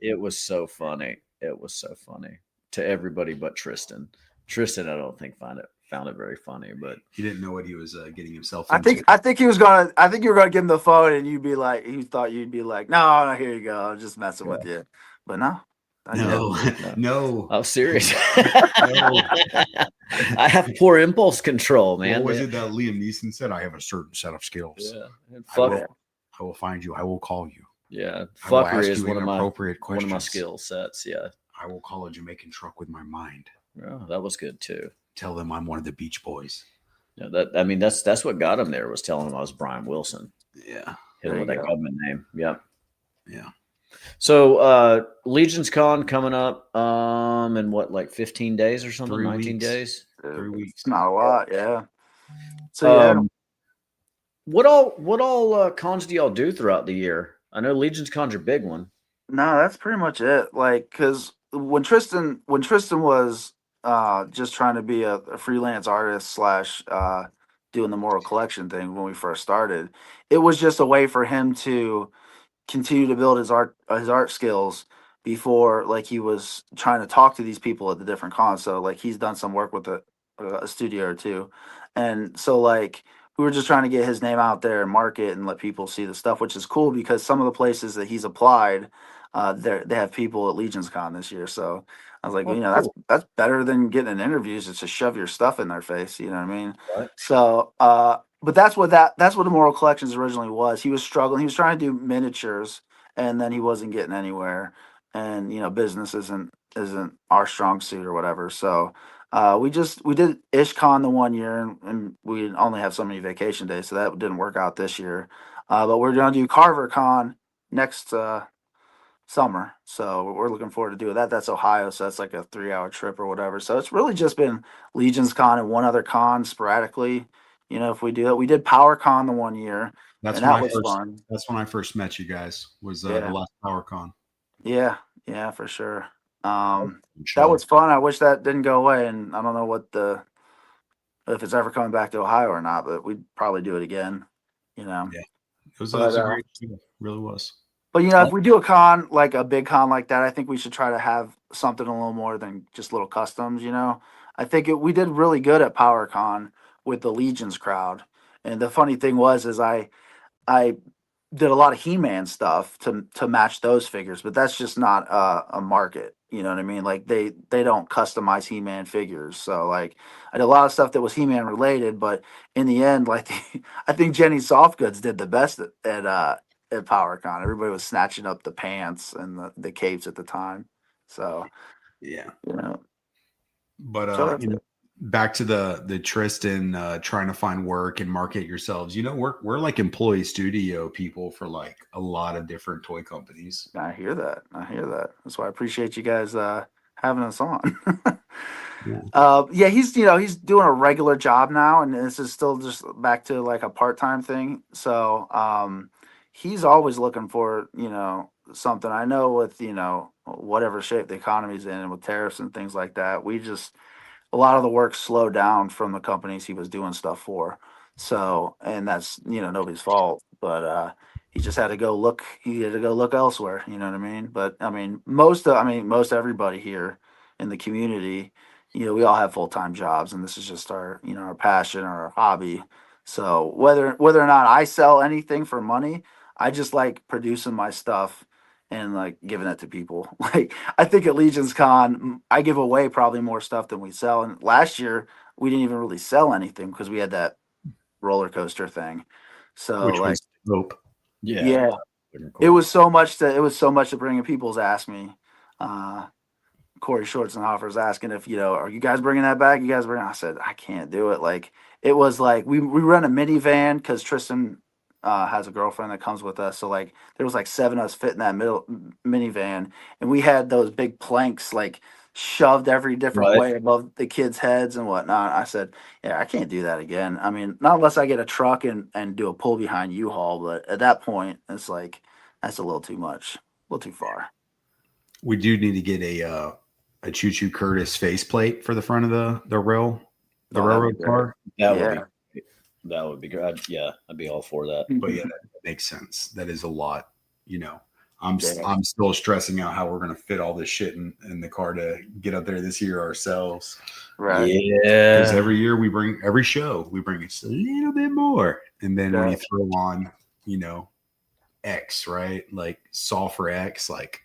S23: It was so funny. It was so funny to everybody but Tristan. Tristan, I don't think found it very funny, but
S24: he didn't know what he was getting himself
S25: into. I think you were gonna give him the phone, and you'd be like, he thought you'd be like, no, here you go, I'm just messing with you. But no.
S24: No.
S23: I'm serious. I have poor impulse control, man.
S24: What was it that Liam Neeson said? I have a certain set of skills.
S23: Yeah.
S24: I will find you. I will call you.
S23: Yeah. Fuckery is one of my skill sets. Yeah.
S24: I will call a Jamaican truck with my mind.
S23: Oh, that was good too.
S24: Tell them I'm one of the Beach Boys.
S23: Yeah, that's what got him there, was telling him I was Brian Wilson.
S24: Yeah.
S23: Hit him with that government name. Yep.
S24: Yeah.
S23: So Legion's Con coming up in what, like 15 days or something? 19 days?
S24: 3 weeks.
S25: It's not a lot, yeah. So
S23: what all cons do y'all do throughout the year? I know Legion's Con's your big one.
S25: No, that's pretty much it. Like, because when Tristan was just trying to be a freelance artist / doing the Moral Collection thing when we first started, it was just a way for him to continue to build his art skills before, like, he was trying to talk to these people at the different cons. So like, he's done some work with a studio or two, and so like, we were just trying to get his name out there and market and let people see the stuff, which is cool because some of the places that he's applied, they have people at Legion's Con this year. So I was like, cool. That's better than getting in interviews. It's to shove your stuff in their face. You know what I mean?
S23: Right.
S25: So, but that's what the Moral Collections originally was. He was struggling. He was trying to do miniatures, and then he wasn't getting anywhere. And business isn't our strong suit or whatever. So we did IshCon the one year, and we only have so many vacation days, so that didn't work out this year. But we're gonna do CarverCon next summer, so we're looking forward to doing that. That's Ohio, so that's like a 3-hour trip or whatever. So it's really just been Legion's Con and one other con sporadically. If we do it, we did PowerCon the one year.
S24: That was fun. That's when I first met you guys. Was the last PowerCon.
S25: Yeah, for that was fun. I wish that didn't go away, and I don't know if it's ever coming back to Ohio or not, but we'd probably do it again.
S24: Yeah, it was a great show. It really was.
S25: But if we do a con, like a big con like that, I think we should try to have something a little more than just little customs. I think we did really good at PowerCon with the Legions crowd, and the funny thing was I did a lot of He-Man stuff to match those figures, but that's just not a market. You know what I mean? Like, they don't customize He-Man figures. So like, I did a lot of stuff that was He-Man related, but in the end, like, I think Jenny Softgoods did the best at PowerCon. Everybody was snatching up the pants and the capes at the time. So
S24: yeah,
S25: But
S24: back to the Tristan trying to find work and market yourselves. We're like employee studio people for like a lot of different toy companies.
S25: I hear that. That's why I appreciate you guys having us on. He's doing a regular job now, and this is still just back to like a part-time thing. So he's always looking for something. I know with whatever shape the economy's in, and with tariffs and things like that, a lot of the work slowed down from the companies he was doing stuff for. So, and that's, nobody's fault, but he just had to go look. He had to go look elsewhere. You know what I mean? But most everybody here in the community, we all have full-time jobs, and this is just our, our passion or our hobby. So whether or not I sell anything for money, I just like producing my stuff and like giving it to people. Like, I think at Legion's Con, I give away probably more stuff than we sell. And last year we didn't even really sell anything because we had that roller coaster thing. So
S24: which was dope.
S25: Yeah. It was so much to bring in. People's asked me, Corey Schwarzenhofer's asking if, are you guys bringing that back? I said, I can't do it. Like, it was like, we run a minivan because Tristan has a girlfriend that comes with us. So like there was like 7 of us fit in that middle minivan, and we had those big planks like shoved every different
S23: Right.
S25: way above the kids' heads and whatnot. I said, yeah, I can't do that again. I mean, not unless I get a truck and do a pull behind U-Haul, but at that point, it's like that's a little too much, a little too far.
S24: We do need to get a Choo Choo Curtis faceplate for the front of the railroad car.
S23: That would be that would be good. I'd be all for that.
S24: But yeah, that makes sense. That is a lot. You know, I'm still stressing out how we're going to fit all this shit in the car to get up there this year ourselves.
S25: Right.
S23: Yeah.
S24: Because every show we bring just a little bit more, and then when you throw on, you know, X, right? Like saw for X, like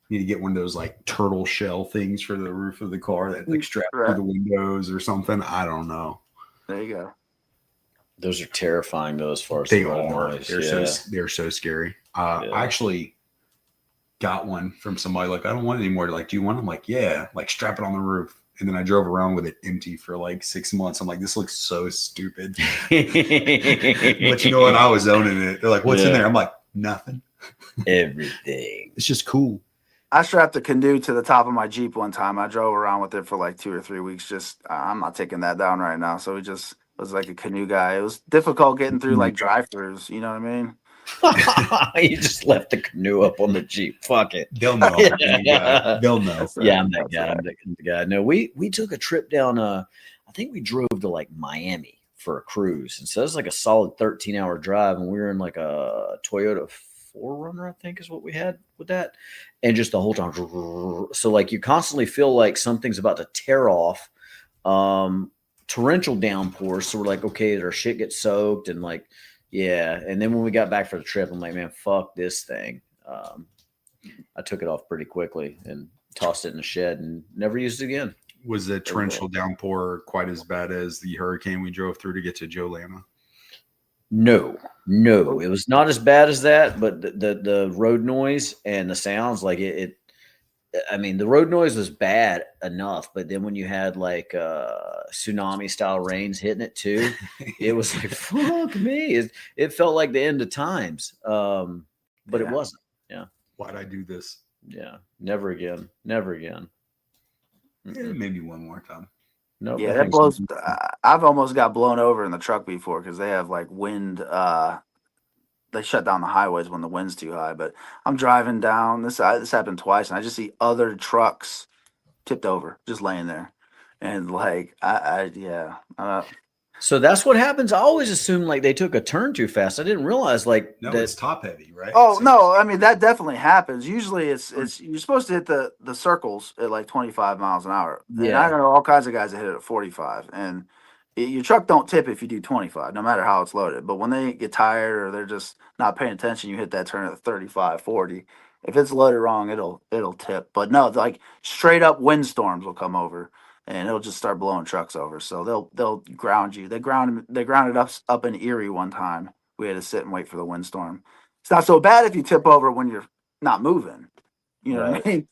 S24: you need to get one of those like turtle shell things for the roof of the car that like strap through the windows or something. I don't know.
S25: There you go.
S23: Those are terrifying though, as far as
S24: they
S23: the road
S24: are.
S23: noise.
S24: They're so scary. I actually got one from somebody. Like, I don't want it anymore. Like, do you want them? Like, yeah. Like, strap it on the roof. And then I drove around with it empty for like 6 months. I'm like, this looks so stupid. But you know what? I was owning it. They're like, what's in there? I'm like, nothing.
S23: Everything.
S24: It's just cool.
S25: I strapped a canoe to the top of my Jeep one time. I drove around with it for like 2 or 3 weeks. Just I'm not taking that down right now. So we just was like a canoe guy. It was difficult getting through like drive-thrus. You know what I mean?
S23: You just left the canoe up on the Jeep. Fuck it.
S24: They'll know. They'll know.
S23: Yeah, I'm that guy. I'm the guy. No, we took a trip down. I think we drove to like Miami for a cruise, and so it was like a solid 13-hour drive, and we were in like a Toyota 4Runner, I think is what we had with that, and just the whole time. So like you constantly feel like something's about to tear off. Torrential downpours, so we're like, okay, our shit gets soaked, and like, yeah. And then when we got back for the trip, I'm like, man, fuck this thing. I took it off pretty quickly and tossed it in the shed and never used it again.
S24: Was the torrential downpour quite as bad as the hurricane we drove through to get to Joe Lama?
S23: No, it was not as bad as that, but the road noise and the sounds, like it I mean, the road noise was bad enough, but then when you had like tsunami style rains hitting it too, it was like, fuck me. It felt like the end of times. But it wasn't. Yeah.
S24: Why'd I do this?
S23: Yeah. Never again. Never again.
S24: Yeah, maybe one more time.
S23: No.
S25: Yeah, that blows. I've almost got blown over in the truck before because they have like wind. They shut down the highways when the wind's too high. But I'm driving down. This happened twice, and I just see other trucks tipped over, just laying there, and like
S23: So that's what happens. I always assumed like they took a turn too fast. I didn't realize like
S24: no,
S23: that.
S24: It's top heavy, right?
S25: Oh no, I mean that definitely happens. Usually it's you're supposed to hit the circles at like 25 miles an hour. And I know all kinds of guys that hit it at 45, and your truck don't tip if you do 25, no matter how it's loaded. But when they get tired or they're just not paying attention, you hit that turn at 35, 40. If it's loaded wrong, it'll tip. But no, like straight up windstorms will come over and it'll just start blowing trucks over. So they'll ground you. They grounded us up in Erie one time. We had to sit and wait for the windstorm. It's not so bad if you tip over when you're not moving. You know what I mean?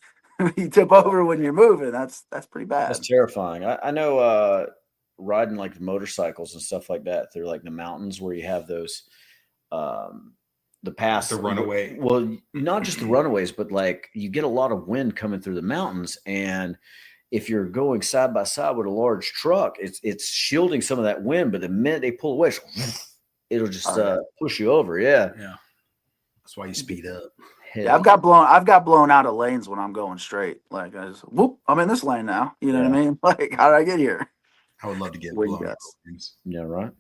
S25: You tip over when you're moving. That's pretty bad.
S23: That's terrifying. I know riding like motorcycles and stuff like that through like the mountains where you have those the runaway. Well, not just the runaways, but like you get a lot of wind coming through the mountains, and if you're going side by side with a large truck, it's shielding some of that wind, but the minute they pull away, it'll just push you over. Yeah.
S24: That's why you speed up.
S25: Yeah, I've got blown out of lanes when I'm going straight. Like I just I'm in this lane now. You know what I mean? Like, how did I get here?
S24: I would love to get blown out of lanes.
S23: Yeah, right.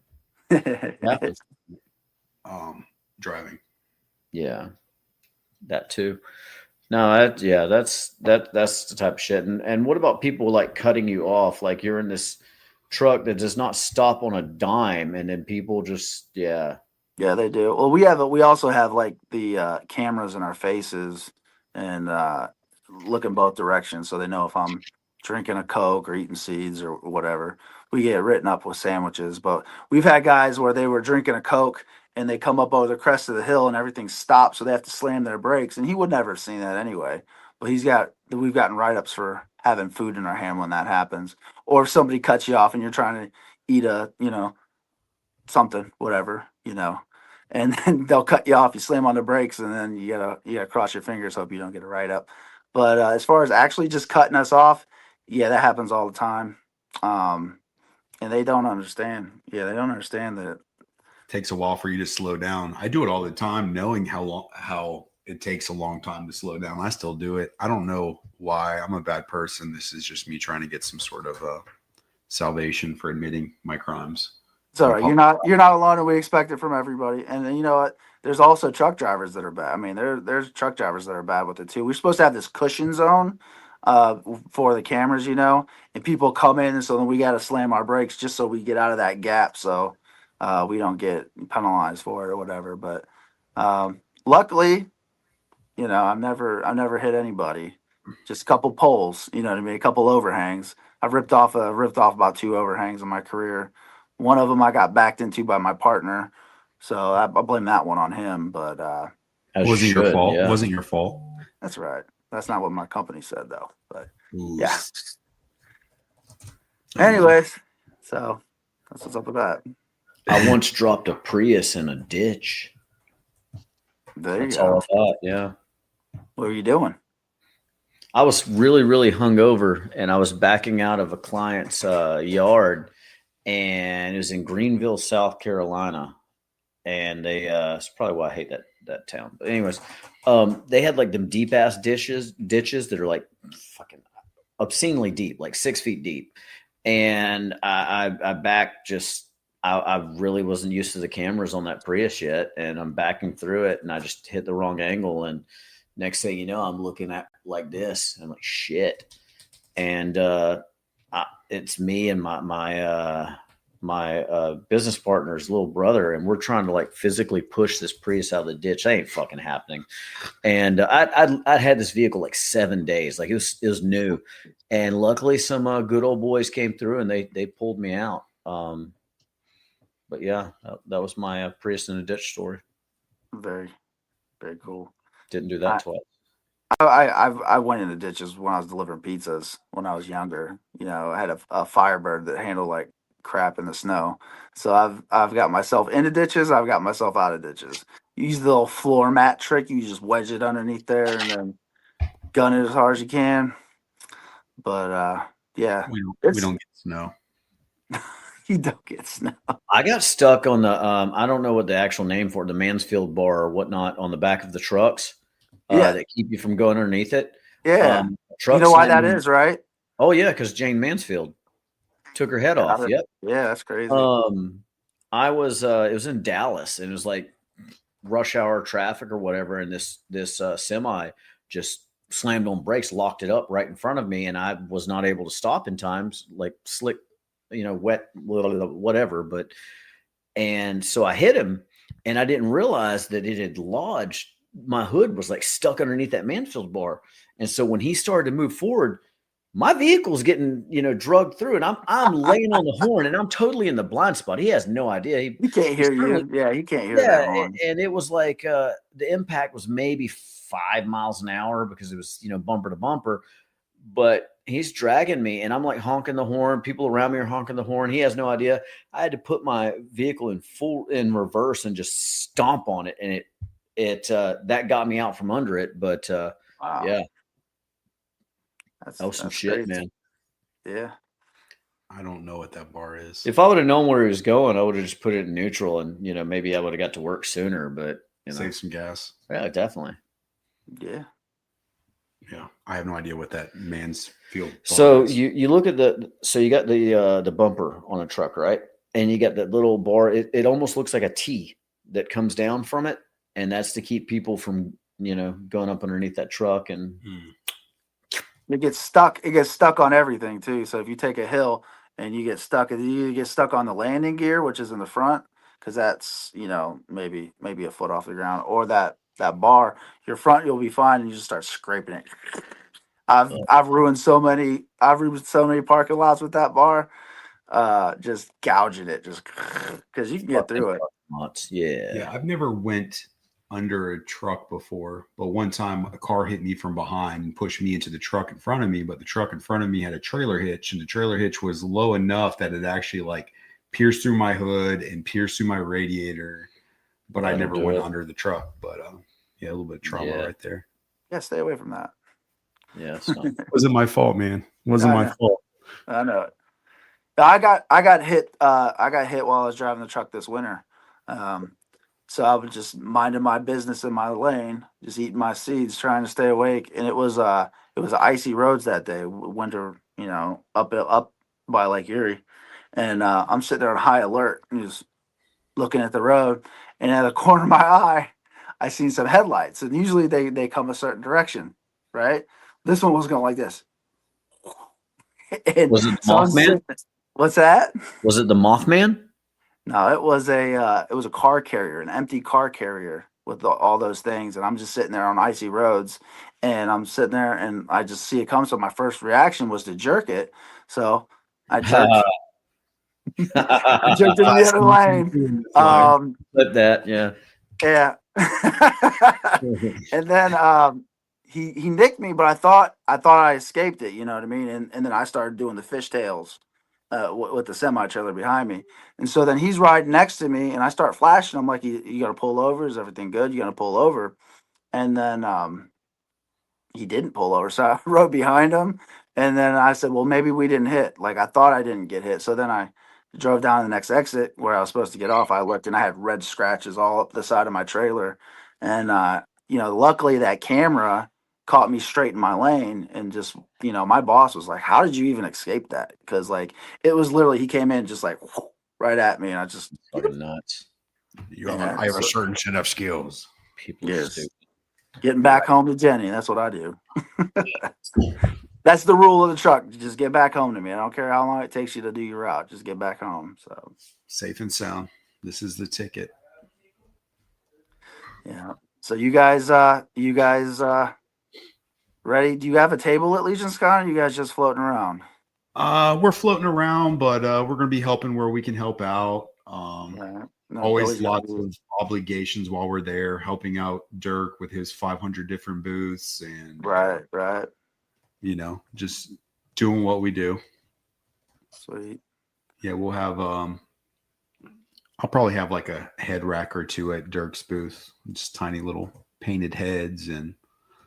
S24: Driving.
S23: Yeah, that too. No, that's the type of shit. And what about people like cutting you off? Like you're in this truck that does not stop on a dime, and then people just Yeah,
S25: they do. Well, we also have like the cameras in our faces and looking both directions, so they know if I'm drinking a Coke or eating seeds or whatever. We get written up with sandwiches, but we've had guys where they were drinking a Coke and they come up over the crest of the hill and everything stops, so they have to slam their brakes. And he would never have seen that anyway. But we've gotten write-ups for having food in our hand when that happens. Or if somebody cuts you off and you're trying to eat something, whatever, and then they'll cut you off. You slam on the brakes, and then you gotta cross your fingers, hope you don't get a write up. But as far as actually just cutting us off, yeah, that happens all the time. And they don't understand. Yeah, they don't understand that.
S24: Takes a while for you to slow down. I do it all the time, knowing how it takes a long time to slow down. I still do it. I don't know why. I'm a bad person. This is just me trying to get some sort of salvation for admitting my crimes.
S25: It's all right. You're not alone, and we expect it from everybody. And then, you know what? There's also truck drivers that are bad. I mean, there's truck drivers that are bad with it too. We're supposed to have this cushion zone for the cameras, and people come in, and so then we got to slam our brakes just so we get out of that gap, so we don't get penalized for it or whatever. But luckily, I've never hit anybody. Just a couple poles, you know what I mean? A couple overhangs. I've ripped off about 2 overhangs in my career. One of them I got backed into by my partner, so I blame that one on him. But
S24: wasn't your fault. Yeah. Wasn't your fault.
S25: That's right. That's not what my company said, though. But yeah. Anyways, so that's what's up with that.
S23: I once dropped a Prius in a ditch.
S25: There
S23: That's
S25: you go.
S23: all I thought, yeah.
S25: What were you doing?
S23: I was really, really hungover, and I was backing out of a client's yard, and it was in Greenville, South Carolina. And it's probably why I hate that town. But anyways, they had like them deep ass ditches that are like fucking obscenely deep, like 6 feet deep. And I backed I really wasn't used to the cameras on that Prius yet, and I'm backing through it, and I just hit the wrong angle, and next thing you know, I'm looking at like this, and I'm like, shit. And it's me and my business partner's little brother, and we're trying to like physically push this Prius out of the ditch. That ain't fucking happening. And I had this vehicle like 7 days, like it was new, and luckily some good old boys came through and they pulled me out. But yeah, that was my Prius in a ditch story.
S25: Very, very cool.
S23: Didn't do that twice.
S25: I went into ditches when I was delivering pizzas when I was younger. I had a Firebird that handled like crap in the snow. So I've got myself into ditches. I've got myself out of ditches. You use the little floor mat trick. You just wedge it underneath there and then gun it as hard as you can. But yeah,
S24: we don't get snow.
S25: You don't get snow.
S23: I got stuck on the I don't know what the actual name for it, the Mansfield bar or whatnot on the back of the trucks that keep you from going underneath it.
S25: Yeah. You know why that is, right?
S23: Oh yeah, because Jane Mansfield took her head off. Yep.
S25: Yeah, that's crazy.
S23: I was it was in Dallas, and it was like rush hour traffic or whatever, and this semi just slammed on brakes, locked it up right in front of me, and I was not able to stop in time, like slick, wet, whatever. And so I hit him, and I didn't realize that it had lodged. My hood was like stuck underneath that Mansfield bar. And so when he started to move forward, my vehicle's getting, drugged through, and I'm laying on the horn, and I'm totally in the blind spot. He has no idea.
S25: He can't hear you. Yeah, he can't hear that horn.
S23: And it was like the impact was maybe 5 miles an hour because it was, bumper to bumper. But he's dragging me, and I'm like honking the horn. People around me are honking the horn. He has no idea. I had to put my vehicle in reverse and just stomp on it, and it that got me out from under it. But
S25: wow.
S23: Yeah. That was some shit,
S25: crazy.
S23: Man.
S25: Yeah.
S24: I don't know what that bar is.
S23: If I would have known where he was going, I would have just put it in neutral, and maybe I would have got to work sooner. But
S24: save some gas.
S23: Yeah, definitely.
S25: Yeah.
S24: Yeah, I have no idea what that Mansfield.
S23: So you look at you got the bumper on a truck, right? And you got that little bar. It almost looks like a T that comes down from it, and that's to keep people from going up underneath that truck. And
S25: it gets stuck. It gets stuck on everything too. So if you take a hill and you get stuck on the landing gear, which is in the front, because that's maybe a foot off the ground, or that bar, your front, you'll be fine, and you just start scraping it. I've ruined so many parking lots with that bar, just gouging it, just because you can get through it.
S23: Yeah,
S24: I've never went under a truck before, but one time a car hit me from behind and pushed me into the truck in front of me, but the truck in front of me had a trailer hitch, and the trailer hitch was low enough that it actually like pierced through my hood and pierced through my radiator. but I never went under the truck. But yeah, a little bit of trauma right there.
S25: Yeah, stay away from that.
S23: Yeah, it's not.
S24: Wasn't my fault, man. Wasn't my fault.
S25: I know it. I got hit. I got hit while I was driving the truck this winter. So I was just minding my business in my lane, just eating my seeds, trying to stay awake. And it was icy roads that day, winter, up by Lake Erie. And I'm sitting there on high alert and just looking at the road. And at the corner of my eye, I seen some headlights. And usually they come a certain direction, right? This one was going like this.
S23: Was it the Mothman?
S25: What's that?
S23: Was it the Mothman?
S25: No, it was a car carrier, an empty car carrier with all those things. And I'm just sitting there on icy roads, and I'm sitting there and I just see it come. So my first reaction was to jerk it. So I jerked. I jerked in the other lane.
S23: But that, yeah.
S25: Yeah. And then he nicked me, but I thought I escaped it, you know what I mean? And then I started doing the fishtails with the semi trailer behind me. And so then he's riding next to me and I start flashing. I'm like, you gotta pull over, is everything good? You gotta pull over. And then he didn't pull over. So I rode behind him. And then I said, well, maybe we didn't hit. Like I thought I didn't get hit. So then I drove down the next exit where I was supposed to get off. I looked and I had red scratches all up the side of my trailer. And luckily that camera caught me straight in my lane, and just, my boss was like, how did you even escape that? Because like it was literally, he came in just like right at me, and I just
S23: fucking nuts.
S24: I have a certain set of skills.
S23: People are stupid.
S25: Getting back home to Jenny, that's what I do. That's the rule of the truck. Just get back home to me. I don't care how long it takes you to do your route. Just get back home. So
S24: safe and sound. This is the ticket.
S25: Yeah. So you guys ready? Do you have a table at Legion's Con, or are you guys just floating around?
S24: We're floating around, but we're going to be helping where we can help out. Always lots of obligations while we're there, helping out Dirk with his 500 different booths, and
S25: right.
S24: Just doing what we do.
S25: Sweet.
S24: Yeah, we'll have I'll probably have like a head rack or two at Dirk's booth, just tiny little painted heads, and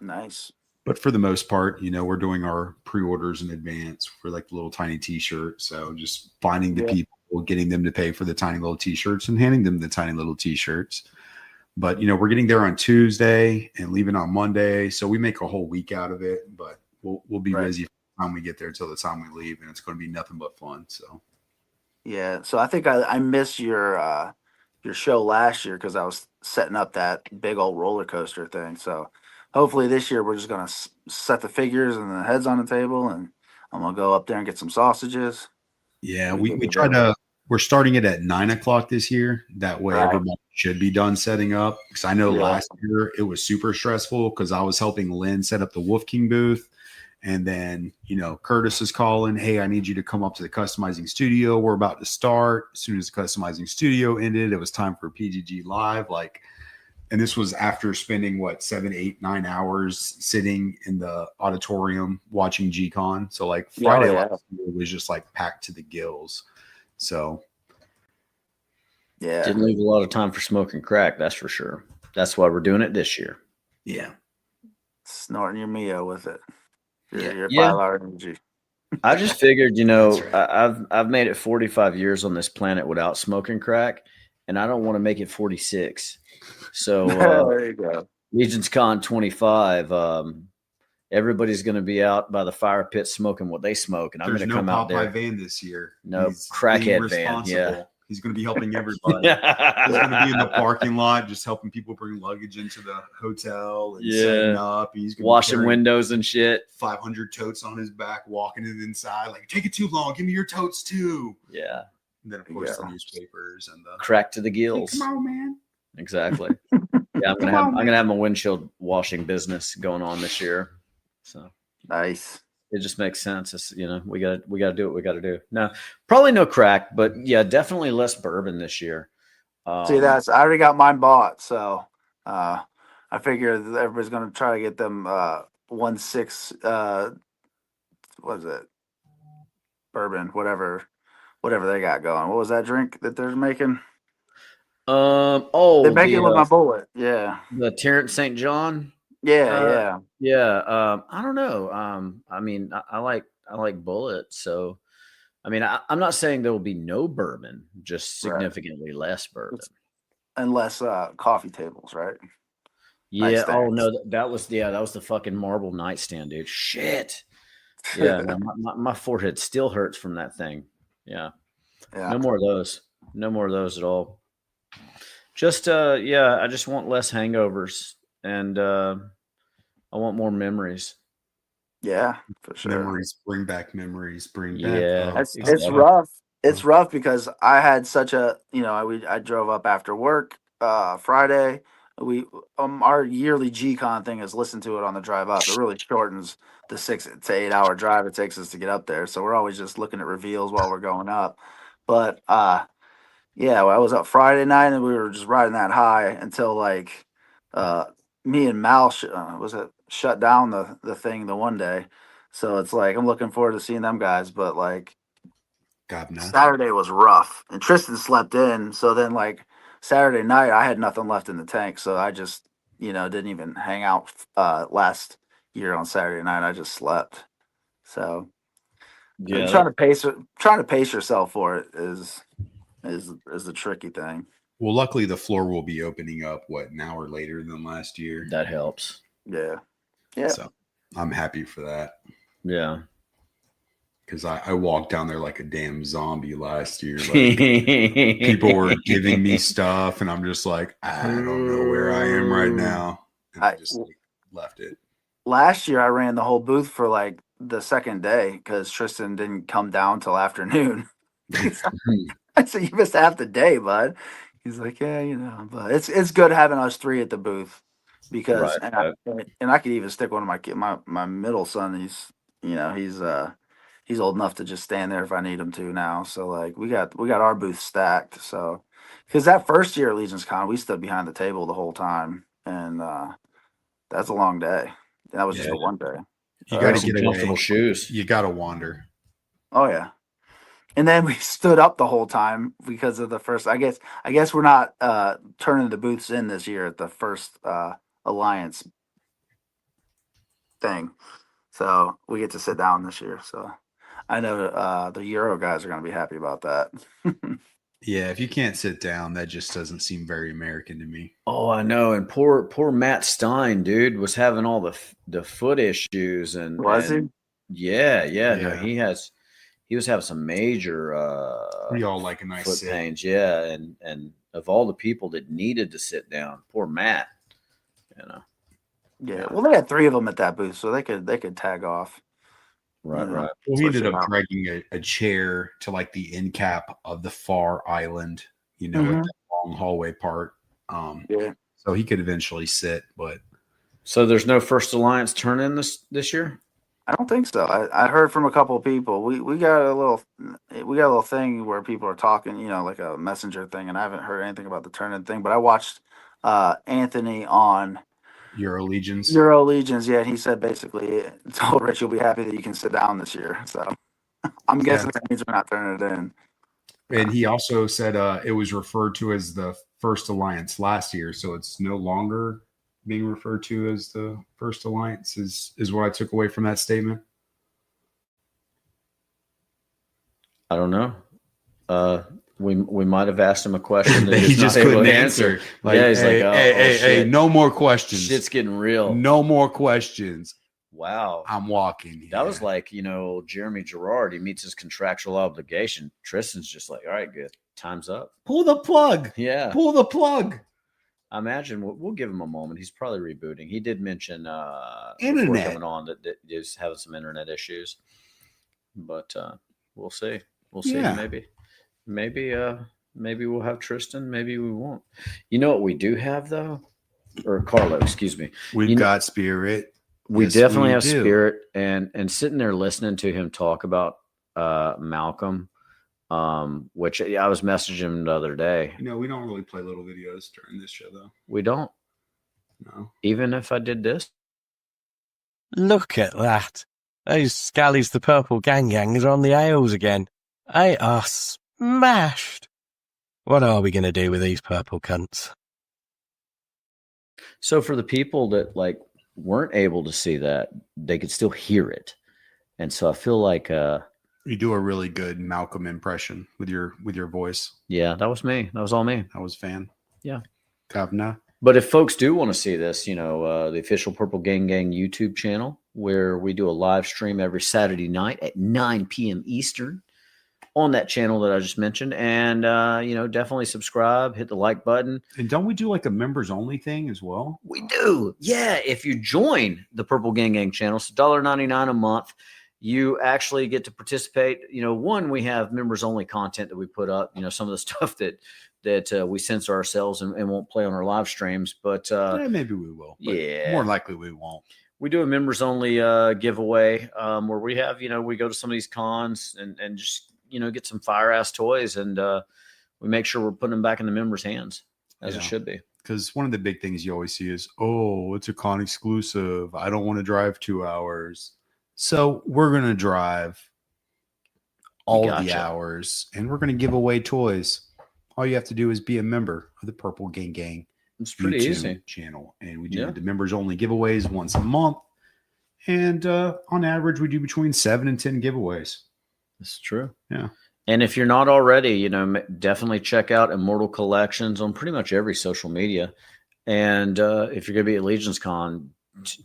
S25: nice.
S24: But for the most part, we're doing our pre-orders in advance for like the little tiny t-shirt. So just finding the people, getting them to pay for the tiny little t-shirts and handing them the tiny little t-shirts. But, we're getting there on Tuesday and leaving on Monday. So we make a whole week out of it, but we'll be busy from the time we get there till the time we leave, and it's going to be nothing but fun. So,
S25: yeah. So I think I missed your show last year because I was setting up that big old roller coaster thing. So hopefully this year we're just going to set the figures and the heads on the table, and I'm going to go up there and get some sausages.
S24: Yeah, we try to, we're starting it at 9:00 this year. That way everybody should be done setting up. Because I know last year it was super stressful because I was helping Lynn set up the Wolf King booth. And then, Curtis is calling, hey, I need you to come up to the customizing studio. We're about to start. As soon as the customizing studio ended, it was time for PGG Live. And this was after spending 7, 8, 9 hours sitting in the auditorium watching G-Con. So Friday last year was just packed to the gills. So
S25: yeah,
S23: didn't leave a lot of time for smoking crack. That's for sure. That's why we're doing it this year.
S24: Yeah,
S25: snorting your Mio with it. Your 5-hour energy.
S23: I just figured, I've made it 45 years on this planet without smoking crack, and I don't want to make it 46. So
S25: there you go.
S23: Legion's Con 25. Everybody's going to be out by the fire pit smoking what they smoke, and I'm going to come out there.
S24: There's no Popeye van this year.
S23: No crackhead van. Yeah,
S24: he's going to be helping everybody. He's going to be in the parking lot, just helping people bring luggage into the hotel and setting up. He's going
S23: washing windows and shit.
S24: 500 totes on his back, walking it inside. Take it too long. Give me your totes too.
S23: Yeah.
S24: And then of course the newspapers and the
S23: crack to the gills.
S24: Hey, come on, man.
S23: Exactly. Yeah, I'm gonna have my windshield washing business going on this year. So
S25: nice.
S23: It just makes sense. It's, we gotta do what we gotta do. No, probably no crack, but yeah, definitely less bourbon this year.
S25: See, I already got mine bought, so I figure that everybody's gonna try to get them 1.6 what is it? Bourbon, whatever they got going. What was that drink that they're making?
S23: Oh,
S25: They make it with my bullet. Yeah.
S23: the Terrence St. John.
S25: Yeah.
S23: I don't know. I mean, I like bullets. So, I mean, I'm not saying there will be no bourbon, just significantly less bourbon.
S25: And less coffee tables, right?
S23: Yeah. Oh
S25: Nightstands.
S23: no, that was the fucking marble nightstand, dude. Shit. Yeah. No, my forehead still hurts from that thing. Yeah. No more of those. No more of those at all. Just I just want less hangovers, and I want more memories.
S25: Yeah, for sure.
S24: Memories, bring back memories, bring back.
S23: Yeah,
S25: It's rough. It's rough because I had such a, I drove up after work Friday. We our yearly G-Con thing is listen to it on the drive up. It really shortens the 6 to 8 hour drive it takes us to get up there. So we're always just looking at reveals while we're going up. But yeah, well, I was up Friday night and we were just riding that high until like me and Mal shut down the thing the one day. So it's like I'm looking forward to seeing them guys, but like Saturday was rough and Tristan slept in. So then like Saturday night I had nothing left in the tank, so I just didn't even hang out last year on Saturday night. I just slept. So trying to pace yourself for it is the tricky thing.
S24: Well, luckily the floor will be opening up an hour later than last year.
S23: That helps.
S25: Yeah.
S24: So I'm happy for that.
S23: Yeah.
S24: Because I walked down there like a damn zombie last year. Like, people were giving me stuff, and I'm just like, I don't know where I am right now. And I just left it.
S25: Last year, I ran the whole booth for like the second day because Tristan didn't come down till afternoon. I said, "You missed half the day, bud." He's like, "Yeah, but it's good having us three at the booth because, and I could even stick one of my middle son. He's old enough to just stand there if I need him to now. So like we got our booth stacked. So because that first year at Legion's Con, we stood behind the table the whole time, and that's a long day. That was just a one day.
S24: You got to get
S23: comfortable shoes.
S24: You got to wander.
S25: Oh yeah. And then we stood up the whole time because of the first. I guess we're not turning the booths in this year at the first Alliance thing, so we get to sit down this year. So I know the Euro guys are going to be happy about that.
S24: Yeah, if you can't sit down, that just doesn't seem very American to me.
S23: Oh, I know. And poor Matt Stein, dude, was having all the foot issues, and
S25: was he?
S23: Yeah. No, he was having some major
S24: we all like a nice
S23: foot
S24: sit.
S23: pains. Yeah, and of all the people that needed to sit down, poor Matt.
S25: Yeah. Well, they had three of them at that booth, so they could tag off.
S23: Right.
S24: Well, we ended up dragging a chair to like the end cap of the far island, with that long hallway part. So he could eventually sit, but
S23: so there's no First Alliance turn in this year.
S25: I don't think so. I heard from a couple of people. We got a little thing where people are talking, like a messenger thing, and I haven't heard anything about the turn in thing. But I watched Anthony on
S24: Euro Legions.
S25: Yeah, and he said basically told Rich you'll be happy that you can sit down this year. So I'm guessing that means we're not turning it in.
S24: And he also said it was referred to as the First Alliance last year, so it's no longer being referred to as the First Alliance is what I took away from that statement.
S23: I don't know. We might have asked him a question that
S24: he just couldn't answer.
S23: He's
S24: hey, no more questions.
S23: Shit's getting real.
S24: No more questions.
S23: Wow.
S24: I'm walking.
S23: That was like, Jeremy Gerard, he meets his contractual obligation. Tristan's just like, all right, good. Time's up.
S24: Pull the plug.
S23: Yeah.
S24: Pull the plug.
S23: I imagine we'll give him a moment. He's probably rebooting. He did mention
S24: internet
S23: coming on that is having some internet issues, but we'll see. We'll see.
S24: Yeah.
S23: Maybe we'll have Tristan. Maybe we won't. You know what we do have though, or Carlo, excuse me.
S24: We've got Spirit.
S23: We definitely have Spirit, and sitting there listening to him talk about Malcolm. Which I was messaging him the other day.
S24: We don't really play little videos during this show, though.
S23: We don't.
S24: No.
S23: Even if I did this.
S4: Look at that. Those Scallies the Purple Gang are on the ales again. They are smashed. What are we going to do with these purple cunts?
S23: So for the people that like weren't able to see that, they could still hear it. And so I feel like
S24: you do a really good Malcolm impression with your voice.
S23: Yeah, that was me. That was all me.
S24: I was fan.
S23: Yeah.
S24: Kavna.
S23: But if folks do want to see this, you know, the official Purple Gang Gang YouTube channel, where we do a live stream every Saturday night at 9 p.m. Eastern on that channel that I just mentioned. And, you know, definitely subscribe, hit the like button.
S24: And don't we do like a members only thing as well?
S23: We do. Yeah. If you join the Purple Gang Gang channel, it's $1.99 a month. You actually get to participate. You know, one, we have members only content that we put up, you know, some of the stuff that we censor ourselves and won't play on our live streams, but
S24: maybe we will. But
S23: yeah,
S24: more likely we won't.
S23: We do a members only giveaway where we have, you know, we go to some of these cons and just, you know, get some fire ass toys, and we make sure we're putting them back in the members' hands as it should be.
S24: Because one of the big things you always see is, oh, it's a con exclusive. I don't want to drive 2 hours. So we're going to drive all the hours, and we're going to give away toys. All you have to do is be a member of the Purple Gang Gang
S23: It's pretty
S24: YouTube
S23: easy
S24: channel. And we do the members only giveaways once a month. And on average, we do between 7 and 10 giveaways.
S23: That's true.
S24: Yeah.
S23: And if you're not already, you know, definitely check out Immortal Collections on pretty much every social media. And if you're going to be at Legion's Con,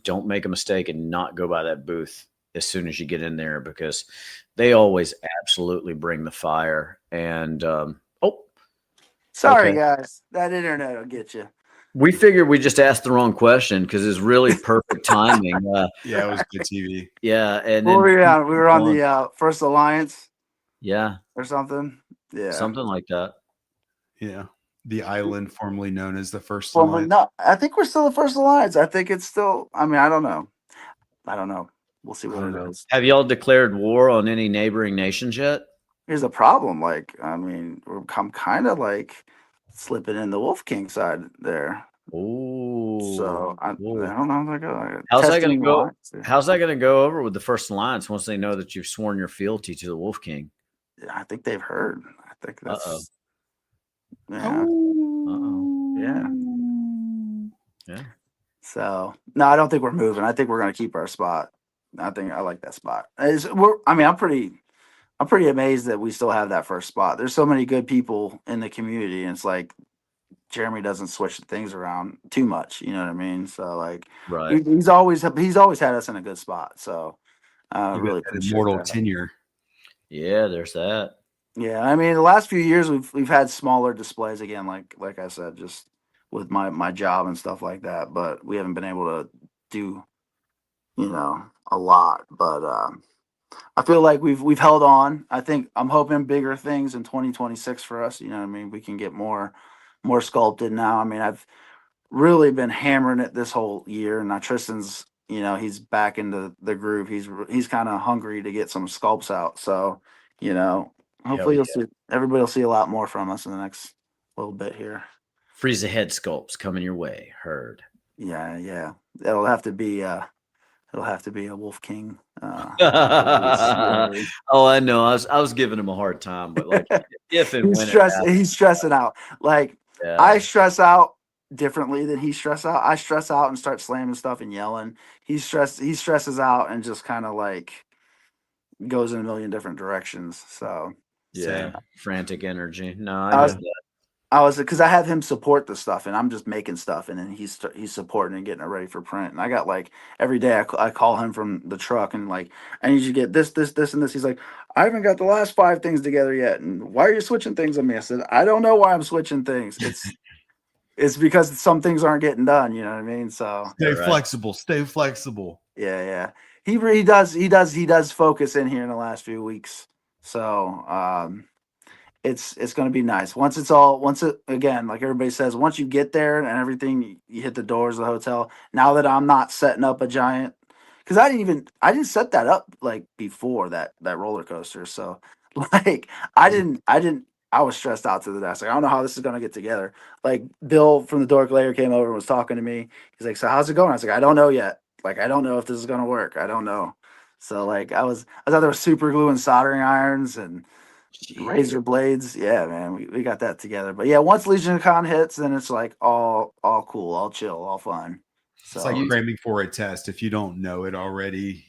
S23: don't make a mistake and not go by that booth as soon as you get in there, because they always absolutely bring the fire. And
S25: sorry guys, that internet will get you.
S23: We figured we just asked the wrong question because it's really perfect timing.
S24: Yeah, it was good TV.
S23: Yeah, and
S25: what were we on? We were on the First Alliance.
S23: Yeah,
S25: or something. Yeah,
S23: something like that.
S24: Yeah, the island formerly known as the First
S25: Alliance.
S24: Alliance.
S25: No, I think we're still the First Alliance. I think it's still. I mean, I don't know. We'll see what it is.
S23: Have y'all declared war on any neighboring nations yet?
S25: Here's a problem. Like, I mean, I'm kind of like slipping in the Wolf King side there.
S23: Oh,
S25: so I don't know. Like,
S23: how's that going to go? How's that going to go over with the First Alliance once they know that you've sworn your fealty to the Wolf King?
S25: Yeah, I think they've heard. I think that's.
S23: Yeah.
S25: Yeah. So no, I don't think we're moving. I think we're going to keep our spot. I like that spot. I'm pretty amazed that we still have that first spot. There's so many good people in the community, and it's like Jeremy doesn't switch things around too much. You know what I mean? So like,
S23: right.
S25: He's always had us in a good spot. So really appreciate
S24: immortal
S25: that.
S24: tenure.
S23: Yeah, there's that.
S25: Yeah, I mean, the last few years we've had smaller displays again, like I said, just with my job and stuff like that. But we haven't been able to do, you know, a lot. But I feel like we've held on. I'm hoping bigger things in 2026 for us. You know what I mean? We can get more sculpted now. I mean, I've really been hammering it this whole year, and now Tristan's, you know, he's back into the groove. He's kind of hungry to get some sculpts out. So, you know, hopefully everybody will see a lot more from us in the next little bit here.
S23: Freeze the head sculpts coming your way. Heard.
S25: Yeah. It'll have to be a Wolf King.
S23: Oh, I know. I was giving him a hard time, but like if and when
S25: he's stressing out. Like I stress out differently than he stress out. I stress out and start slamming stuff and yelling. He stresses out and just kind of like goes in a million different directions. So
S23: frantic energy. No,
S25: I was because I have him support the stuff, and I'm just making stuff, and then he's supporting and getting it ready for print. And I got like every day I call him from the truck and like, I need you to get this, and this. He's like, I haven't got the last 5 things together yet, and why are you switching things on me? I said, I don't know why I'm switching things. It's because some things aren't getting done. You know what I mean? So
S24: stay flexible.
S25: Yeah. He does focus in here in the last few weeks. So it's going to be nice once again, like everybody says, once you get there and everything, you hit the doors of the hotel. Now that I'm not setting up a giant, because I didn't set that up like before that roller coaster. So like I was stressed out to the desk. Like, I don't know how this is going to get together. Like Bill from the Dork Layer came over and was talking to me. He's like, so how's it going? I was like, I don't know yet. Like, I don't know if this is going to work. I don't know. So like I was out there with super glue and soldering irons and razor blades. Yeah, man, we got that together. But yeah, once Legion Con hits, then it's like all cool, all chill, all fun. So
S24: It's like cramming for a test. If you don't know it already,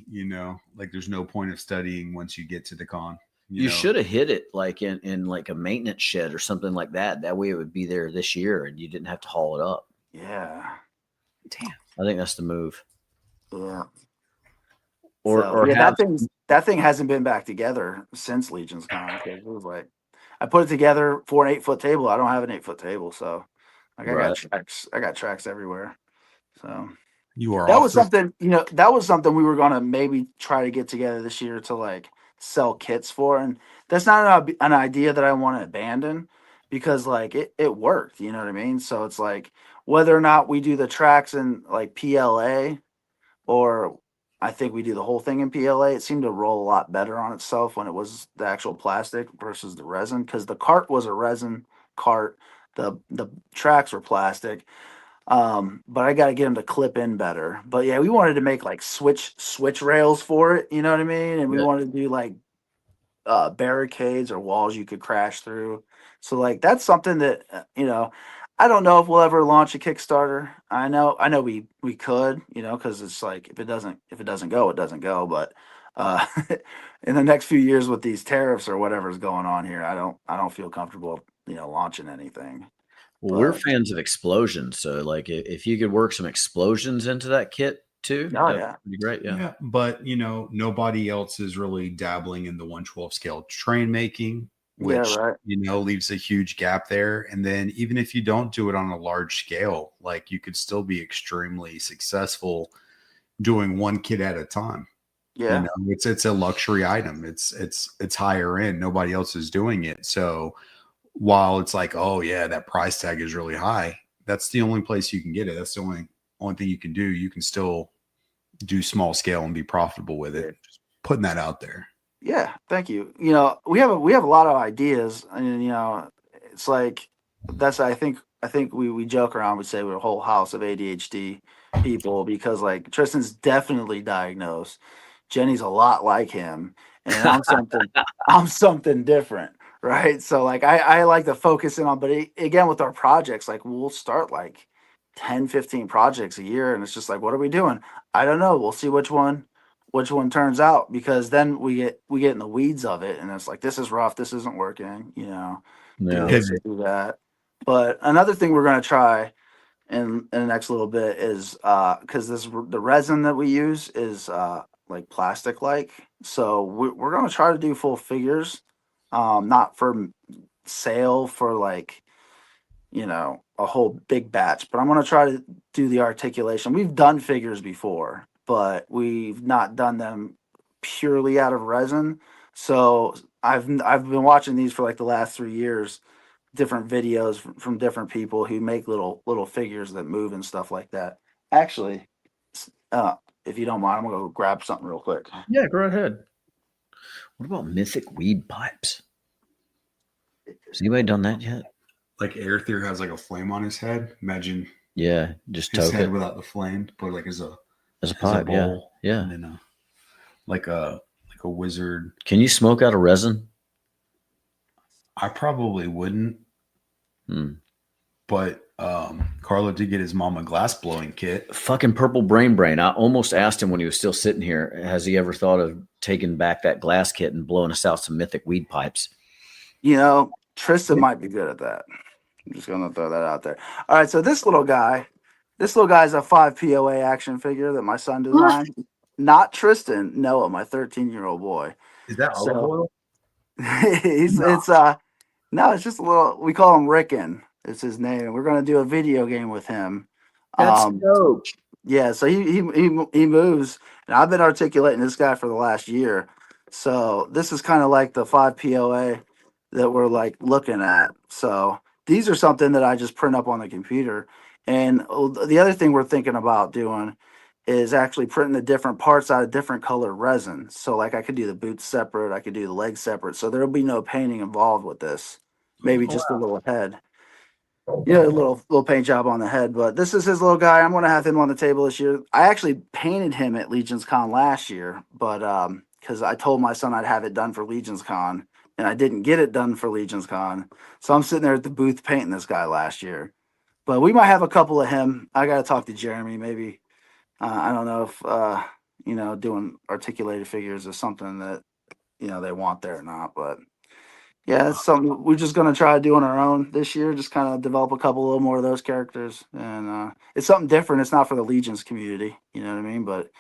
S24: like there's no point of studying once you get to the con.
S23: You should have hit it like in like a maintenance shed or something like that. That way it would be there this year and you didn't have to haul it up.
S25: Yeah.
S23: Damn. I think that's the move.
S25: Yeah.
S23: Or
S25: yeah, that thing hasn't been back together since Legion's Con. It was like I put it together for an 8-foot table. I don't have an 8-foot table, so like I got tracks everywhere. So that was something, that was something we were gonna maybe try to get together this year to like sell kits for, and that's not an idea that I want to abandon because like it worked, you know what I mean? So it's like whether or not we do the tracks in like PLA or I think we do the whole thing in PLA, it seemed to roll a lot better on itself when it was the actual plastic versus the resin, because the cart was a resin cart, the tracks were plastic. But I got to get them to clip in better. But yeah, we wanted to make like switch rails for it, you know what I mean? And we wanted to do like barricades or walls you could crash through. So like that's something that I don't know if we'll ever launch a Kickstarter. I know we could, because it's like if it doesn't go, it doesn't go. But in the next few years with these tariffs or whatever's going on here, I don't feel comfortable, launching anything.
S23: Well, we're fans of explosions, so like if you could work some explosions into that kit too, that'd be great. Yeah.
S24: But nobody else is really dabbling in the 1/12 scale train making, which leaves a huge gap there. And then even if you don't do it on a large scale, like you could still be extremely successful doing one kit at a time.
S25: Yeah,
S24: it's a luxury item. It's higher end. Nobody else is doing it, so. While it's like, oh yeah, that price tag is really high, that's the only place you can get it. That's the only thing you can do. You can still do small scale and be profitable with it. Just putting that out there.
S25: Yeah, thank you. We have a lot of ideas, and it's like I think we joke around. We say we're a whole house of ADHD people because like Tristan's definitely diagnosed. Jenny's a lot like him, and I'm something different. Right. So like I like to focus in on, but again, with our projects, like we'll start like 10, 15 projects a year. And it's just like, what are we doing? I don't know. We'll see which one turns out, because then we get in the weeds of it. And it's like, this is rough. This isn't working, do that. But another thing we're going to try in the next little bit is because the resin that we use is like plastic like. So we're going to try to do full figures. Not for sale for like, a whole big batch, but I'm going to try to do the articulation. We've done figures before, but we've not done them purely out of resin. So I've been watching these for like the last 3 years, different videos from different people who make little figures that move and stuff like that. Actually, if you don't mind, I'm going to go grab something real quick.
S23: Yeah, go ahead. What about mythic weed pipes? Has anybody done that yet?
S24: Like Air Theory has like a flame on his head. Imagine.
S23: Yeah, just
S24: his
S23: toke
S24: head
S23: it
S24: without the flame, but like as a
S23: pipe.
S24: bowl,
S23: yeah.
S24: And then like a wizard.
S23: Can you smoke out of resin?
S24: I probably wouldn't. But Carlo did get his mom a glass blowing kit.
S23: Fucking purple brain. I almost asked him when he was still sitting here, has he ever thought of taking back that glass kit and blowing us out some mythic weed pipes?
S25: Tristan might be good at that. I'm just gonna throw that out there. All right, so this little guy's a 5 POA action figure that my son designed. Not Tristan, Noah, my 13-year-old boy.
S24: Is that olive oil?
S25: It's just a little. We call him Rickon. It's his name. We're gonna do a video game with him.
S23: That's dope.
S25: Yeah, so he moves, and I've been articulating this guy for the last year. So this is kind of like the 5 POA that we're like looking at. So these are something that I just print up on the computer. And the other thing we're thinking about doing is actually printing the different parts out of different colored resin. So like I could do the boots separate, I could do the legs separate. So there'll be no painting involved with this. Maybe just a little head. Yeah, a little paint job on the head. But this is his little guy. I'm going to have him on the table this year. I actually painted him at Legion's Con last year, but because I told my son I'd have it done for Legion's Con. and I didn't get it done for Legion's Con. So I'm sitting there at the booth painting this guy last year. But we might have a couple of him. I got to talk to Jeremy. Maybe I don't know if doing articulated figures is something that they want there or not. But yeah, it's something we're just gonna try to do on our own this year. Just kind of develop a little more of those characters, and it's something different. It's not for the Legions community, you know what I mean? But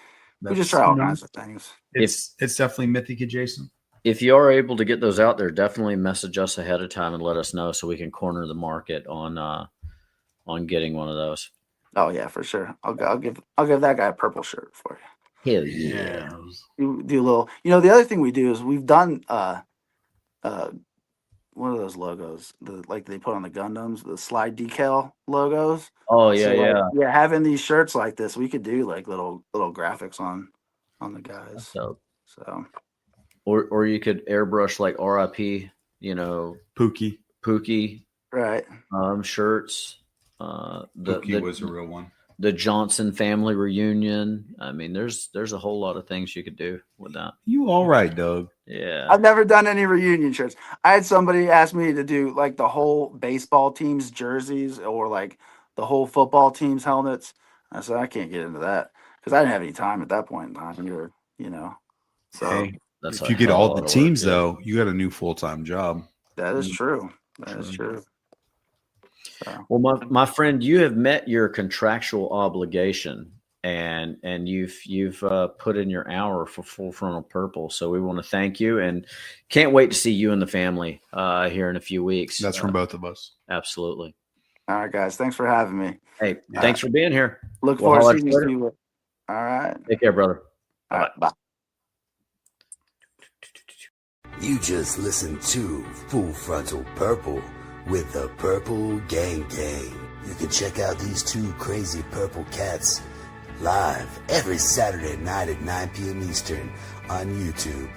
S25: we just try all kinds of things.
S24: It's definitely mythic adjacent.
S23: If you are able to get those out there, definitely message us ahead of time and let us know so we can corner the market on getting one of those.
S25: Oh yeah, for sure. I'll give that guy a purple shirt for you.
S23: Hell yeah.
S25: You do a little. The other thing we do is we've done one of those logos, like they put on the Gundams, the slide decal logos.
S23: Oh yeah,
S25: yeah. Having these shirts like this, we could do like little graphics on the guys.
S23: So
S24: Or
S23: you could airbrush like RIP, Pookie,
S25: right?
S23: Shirts.
S24: Pookie was a real one.
S23: The Johnson family reunion. I mean, there's a whole lot of things you could do with that.
S24: You all right, Doug?
S23: Yeah.
S25: I've never done any reunion shirts. I had somebody ask me to do like the whole baseball team's jerseys or like the whole football team's helmets. I said I can't get into that because I didn't have any time at that point in time. So
S24: hey, if you get all the teams though, you got a new full-time job.
S25: That is true. That is true. So.
S23: Well, my friend, you have met your contractual obligation, and you've put in your hour for Full Frontal Purple. So we want to thank you, and can't wait to see you and the family here in a few weeks.
S24: That's from both of us.
S23: Absolutely.
S25: All right, guys. Thanks for having me.
S23: Hey, thanks for being here.
S25: Look forward to seeing you. All right.
S23: Take care, brother.
S25: All right. Bye.
S6: You just listened to Full Frontal Purple with the Purple Gang Gang. You can check out these two crazy purple cats live every Saturday night at 9 p.m. Eastern on YouTube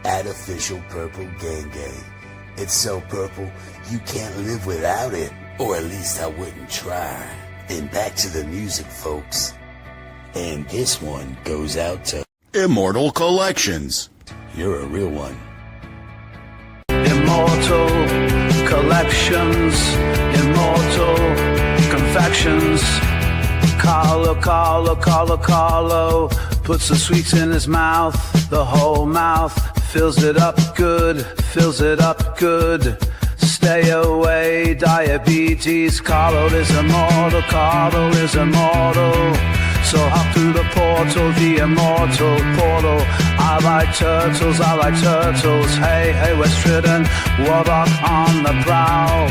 S6: at Official Purple Gang Gang. It's so purple, you can't live without it. Or at least I wouldn't try. And back to the music, folks. And this one goes out to Immortal Collections. You're a real one.
S7: Immortal Collections, Immortal Confections. Carlo puts the sweets in his mouth, the whole mouth, fills it up good. Stay away, diabetes. Carlo is immortal. So hop through the portal, the immortal portal. I like turtles. Hey, where's Trident? Warlock on the prowl.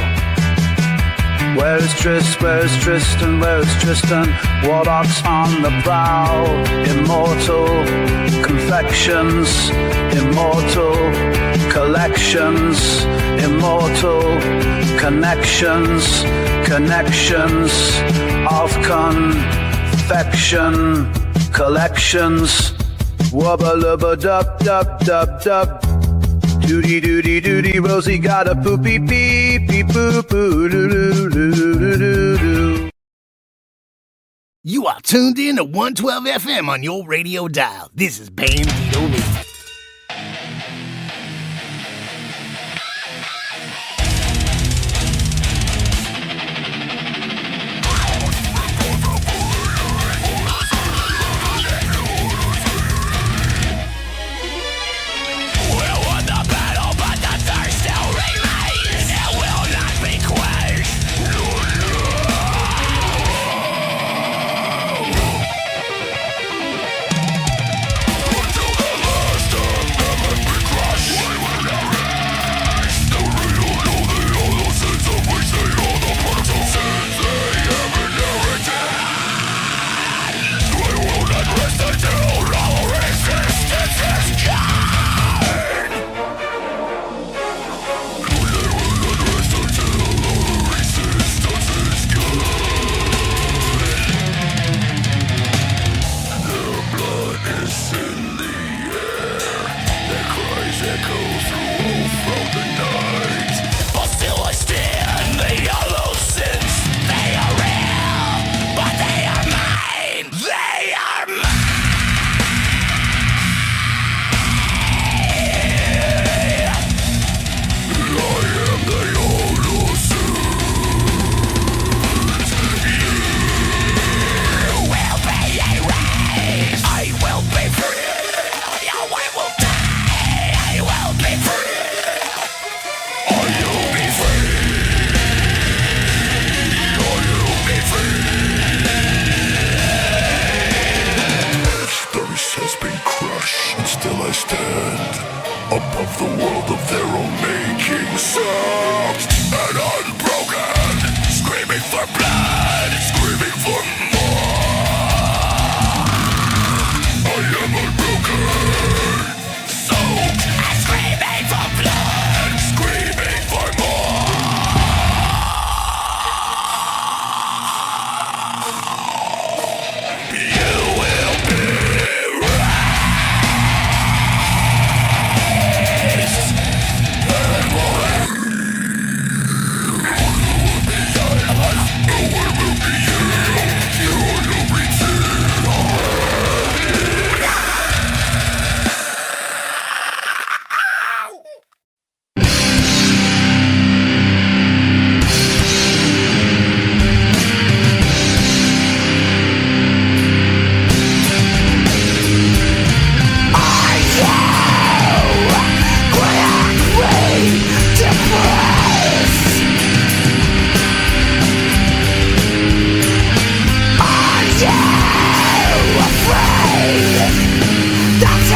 S7: Where is Tristan? Warlock's on the prowl. Immortal confections, immortal collections, immortal connections of confection collections. Wubba lubba dub. Doody, Rosie got a poopy pee poo poo doo.
S3: You are tuned in to 112 FM on your radio dial. This is Bandito Radio.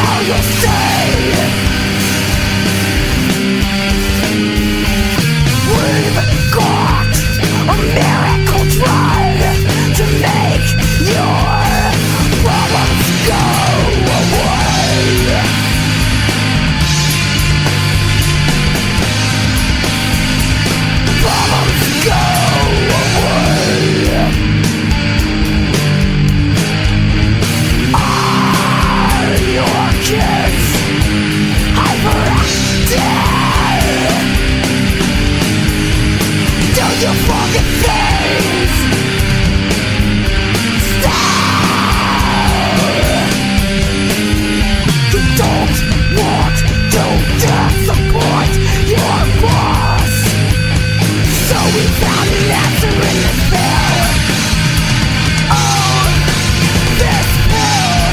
S17: now you'll see. We've got a miracle drug to make your problems go away. Problems go away. Are your kids hyperactive? Don't you forget things? Stop! You don't want to disappoint your boss, so we found an answer in this pill. Oh, this pill.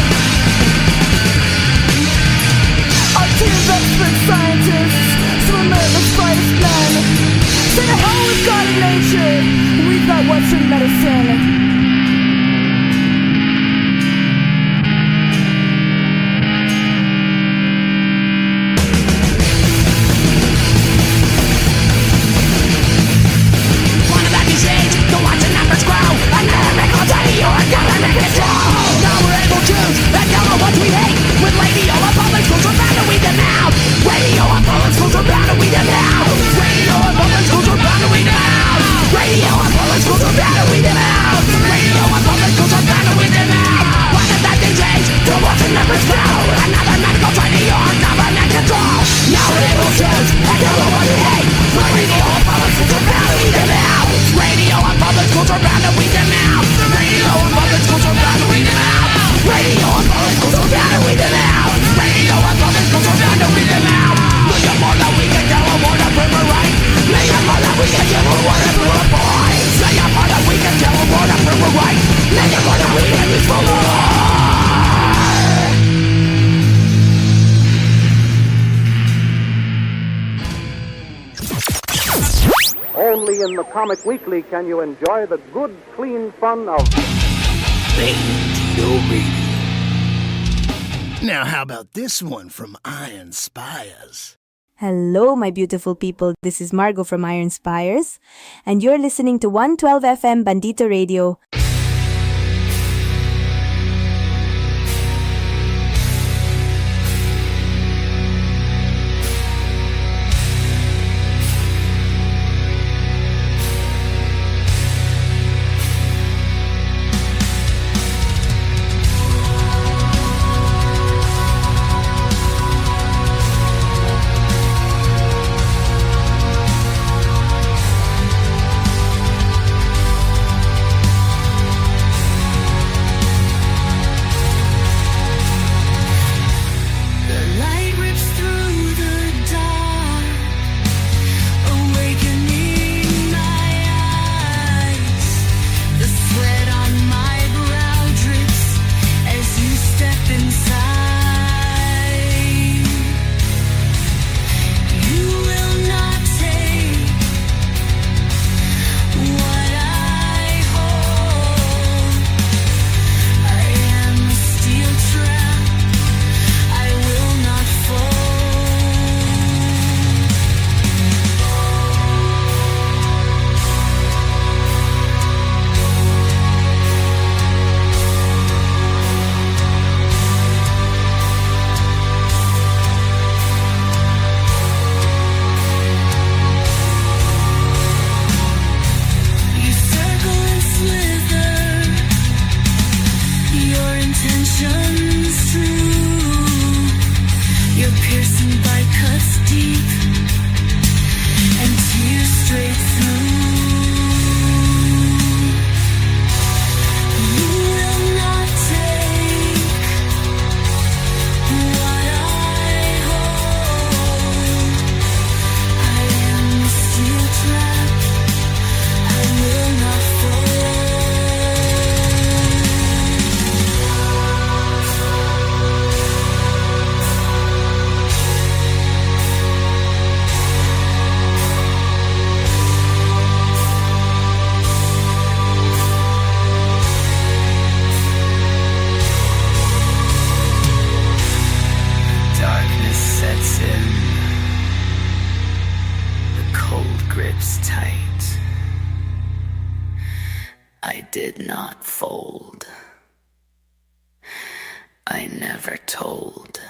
S17: Our team's expert scientists, some America's brightest men, say the hell with God and nature. We've got Western medicine.
S8: Only in the Comic Weekly can you enjoy the good, clean fun of
S3: Bandito Radio. Now, how about this one from Iron Spires?
S11: Hello, my beautiful people. This is Margot from Iron Spires, and you're listening to 112 FM Bandito Radio.
S1: did not fold. I never told.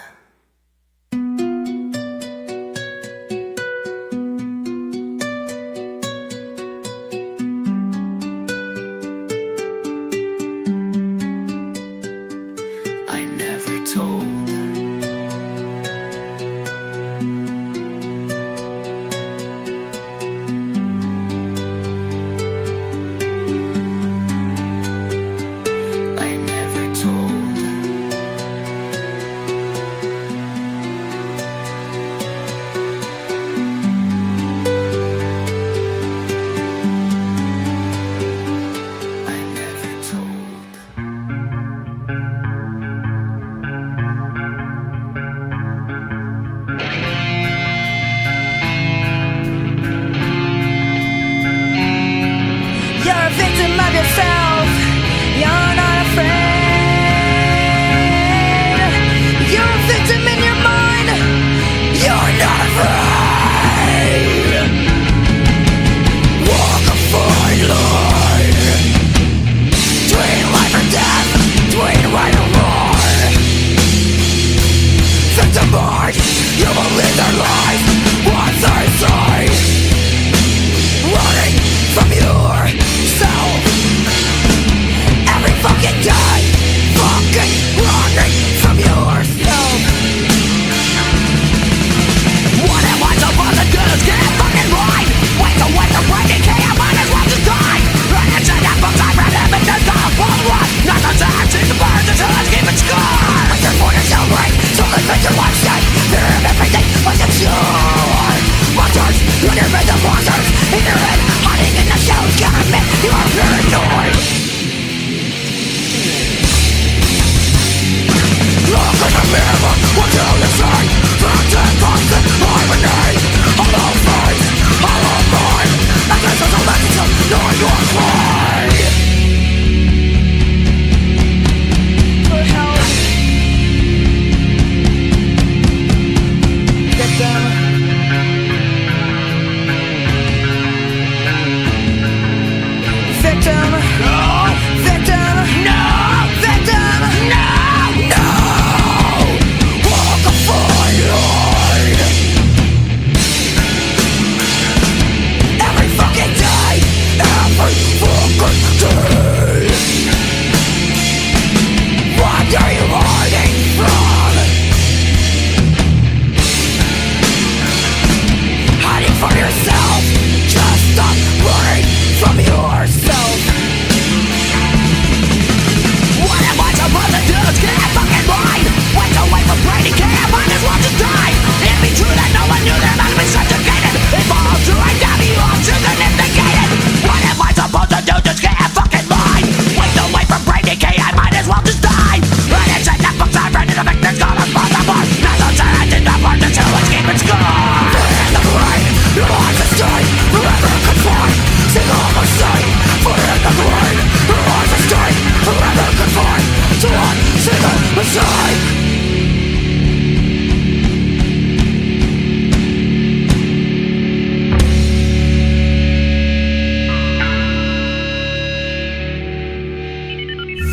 S1: I never told.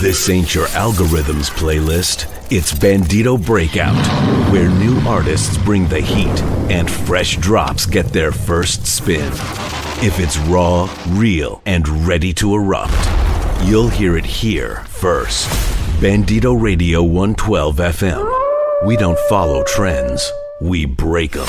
S12: This ain't your algorithms playlist. It's Bandito Breakout, where new artists bring the heat and fresh drops get their first spin. If it's raw, real, and ready to erupt, you'll hear it here first. Bandito Radio 112 FM. We don't follow trends, we break them.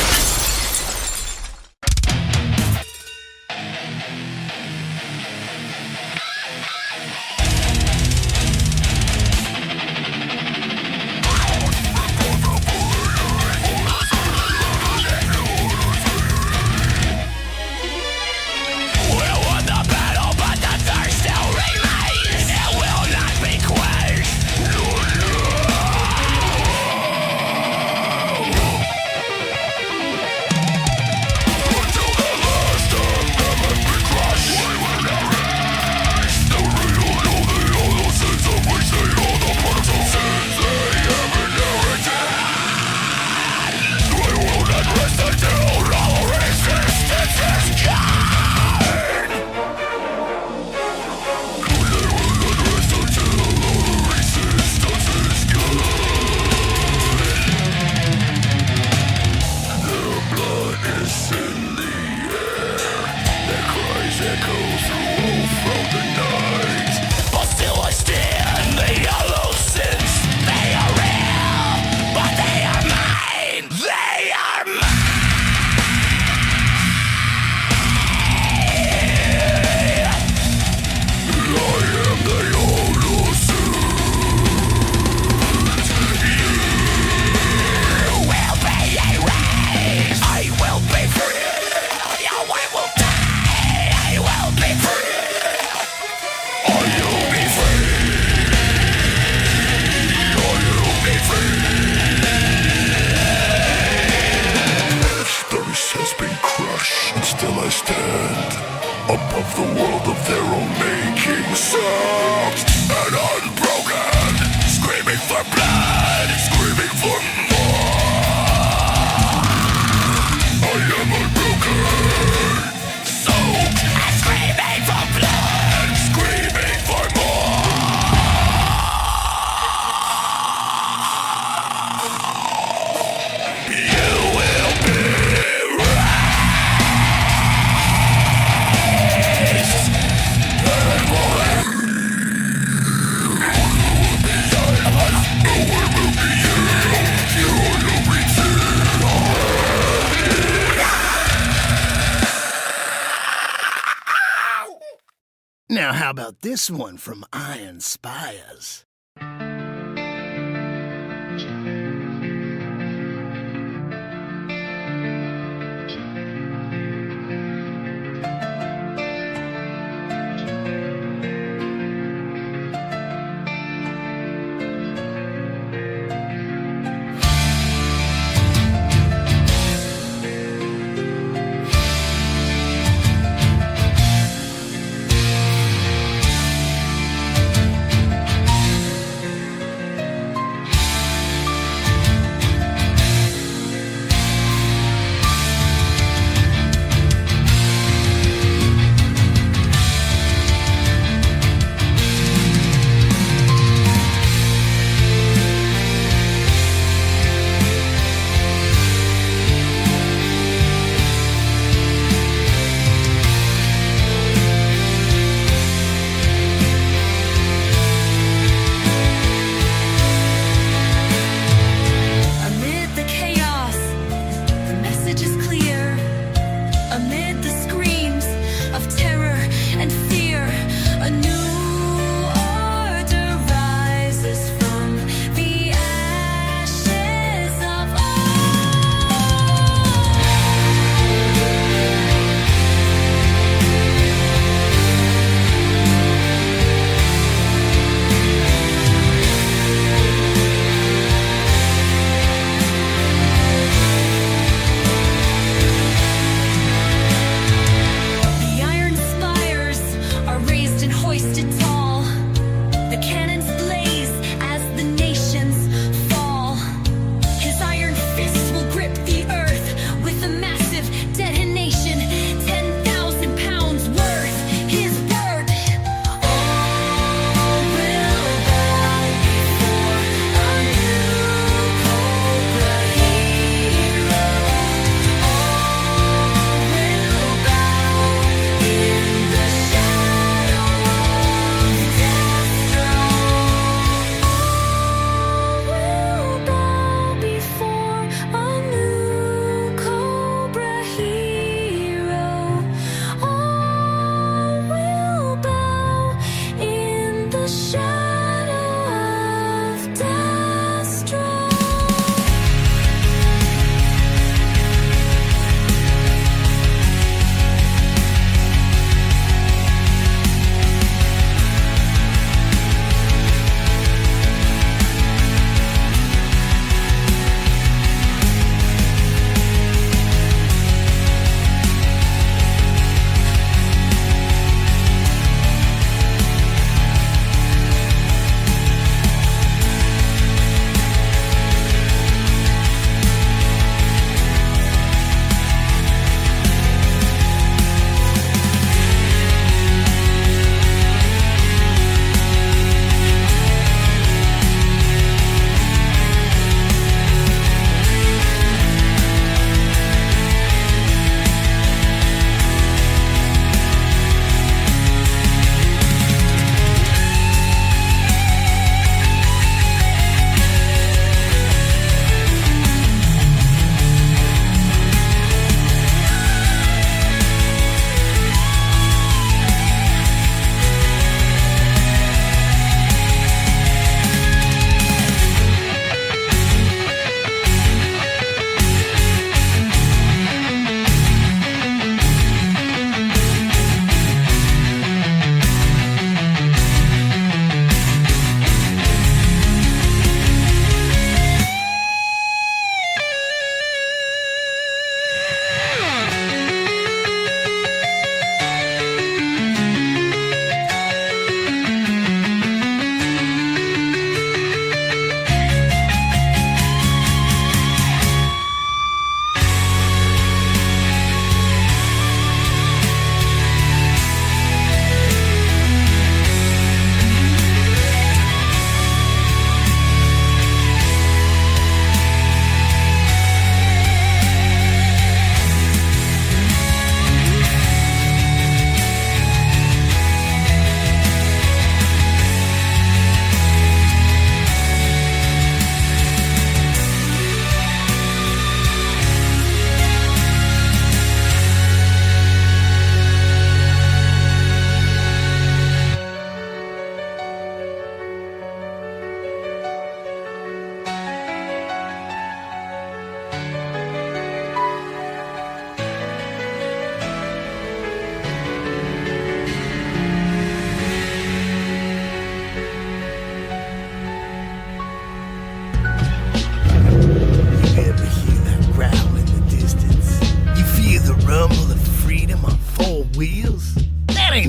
S3: Now, how about this one from Iron Spires?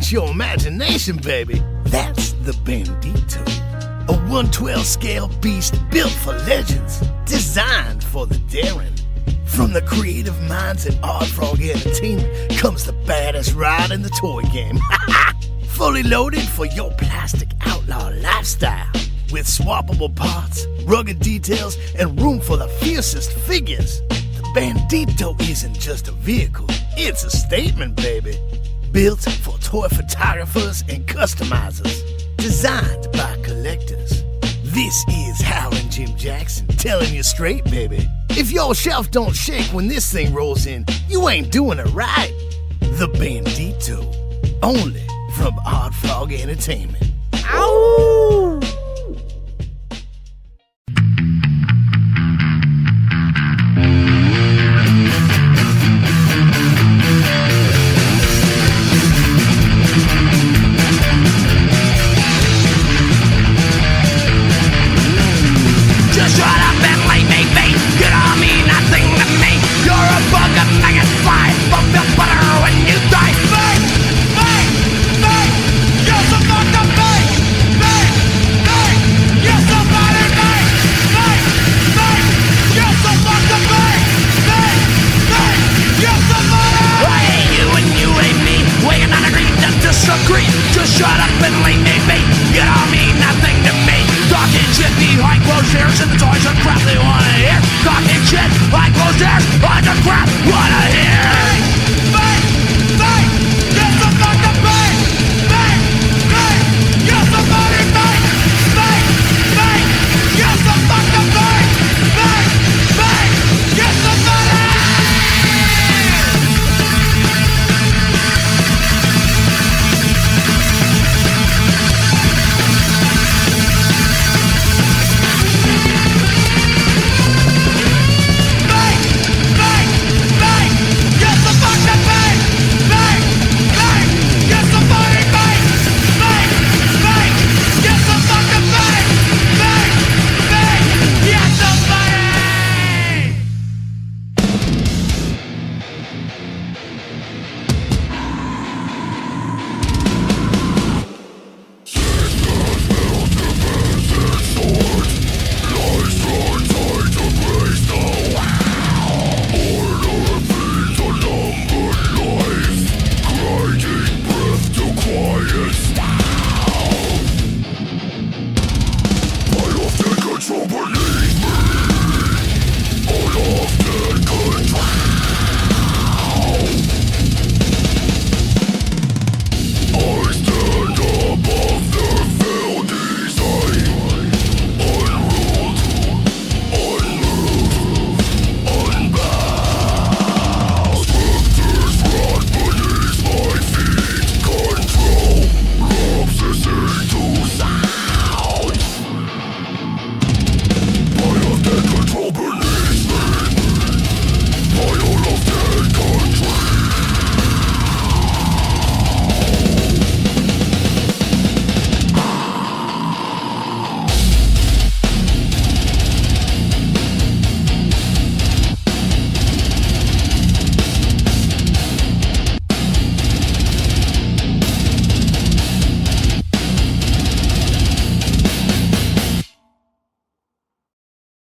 S3: ain't your imagination, baby. That's the Bandito. A 1/12 scale beast built for legends, designed for the daring. From the creative minds at OddFrog Entertainment comes the baddest ride in the toy game. Fully loaded for your plastic outlaw lifestyle. With swappable parts, rugged details, and room for the fiercest figures. The Bandito isn't just a vehicle, it's a statement, baby. Built for toy photographers and customizers. Designed by collectors. This is Hal and Jim Jackson telling you straight, baby. If your shelf don't shake when this thing rolls in, you ain't doing it right. The Bandito. Only from OddFrog Entertainment. Ow!
S13: Just shut up and leave me be. You don't mean nothing to me. You're a bug, a maggot, fly. Bump the butter when you die. Bang, bang, bang. You're so fucked up, bang, bang, bang. You're so bad and bang, bang, bang. You're so fucked up, bang, bang, bang. You're so bad. I hate you and you hate me. We cannot agree to disagree. Just shut up and leave me be. You don't mean nothing to me. Talking shit behind closed doors and the toys are crap they wanna hear. Talking shit behind closed doors on the crap wanna hear. Bang, bang, bang. Yes, I'm not the bang, bang, bang. Yes, I'm not it, bang, bang, bang. Yes, I'm not the bang, bang, bang. Yes, I'm not it.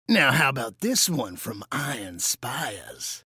S3: Now, how about this one from Iron Spires?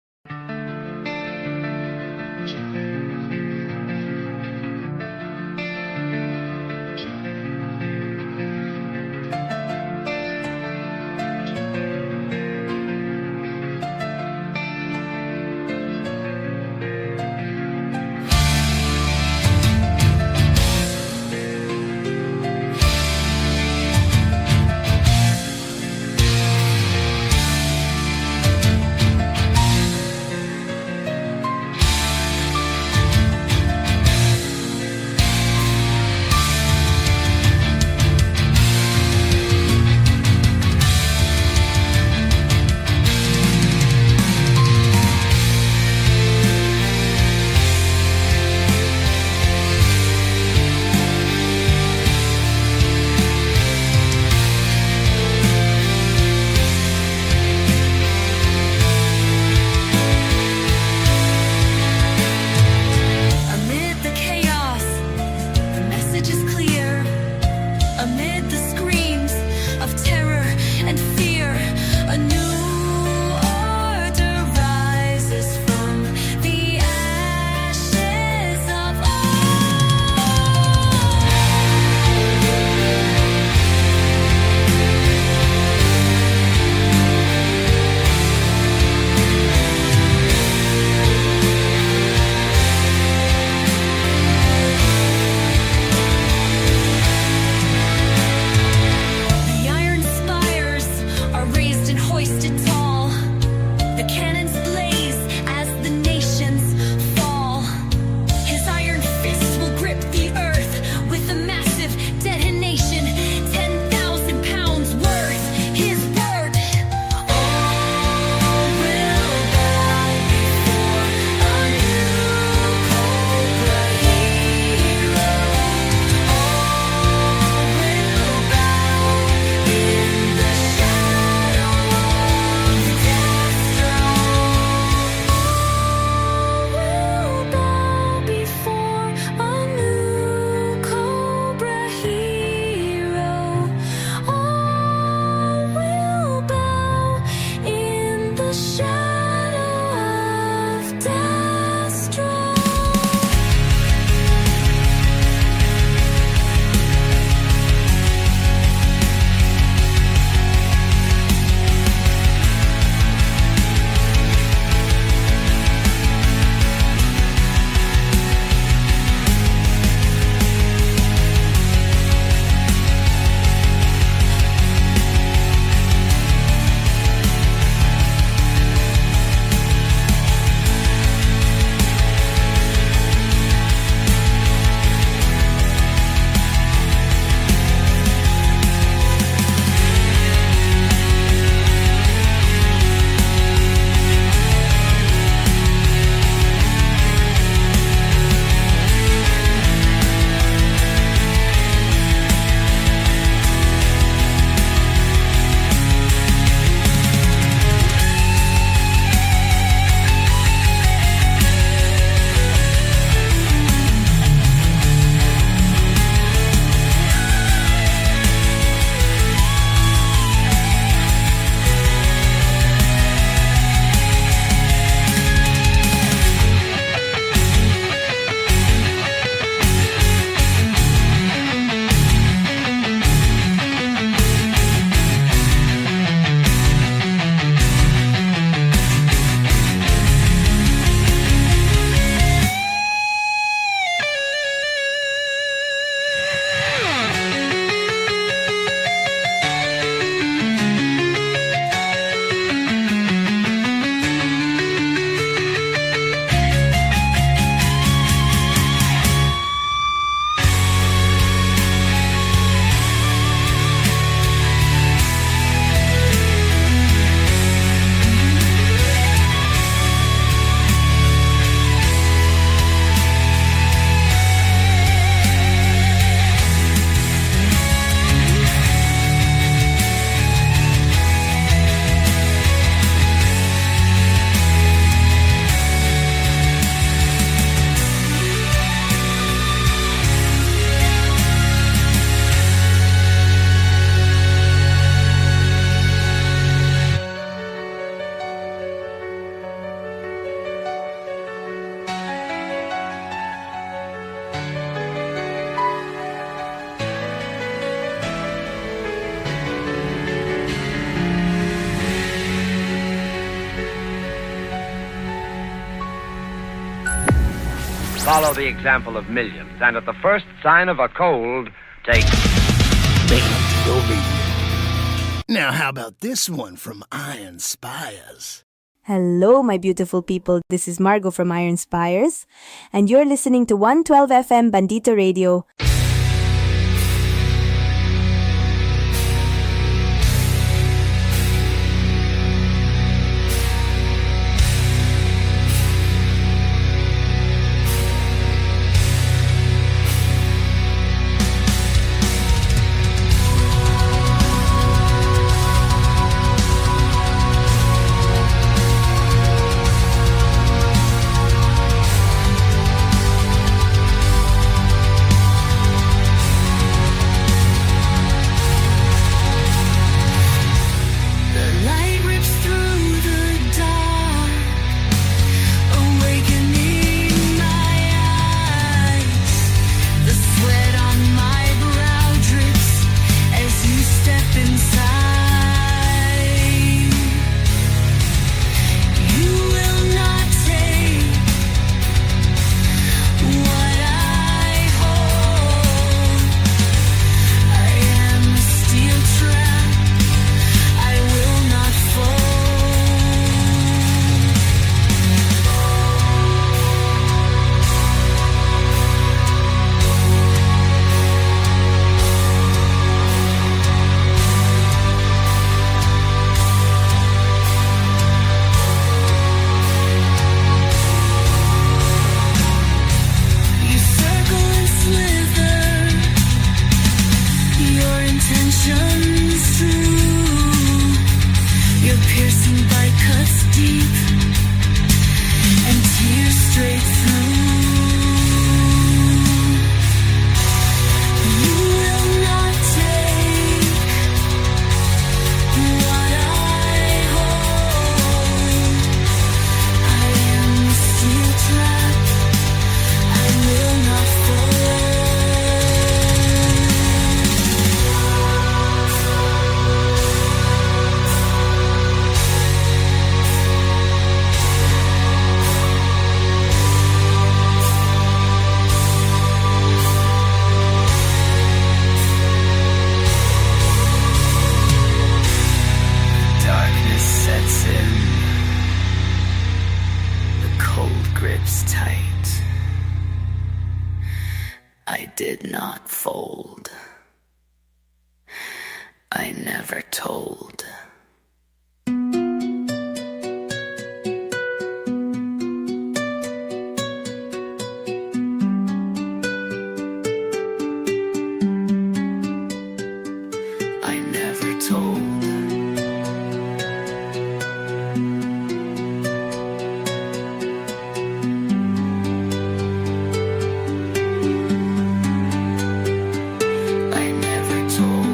S14: Follow the example of millions, and at the first sign of a cold, take
S3: Bandito Radio. Now, how about this one from Iron Spires?
S11: Hello, my beautiful people. This is Margot from Iron Spires, and you're listening to 112 FM Bandito Radio.
S1: did not fold. I never told. I never told. I never told.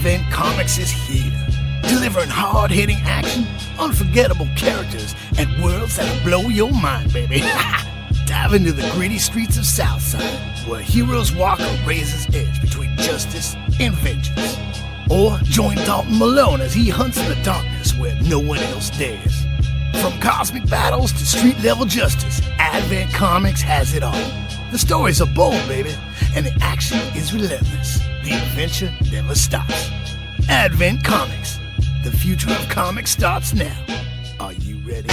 S3: Advent Comics is here, delivering hard-hitting action, unforgettable characters, and worlds that'll blow your mind, baby. Dive into the gritty streets of Southside, where heroes walk a razor's edge between justice and vengeance. Or join Dalton Malone as he hunts in the darkness where no one else dares. From cosmic battles to street-level justice, Advent Comics has it all. The stories are bold, baby, and the action is relentless. The adventure never stops. Advent Comics. The future of comics starts now. Are you ready?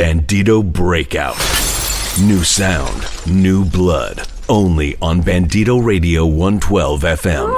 S12: Bandito Breakout. New sound, new blood. Only on Bandito Radio 112 FM.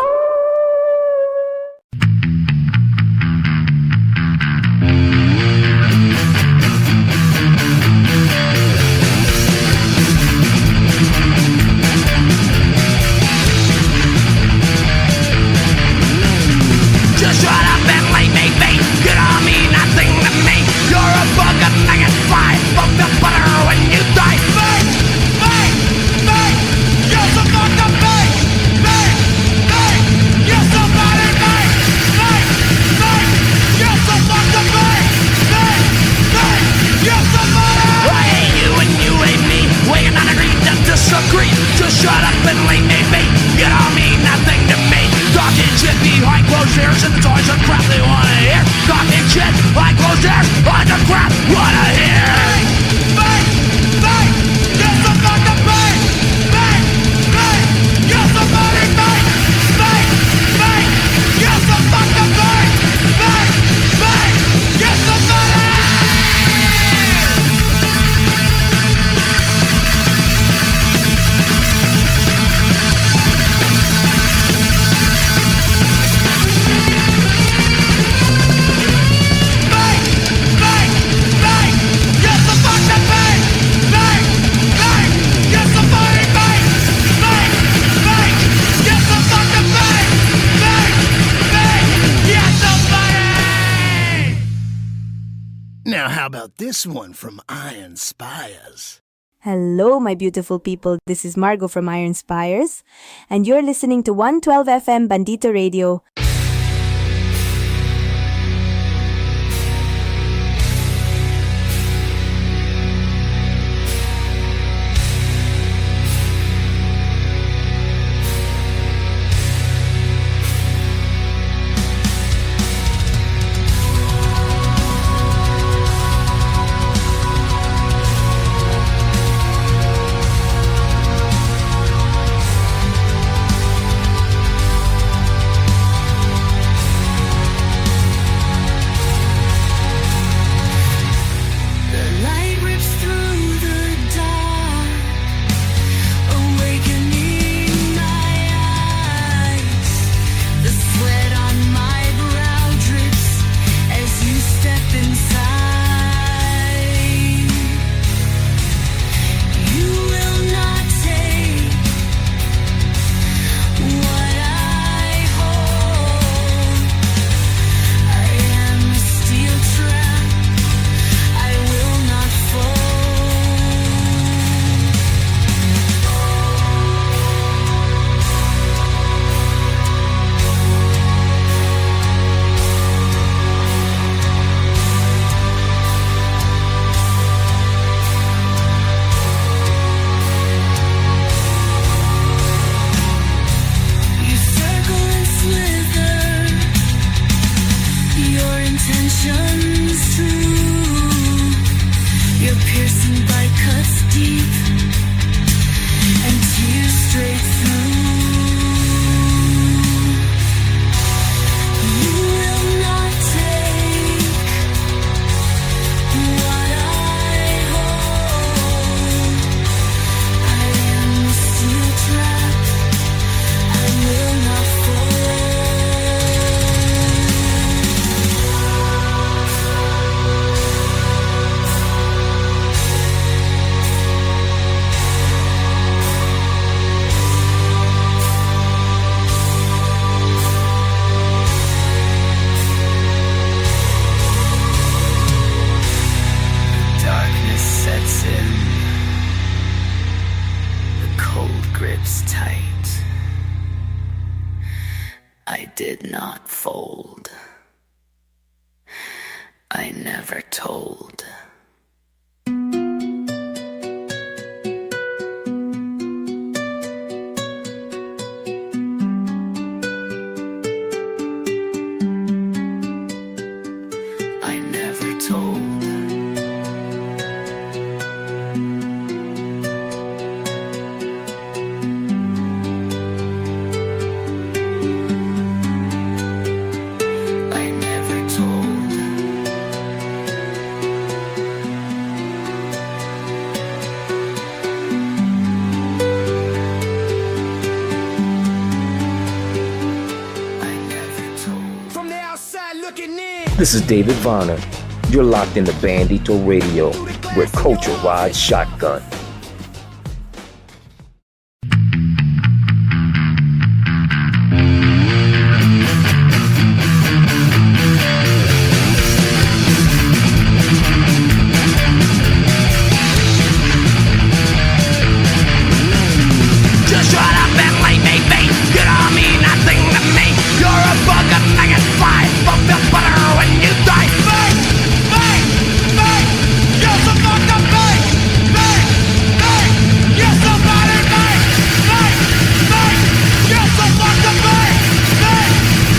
S13: Just shut up and leave me be. You don't mean nothing to me. You're a bug of maggot fly. Fuck the butter when you die. Bang, bang, bang. You're so fucked up. Bang, bang, bang. You're somebody. Bang, bang, bang. You're so fucked up. Bang, bang, bang. You're somebody. I hate you and you hate me. We cannot agree to disagree. Just shut up and leave me be. You don't mean nothing to me. Talking shit behind closed ears and the toys of crap they wanna hear. Talking shit behind closed ears on the crap wanna hear. Bang, bang, you're so fucked up. Bang, bang, bang, you're somebody. Bang, bang, bang, you're so fucked up. Bang, bang, bang, you're somebody.
S3: Now, how about this one from Iron Spires?
S11: Hello, my beautiful people. This is Margot from Iron Spires, and you're listening to 112 FM Bandito Radio.
S1: did not fold. I never told. I never told. I never told.
S5: This is David Varner. You're locked into Bandito Radio, where culture rides shotgun.
S13: Just shut up and let me be. You don't mean nothing to me. You're a bug, a maggot, fly. Fuck the butter when you die. Bang, bang, bang. You're so fucked up, bang, bang, bang. You're so bad at bang, bang, bang. You're so fucked up, bang, bang,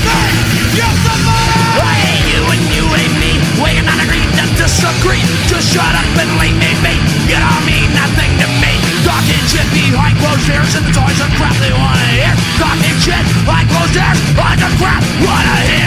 S13: bang. You're so bad. I hate you and you hate me. We cannot agree to disagree. Just shut up and let me be. You don't mean nothing to me. Talking shit behind closed doors and the toys and crap they wanna hear. Talking shit behind closed doors, behind the crap wanna hear.